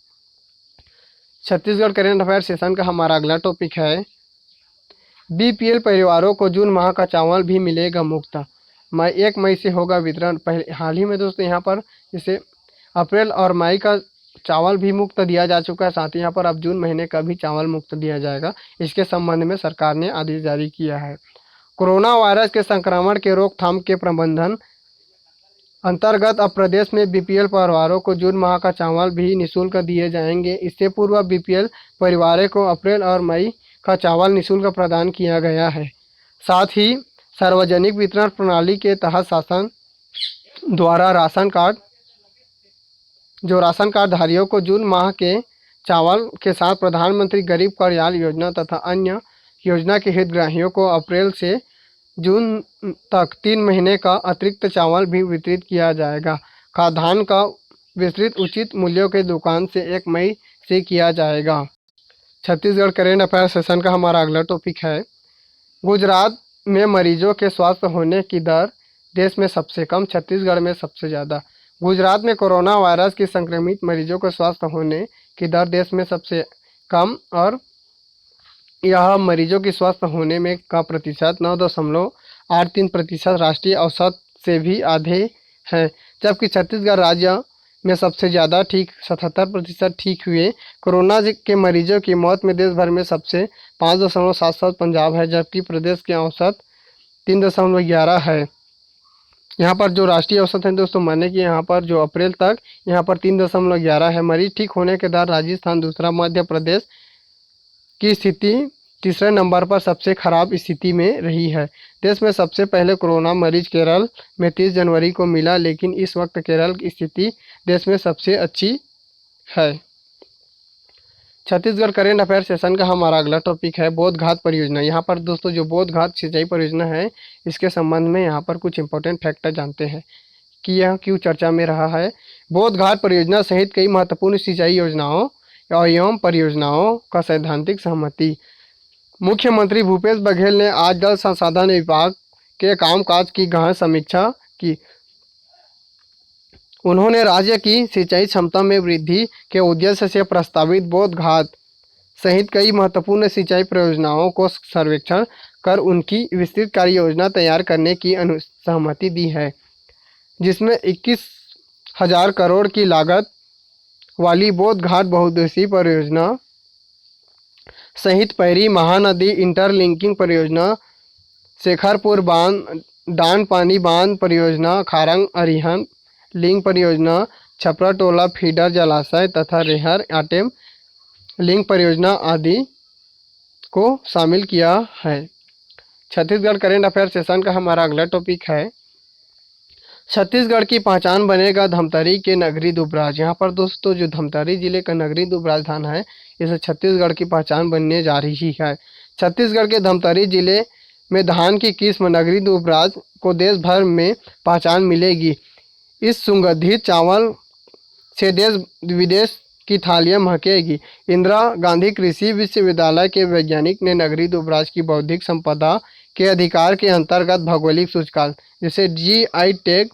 छत्तीसगढ़ करेंट अफेयर सेशन का हमारा अगला टॉपिक है, BPL परिवारों को जून माह का चावल भी मिलेगा मुफ्त। 1 मई से होगा वितरण। पहले हाल ही में दोस्तों यहाँ पर जैसे अप्रैल और मई का चावल भी मुफ्त दिया जा चुका है, साथ ही यहाँ पर अब जून महीने का भी चावल मुफ्त दिया जाएगा। इसके संबंध में सरकार ने आदेश जारी किया है। कोरोना वायरस के संक्रमण के रोकथाम के प्रबंधन अंतर्गत अब प्रदेश में BPL परिवारों को जून माह का चावल भी निःशुल्क दिए जाएंगे। इससे पूर्व BPL परिवारों को अप्रैल और मई का चावल निःशुल्क प्रदान किया गया है। साथ ही सार्वजनिक वितरण प्रणाली के तहत शासन द्वारा राशन कार्ड धारियों को जून माह के चावल के साथ प्रधानमंत्री गरीब कल्याण योजना तथा अन्य योजना के हितग्राहियों को अप्रैल से जून तक 3 महीने का अतिरिक्त चावल भी वितरित किया जाएगा। खाद्यान्न का वितरित उचित मूल्यों के दुकान से 1 मई से किया जाएगा। छत्तीसगढ़ करेंट अफेयर सेशन का हमारा अगला टॉपिक है, गुजरात में मरीजों के स्वस्थ होने की दर देश में सबसे कम, छत्तीसगढ़ में सबसे ज़्यादा। गुजरात में कोरोना वायरस के संक्रमित मरीजों के स्वस्थ होने की दर देश में सबसे कम और यह मरीजों की स्वस्थ होने में का प्रतिशत 9.83% राष्ट्रीय औसत से भी आधे हैं, जबकि छत्तीसगढ़ राज्य में सबसे ज़्यादा ठीक 77% ठीक हुए। कोरोना के मरीजों की मौत में देश भर में सबसे 5.77 पंजाब है, जबकि प्रदेश के औसत 3.11 है। यहाँ पर जो राष्ट्रीय औसत है दोस्तों, माने कि यहाँ पर जो अप्रैल तक यहाँ पर 3.11 है। मरीज ठीक होने के दर राजस्थान दूसरा, मध्य प्रदेश की स्थिति तीसरे नंबर पर सबसे खराब स्थिति में रही है। देश में सबसे पहले कोरोना मरीज केरल में 30 जनवरी को मिला, लेकिन इस वक्त केरल की स्थिति देश में सबसे अच्छी है। छत्तीसगढ़ करेंट अफेयर सेशन का हमारा अगला टॉपिक है, बोधघाट परियोजना। यहाँ पर दोस्तों जो बोधघाट सिंचाई परियोजना है, इसके संबंध में यहाँ पर कुछ इंपॉर्टेंट फैक्टर जानते हैं कि यह क्यों चर्चा में रहा है। बोधघाट परियोजना सहित कई महत्वपूर्ण सिंचाई योजनाओं एवं परियोजनाओं का सैद्धांतिक सहमति। मुख्यमंत्री भूपेश बघेल ने आज जल संसाधन विभाग के कामकाज की गहन समीक्षा की। उन्होंने राज्य की सिंचाई क्षमता में वृद्धि के उद्देश्य से प्रस्तावित बोधघाट सहित कई महत्वपूर्ण सिंचाई परियोजनाओं को सर्वेक्षण कर उनकी विस्तृत कार्य योजना तैयार करने की सहमति दी है, जिसमें 21,000 करोड़ की लागत वाली बोधघाट बहुउद्देशीय परियोजना सहित पैरी महानदी इंटरलिंकिंग परियोजना, शेखरपुर बांध, डांड पानी बांध परियोजना, खारंग अरिहंत लिंक परियोजना, छपरा टोला फीडर जलाशय तथा रेहर आटेम लिंक परियोजना आदि को शामिल किया है। छत्तीसगढ़ करेंट अफेयर सेशन का हमारा अगला टॉपिक है, छत्तीसगढ़ की पहचान बनेगा धमतरी के नगरी दुबराज। यहाँ पर दोस्तों जो धमतरी जिले का नगरी दुबराज धान है, इसे छत्तीसगढ़ की पहचान बनने जा रही है। छत्तीसगढ़ के धमतरी जिले में धान की किस्म नगरी दुबराज को देश भर में पहचान मिलेगी। इस सुगंधित चावल से देश विदेश की थालियां महकेगी। इंदिरा गांधी कृषि विश्वविद्यालय के वैज्ञानिक ने नगरी दुबराज की बौद्धिक संपदा के अधिकार के अंतर्गत भौगोलिक सूचकांक जिसे GI टैग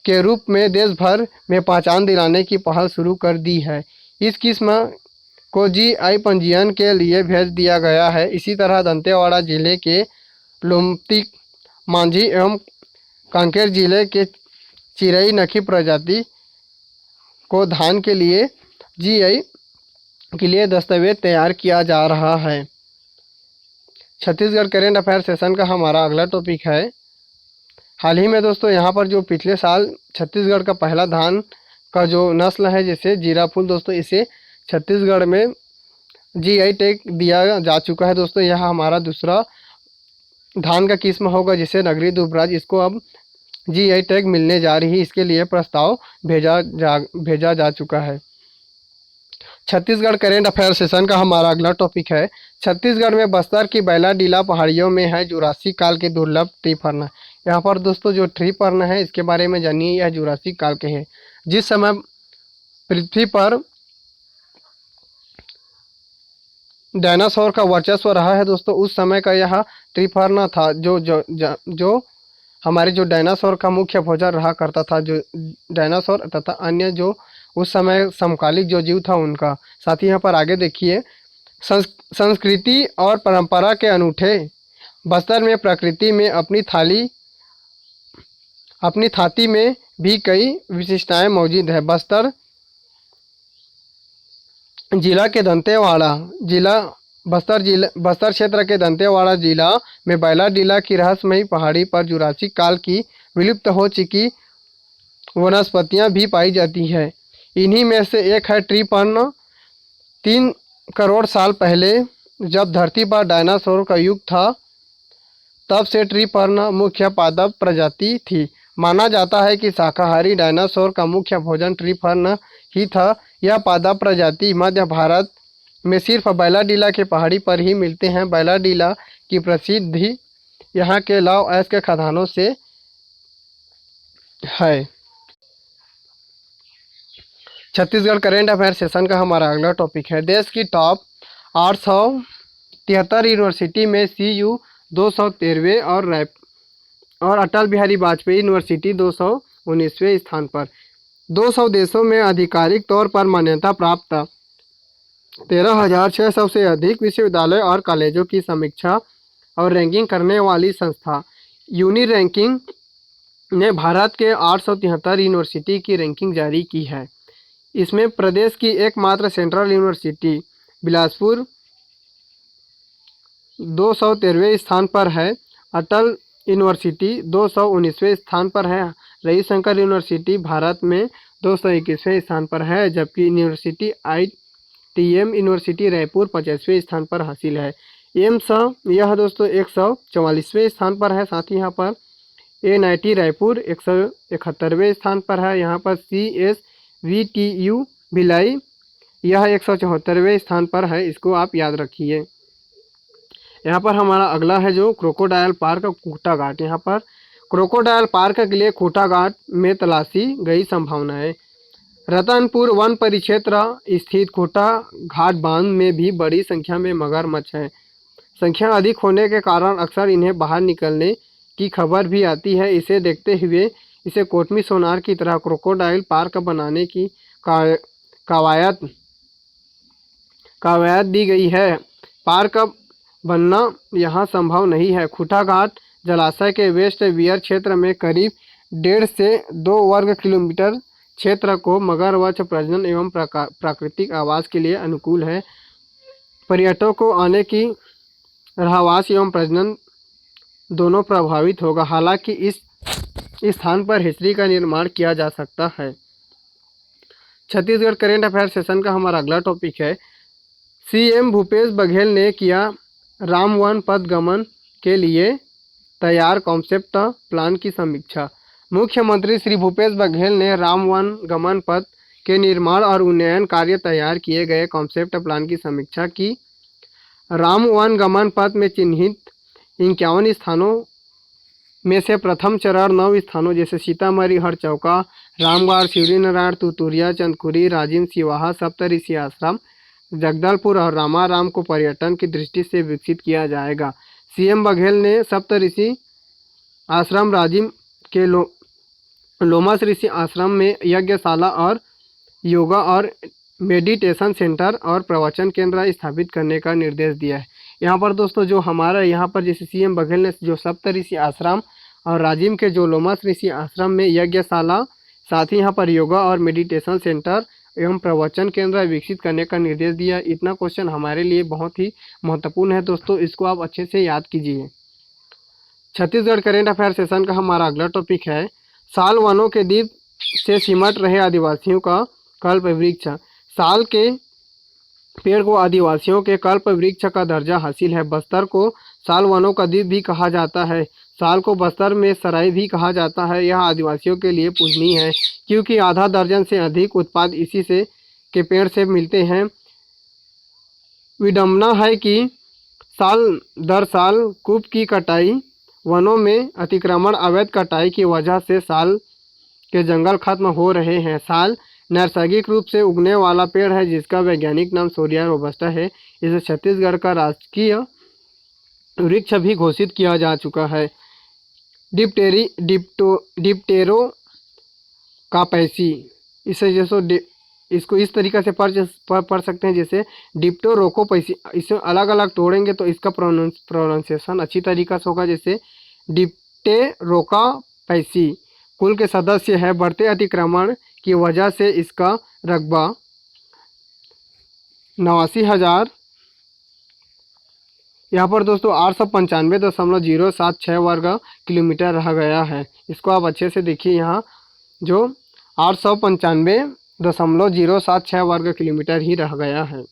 के रूप में देश भर में पहचान दिलाने की पहल शुरू कर दी है। इस किस्म को GI पंजीयन के लिए भेज दिया गया है। इसी तरह दंतेवाड़ा जिले के लुम्तिक मांझी एवं कांकेर जिले के चिरई नखी प्रजाति को धान के लिए GI के लिए दस्तावेज तैयार किया जा रहा है। छत्तीसगढ़ करेंट अफेयर सेशन का हमारा अगला टॉपिक है, हाल ही में दोस्तों यहाँ पर जो पिछले साल छत्तीसगढ़ का पहला धान का जो नस्ल है जैसे जीरा फूल दोस्तों, इसे छत्तीसगढ़ में GI टैग दिया जा चुका है। दोस्तों यह हमारा दूसरा धान का किस्म होगा जिसे नगरी दुबराज, इसको अब GI टैग मिलने जा रही है। इसके लिए प्रस्ताव भेजा जा चुका है। छत्तीसगढ़ करेंट अफेयर सेशन का हमारा अगला टॉपिक है, छत्तीसगढ़ में बस्तर की बैलाडीला पहाड़ियों में है जुरासिक काल के दुर्लभ ट्री फर्न। यहाँ पर दोस्तों जो ट्री फर्न है इसके बारे में जानिए, यह जुरासिक काल के हैं। जिस समय पृथ्वी पर डायनासोर का वर्चस्व रहा है दोस्तों, उस समय का यह ट्री फर्न था जो हमारे जो डायनासोर का मुख्य भोजन रहा करता था। जो डायनासोर तथा अन्य जो उस समय समकालिक जो जीव था उनका। साथ ही यहाँ पर आगे देखिए, संस्कृति और परंपरा के अनूठे बस्तर में प्रकृति में अपनी थाती में भी कई विशिष्टताएं मौजूद है। बस्तर क्षेत्र के दंतेवाड़ा जिला में बैलाडीला की रहस्यमयी पहाड़ी पर जुरासिक काल की विलुप्त हो चुकी वनस्पतियां भी पाई जाती हैं। इन्हीं में से एक है ट्री फर्न। 3 करोड़ साल पहले जब धरती पर डायनासोर का युग था, तब से ट्री फर्न मुख्य पादप प्रजाति थी। माना जाता है कि शाकाहारी डायनासोर का मुख्य भोजन ट्री फर्न ही था। यह पादप प्रजाति मध्य भारत में सिर्फ बैलाडीला के पहाड़ी पर ही मिलते हैं। बैलाडीला की प्रसिद्धि यहाँ के लौह अयस्क के खदानों से है। छत्तीसगढ़ करेंट अफेयर सेशन का हमारा अगला टॉपिक है, देश की टॉप 873 यूनिवर्सिटी में CU 213वें और अटल बिहारी वाजपेयी यूनिवर्सिटी 219वें स्थान पर। 200 देशों में आधिकारिक तौर पर मान्यता प्राप्त 13,600 से अधिक विश्वविद्यालय और कॉलेजों की समीक्षा और रैंकिंग करने वाली संस्था यूनि रैंकिंग ने भारत के 873 यूनिवर्सिटी की रैंकिंग जारी की है। इसमें प्रदेश की एकमात्र सेंट्रल यूनिवर्सिटी बिलासपुर 213वें स्थान पर है। अटल यूनिवर्सिटी 219वें स्थान पर है। रविशंकर यूनिवर्सिटी भारत में 221वें स्थान पर है, जबकि यूनिवर्सिटी ITM यूनिवर्सिटी रायपुर 50वें स्थान पर हासिल है। एम्स यह दोस्तों 144वें स्थान पर है। साथ ही यहाँ पर NIT रायपुर 171वें स्थान पर है। यहाँ पर CSVTU भिलाई यह 174वें स्थान पर है। इसको आप याद रखिए। यहाँ पर हमारा अगला है जो क्रोकोडायल पार्क खूंटा घाट। यहाँ पर क्रोकोडायल पार्क के लिए खूंटा घाट में तलाशी गई संभावनाएं। रतनपुर वन परिक्षेत्र स्थित खूंटा घाट बांध में भी बड़ी संख्या में मगरमच्छ हैं। संख्या अधिक होने के कारण अक्सर इन्हें बाहर निकलने की खबर भी आती है। इसे देखते हुए इसे कोटमी सोनार की तरह क्रोकोडाइल पार्क बनाने की कवायद दी गई है। पार्क बनना यहाँ संभव नहीं है। खूंटा घाट जलाशय के वेस्ट वियर क्षेत्र में करीब 1.5 से 2 वर्ग किलोमीटर क्षेत्र को मगरमच्छ प्रजनन एवं प्राकृतिक आवास के लिए अनुकूल है। पर्यटकों को आने की रहवास एवं प्रजनन दोनों प्रभावित होगा। हालांकि इस स्थान पर हिस्ट्री का निर्माण किया जा सकता है। छत्तीसगढ़ करेंट अफेयर सेशन का हमारा अगला टॉपिक है। CM भूपेश बघेल ने किया राम वन पथ गमन के लिए तैयार कॉन्सेप्ट प्लान की समीक्षा। मुख्यमंत्री श्री भूपेश बघेल ने राम वन गमन पथ के निर्माण और उन्नयन कार्य तैयार किए गए कॉन्सेप्ट प्लान की समीक्षा की। राम वन गमन पथ में चिन्हित 51 स्थानों में से प्रथम चरण 9 स्थानों जैसे सीतामढ़ी, हरचौका, रामगढ़, शिवरीनारायण, तुतुरिया, चंदखुरी, राजिम, सिवाहा, सप्तऋषि आश्रम, जगदलपुर और रामाराम को पर्यटन की दृष्टि से विकसित किया जाएगा। CM बघेल ने सप्तऋषि आश्रम, राजिम के लोमस ऋषि आश्रम में यज्ञशाला और योगा और मेडिटेशन सेंटर और प्रवचन केंद्र स्थापित करने का निर्देश दिया है। यहाँ पर दोस्तों जो हमारा यहाँ पर जैसे CM बघेल ने जो सप्तऋषि आश्रम और राजिम के जो लोमस ऋषि आश्रम में यज्ञशाला, साथ ही यहाँ पर योगा और मेडिटेशन सेंटर एवं प्रवचन केंद्र विकसित करने का निर्देश दिया। इतना क्वेश्चन हमारे लिए बहुत ही महत्वपूर्ण है दोस्तों, इसको आप अच्छे से याद कीजिए। छत्तीसगढ़ करेंट अफेयर सेशन का हमारा अगला टॉपिक है। साल वनों के द्वीप से सिमट रहे आदिवासियों का कल्प वृक्ष। साल के पेड़ को आदिवासियों के कल्प वृक्ष का दर्जा हासिल है। बस्तर को साल वनों का द्वीप भी कहा जाता है। साल को बस्तर में सराय भी कहा जाता है। यह आदिवासियों के लिए पूजनीय है क्योंकि आधा दर्जन से अधिक उत्पाद इसी से के पेड़ से मिलते हैं। विडंबना है कि साल दर साल कूप की कटाई, वनों में अतिक्रमण, अवैध कटाई की वजह से साल के जंगल खत्म हो रहे हैं। साल नैसर्गिक रूप से उगने वाला पेड़ है जिसका वैज्ञानिक नाम सोरिया रोबस्टा है। इसे छत्तीसगढ़ का राजकीय वृक्ष भी घोषित किया जा चुका है। डिप्टेरो कापैसी, इसे जैसे इसको इस तरीक़े से पढ़ सकते हैं जैसे डिप्टेरोकोपैसी। इसे अलग अलग तोड़ेंगे तो इसका प्रोनाउंसिएशन अच्छी तरीक़ा से होगा जैसे डिप्टेरोकापैसी। कुल के सदस्य है। बढ़ते अतिक्रमण की वजह से इसका रकबा 89,000 यहाँ पर दोस्तों 895.076 वर्ग किलोमीटर रह गया है। इसको आप अच्छे से देखिए। यहाँ जो 895.076 वर्ग किलोमीटर ही रह गया है।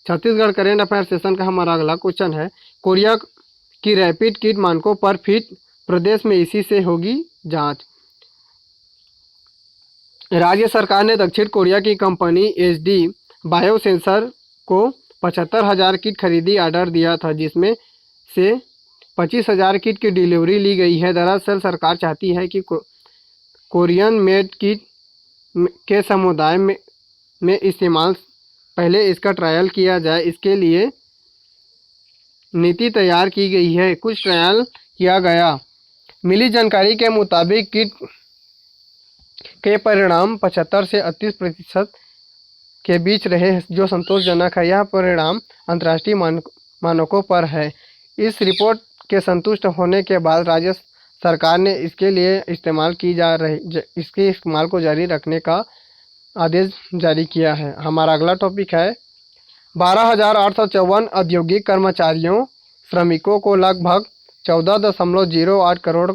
छत्तीसगढ़ करेंट अफेयर सेशन का हमारा अगला क्वेश्चन है। कोरिया की रैपिड किट मानकों पर फिट प्रदेश में इसी से होगी जांच। राज्य सरकार ने दक्षिण कोरिया की कंपनी HD बायोसेंसर को 75,000 किट खरीदी ऑर्डर दिया था, जिसमें से 25,000 किट की डिलीवरी ली गई है। दरअसल सरकार चाहती है कि कोरियन मेड किट के समुदाय में इस्तेमाल पहले इसका ट्रायल किया जाए, इसके लिए नीति तैयार की गई है। कुछ ट्रायल किया गया। मिली जानकारी के मुताबिक किट के परिणाम 75 से 38% के बीच रहे, जो संतोषजनक है। यह परिणाम अंतर्राष्ट्रीय मानकों पर है। इस रिपोर्ट के संतुष्ट होने के बाद राज्य सरकार ने इसके लिए इसके इस्तेमाल को जारी रखने का आदेश जारी किया है। हमारा अगला टॉपिक है 12,854 औद्योगिक कर्मचारियों श्रमिकों को लगभग 14.08 करोड़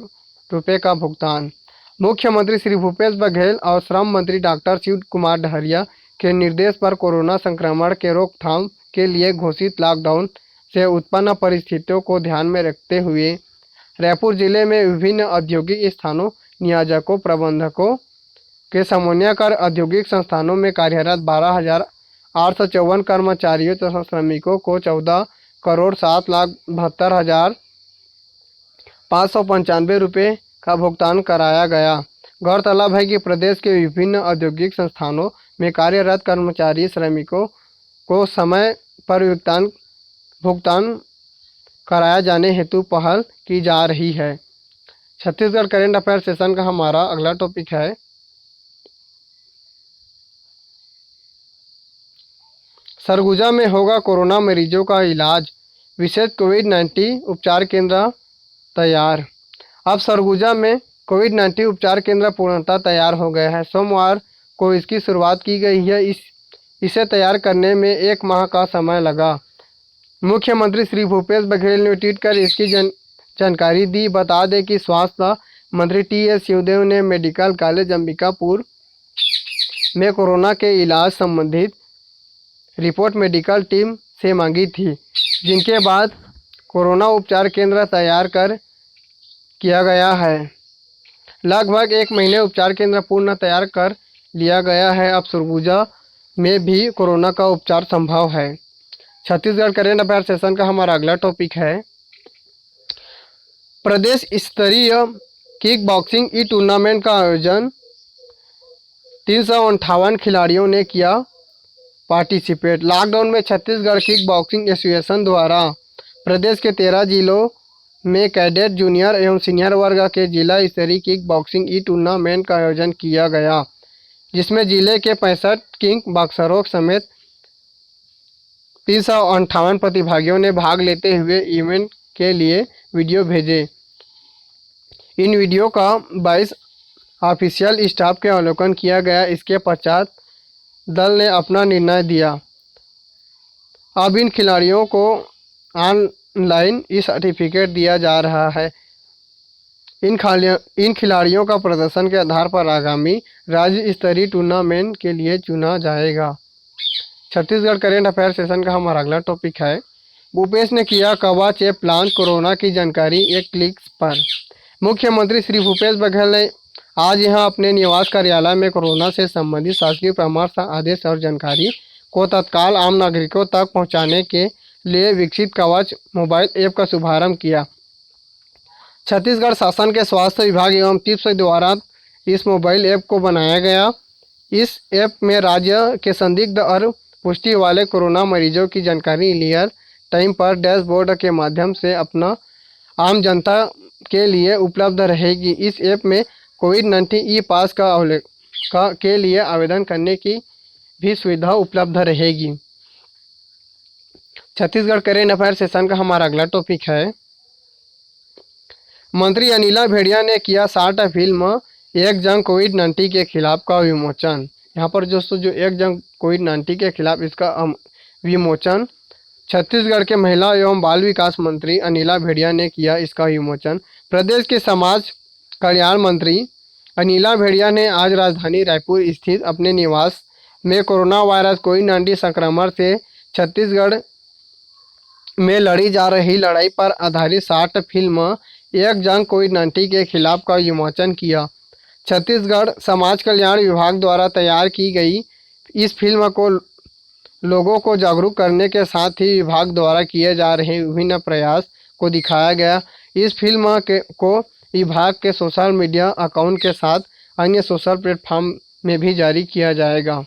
रुपए का भुगतान। मुख्यमंत्री श्री भूपेश बघेल और श्रम मंत्री डॉक्टर शिव कुमार डहरिया के निर्देश पर कोरोना संक्रमण के रोकथाम के लिए घोषित लॉकडाउन से उत्पन्न परिस्थितियों को ध्यान में रखते हुए रायपुर जिले में विभिन्न औद्योगिक स्थानों, नियोजकों, प्रबंधकों के समन्वय कर औद्योगिक संस्थानों में कार्यरत 12,854 कर्मचारियों तथा श्रमिकों को 14,7,72,595 रुपये का भुगतान कराया गया। गौरतलब है कि प्रदेश के विभिन्न औद्योगिक संस्थानों में कार्यरत कर्मचारी श्रमिकों को समय पर भुगतान कराया जाने हेतु पहल की जा रही है। छत्तीसगढ़ करेंट अफेयर सेशन का हमारा अगला टॉपिक है सरगुजा में होगा कोरोना मरीजों का इलाज, विशेष कोविड-19 उपचार केंद्र तैयार। अब सरगुजा में कोविड-19 उपचार केंद्र पूर्णतः तैयार हो गया है। सोमवार को इसकी शुरुआत की गई है। इसे तैयार करने में 1 माह का समय लगा। मुख्यमंत्री श्री भूपेश बघेल ने ट्वीट कर इसकी जानकारी दी। बता दें कि स्वास्थ्य मंत्री टी.एस. सिंहदेव ने मेडिकल कॉलेज अंबिकापुर में कोरोना के इलाज संबंधित रिपोर्ट मेडिकल टीम से मांगी थी, जिनके बाद कोरोना उपचार केंद्र तैयार किया गया है। लगभग 1 महीने उपचार केंद्र पूर्ण तैयार कर लिया गया है। अब सरगुजा में भी कोरोना का उपचार संभव है। छत्तीसगढ़ करेंट अफेयर सेशन का हमारा अगला टॉपिक है प्रदेश स्तरीय किक बॉक्सिंग ई टूर्नामेंट का आयोजन। 358 खिलाड़ियों ने किया पार्टिसिपेट। लॉकडाउन में छत्तीसगढ़ किक बॉक्सिंग एसोसिएशन द्वारा प्रदेश के 13 जिलों में कैडेट, जूनियर एवं सीनियर वर्ग के जिला स्तरीय किक बॉक्सिंग ई टूर्नामेंट का आयोजन किया गया, जिसमें जिले के 65 किक बॉक्सरों समेत 358 प्रतिभागियों ने भाग लेते हुए इवेंट के लिए वीडियो भेजे। इन वीडियो का 22 ऑफिशियल स्टाफ के अवलोकन किया गया। इसके पश्चात दल ने अपना निर्णय दिया। अब इन खिलाड़ियों को ऑनलाइन ई सर्टिफिकेट दिया जा रहा है। इन खिलाड़ियों का प्रदर्शन के आधार पर आगामी राज्य स्तरीय टूर्नामेंट के लिए चुना जाएगा। छत्तीसगढ़ करेंट अफेयर सेशन का हमारा अगला टॉपिक है भूपेश ने किया कवच ऐप लॉन्च, कोरोना की जानकारी एक क्लिक पर। मुख्यमंत्री श्री भूपेश बघेल ने आज यहां अपने निवास कार्यालय में कोरोना से संबंधित शासकीय परामर्श, आदेश और जानकारी को तत्काल आम नागरिकों तक पहुंचाने के लिए विकसित कवच मोबाइल ऐप का शुभारंभ किया। छत्तीसगढ़ शासन के स्वास्थ्य विभाग एवं टिप्स द्वारा इस मोबाइल ऐप को बनाया गया। इस ऐप में राज्य के संदिग्ध और पुष्टि वाले कोरोना मरीजों की जानकारी रियल टाइम पर डैशबोर्ड के माध्यम से अपना आम जनता के लिए उपलब्ध रहेगी। इस ऐप में कोविड-19 ई पास के लिए आवेदन करने की भी सुविधा उपलब्ध रहेगी। छत्तीसगढ़ करेंट अफेयर सेशन का हमारा अगला टॉपिक है मंत्री अनिला भेड़िया ने किया शार्ट फिल्म एक जंग कोविड-19 के खिलाफ का विमोचन। यहाँ पर दोस्तों जो एक जंग कोविड-19 के खिलाफ इसका विमोचन छत्तीसगढ़ के महिला एवं बाल विकास मंत्री अनिला भेड़िया ने किया इसका विमोचन। प्रदेश के समाज कल्याण मंत्री अनिला भेड़िया ने आज राजधानी रायपुर स्थित अपने निवास में कोरोना वायरस कोविड-19 संक्रमण से छत्तीसगढ़ में लड़ी जा रही लड़ाई पर आधारित शार्ट फिल्म एक जंग कोविड-19 के खिलाफ का विमोचन किया। छत्तीसगढ़ समाज कल्याण विभाग द्वारा तैयार की गई इस फिल्म को लोगों को जागरूक करने के साथ ही विभाग द्वारा किए जा रहे विभिन्न प्रयास को दिखाया गया। इस फिल्म को विभाग के सोशल मीडिया अकाउंट के साथ अन्य सोशल प्लेटफॉर्म में भी जारी किया जाएगा।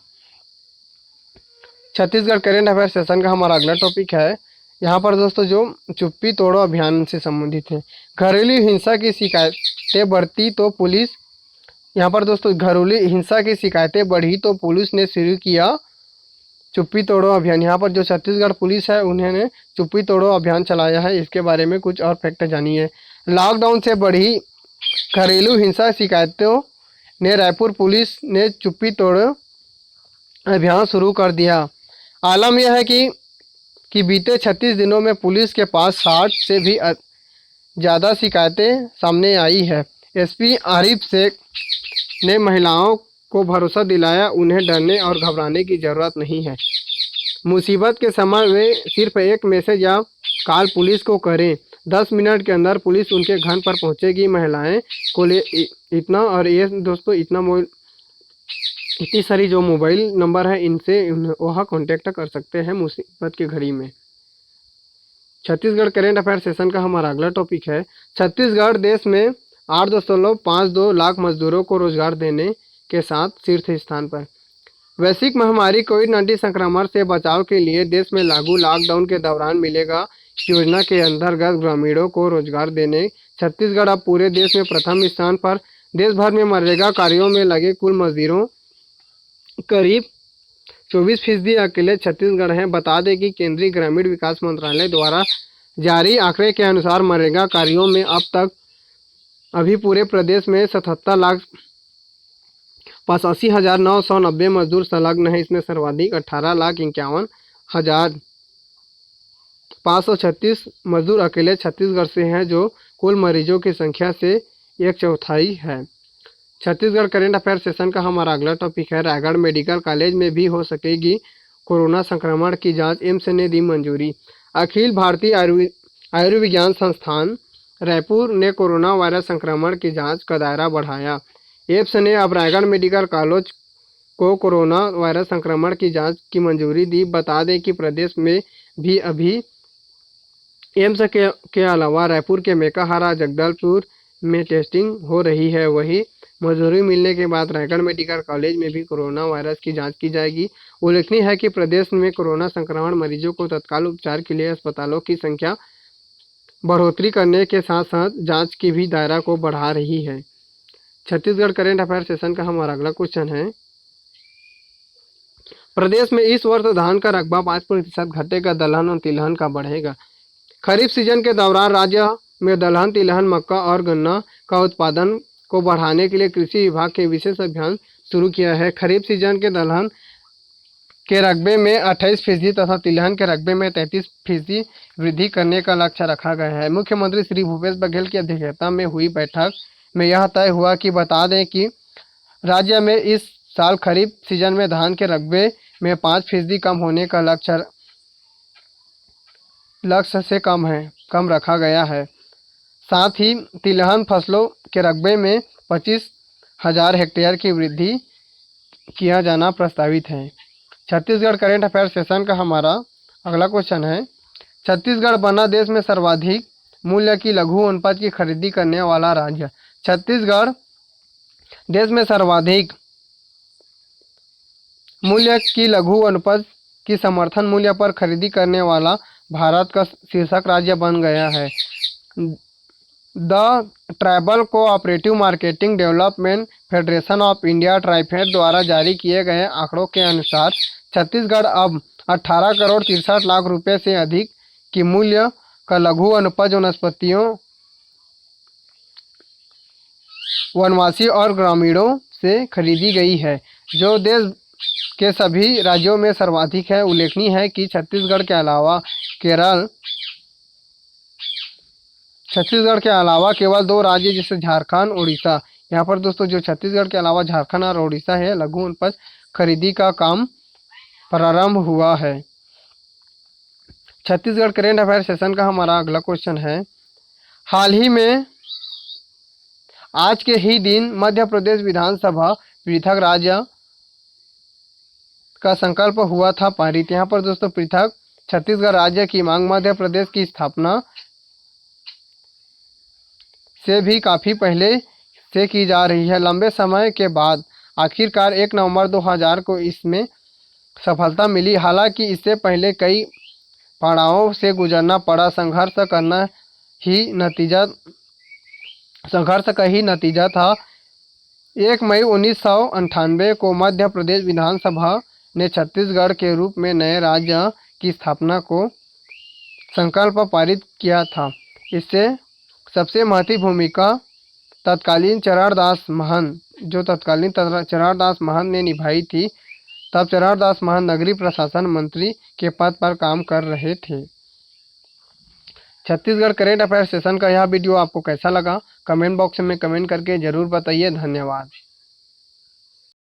छत्तीसगढ़ करेंट अफेयर सेशन का हमारा अगला टॉपिक है। यहाँ पर दोस्तों जो चुप्पी तोड़ो अभियान से संबंधित है। घरेलू हिंसा की शिकायतें बढ़ती तो पुलिस, यहाँ पर दोस्तों घरेलू हिंसा की शिकायतें बढ़ी तो पुलिस ने शुरू किया चुप्पी तोड़ो अभियान। यहाँ पर जो छत्तीसगढ़ पुलिस है उन्होंने चुप्पी तोड़ो अभियान चलाया है। इसके बारे में कुछ और फैक्ट जानिए। लॉकडाउन से बढ़ी घरेलू हिंसा शिकायतों ने रायपुर पुलिस ने चुप्पी तोड़ो अभियान शुरू कर दिया। आलम यह है कि बीते 36 दिनों में पुलिस के पास 60 से भी ज़्यादा शिकायतें सामने आई है। एसपी आरिफ शेख ने महिलाओं को भरोसा दिलाया उन्हें डरने और घबराने की ज़रूरत नहीं है। मुसीबत के समय वे सिर्फ एक मैसेज या कॉल पुलिस को करें, 10 मिनट के अंदर पुलिस उनके घर पर पहुंचेगी। महिलाएं को ले इतना, और ये दोस्तों इतनी सारी जो मोबाइल नंबर है इनसे वह कांटेक्ट कर सकते हैं मुसीबत की घड़ी में। छत्तीसगढ़ करेंट अफेयर सेशन का हमारा अगला टॉपिक है। छत्तीसगढ़ देश में 8.52 लाख मजदूरों को रोजगार देने के साथ शीर्ष स्थान पर। वैश्विक महामारी कोविड-19 संक्रमण से बचाव के लिए देश में लागू लॉकडाउन के दौरान मिलेगा योजना के अंतर्गत ग्रामीणों को रोजगार देने छत्तीसगढ़ अब पूरे देश में प्रथम स्थान पर। देश भर में मनरेगा कार्यों में लगे कुल मजदूरों करीब 24% अकेले छत्तीसगढ़ हैं। बता दें कि केंद्रीय ग्रामीण विकास मंत्रालय द्वारा जारी आंकड़े के अनुसार मनरेगा कार्यों में अब तक अभी पूरे प्रदेश में 77,85,990 मजदूर संलग्न हैं। इसमें सर्वाधिक 18,51,536 मजदूर अकेले छत्तीसगढ़ से हैं, जो कुल मरीजों की संख्या से 1/4 है। छत्तीसगढ़ करेंट अफेयर सेशन का हमारा अगला टॉपिक है। रायगढ़ मेडिकल कॉलेज में भी हो सकेगी कोरोना संक्रमण की जांच, एम्स ने दी मंजूरी। अखिल भारतीय आयुर्विज्ञान संस्थान रायपुर ने कोरोना वायरस संक्रमण की जांच का दायरा बढ़ाया। एम्स ने अब रायगढ़ मेडिकल कॉलेज को कोरोना वायरस संक्रमण की जांच की मंजूरी दी। बता दें कि प्रदेश में भी अभी एम्स के अलावा रायपुर के मेकाहारा, जगदलपुर में टेस्टिंग हो रही है। वहीं मंजूरी मिलने के बाद रायगढ़ मेडिकल कॉलेज में भी कोरोना वायरस की जांच की जाएगी। उल्लेखनीय है कि प्रदेश में कोरोना संक्रमण मरीजों को तत्काल उपचार के लिए अस्पतालों की संख्या बढ़ोतरी करने के साथ साथ जांच की भी दायरा को बढ़ा रही है। छत्तीसगढ़ करेंट अफेयर सेशन का हमारा अगला क्वेश्चन है। प्रदेश में इस वर्ष धान का रकबा 5% घटेगा, दलहन और तिलहन का बढ़ेगा। खरीफ सीजन के दौरान राज्य में दलहन, तिलहन, मक्का और गन्ना का उत्पादन को बढ़ाने के लिए कृषि विभाग के विशेष अभियान शुरू किया है। खरीफ सीजन के दलहन के रकबे में 28% तथा तिलहन के रकबे में 33% वृद्धि करने का लक्ष्य रखा गया है। मुख्यमंत्री श्री भूपेश बघेल की अध्यक्षता में हुई बैठक में यह तय हुआ कि बता दें कि राज्य में इस साल खरीफ सीजन में धान के रकबे में 5% कम होने का लक्ष्य से कम रखा गया है। साथ ही तिलहन फसलों के रकबे में 25,000 हेक्टेयर की वृद्धि किया जाना प्रस्तावित है। छत्तीसगढ़ करेंट अफेयर सेशन का हमारा अगला क्वेश्चन है। छत्तीसगढ़ बना देश में सर्वाधिक मूल्य की लघु वनोपज की खरीदी करने वाला राज्य। छत्तीसगढ़ देश में सर्वाधिक मूल्य की लघु वनोपज की समर्थन मूल्य पर खरीदी करने वाला भारत का शीर्षक राज्य बन गया है। The tribal cooperative marketing development federation of India TRIFED द्वारा जारी किए गए आंकड़ों के अनुसार छत्तीसगढ़ अब 18 करोड़ 63 लाख रुपए से अधिक की मूल्य का लघु वनोपज वनस्पतियों, वनवासी और ग्रामीणों से खरीदी गई है, जो देश के सभी राज्यों में सर्वाधिक है। उल्लेखनीय है कि छत्तीसगढ़ के अलावा केवल 2 राज्य जैसे झारखंड, उड़ीसा, यहाँ पर दोस्तों जो छत्तीसगढ़ के अलावा झारखंड और उड़ीसा है, लघु वनोपज खरीदी का काम प्रारंभ हुआ है। छत्तीसगढ़ करेंट अफेयर सेशन का हमारा अगला क्वेश्चन है। हाल ही में आज के ही दिन मध्य प्रदेश विधानसभा पृथक राज्य का संकल्प हुआ था पारित। यहाँ पर दोस्तों पृथक छत्तीसगढ़ राज्य की मांग मध्य प्रदेश की स्थापना से भी काफ़ी पहले से की जा रही है। लंबे समय के बाद आखिरकार 1 नवंबर 2000 को इसमें सफलता मिली। हालांकि इससे पहले कई पड़ावों से गुजरना पड़ा। ही नतीजा संघर्ष का ही नतीजा था। 1 मई 1998 को मध्य प्रदेश विधानसभा ने छत्तीसगढ़ के रूप में नए राज्य की स्थापना को संकल्प पारित किया था। इससे सबसे महत्वपूर्ण भूमिका तत्कालीन चरार दास महंत ने निभाई थी। तब चरार दास महंत नगरीय प्रशासन मंत्री के पद पर काम कर रहे थे। छत्तीसगढ़ करेंट अफेयर सेशन का यह वीडियो आपको कैसा लगा, कमेंट बॉक्स में कमेंट करके ज़रूर बताइए। धन्यवाद।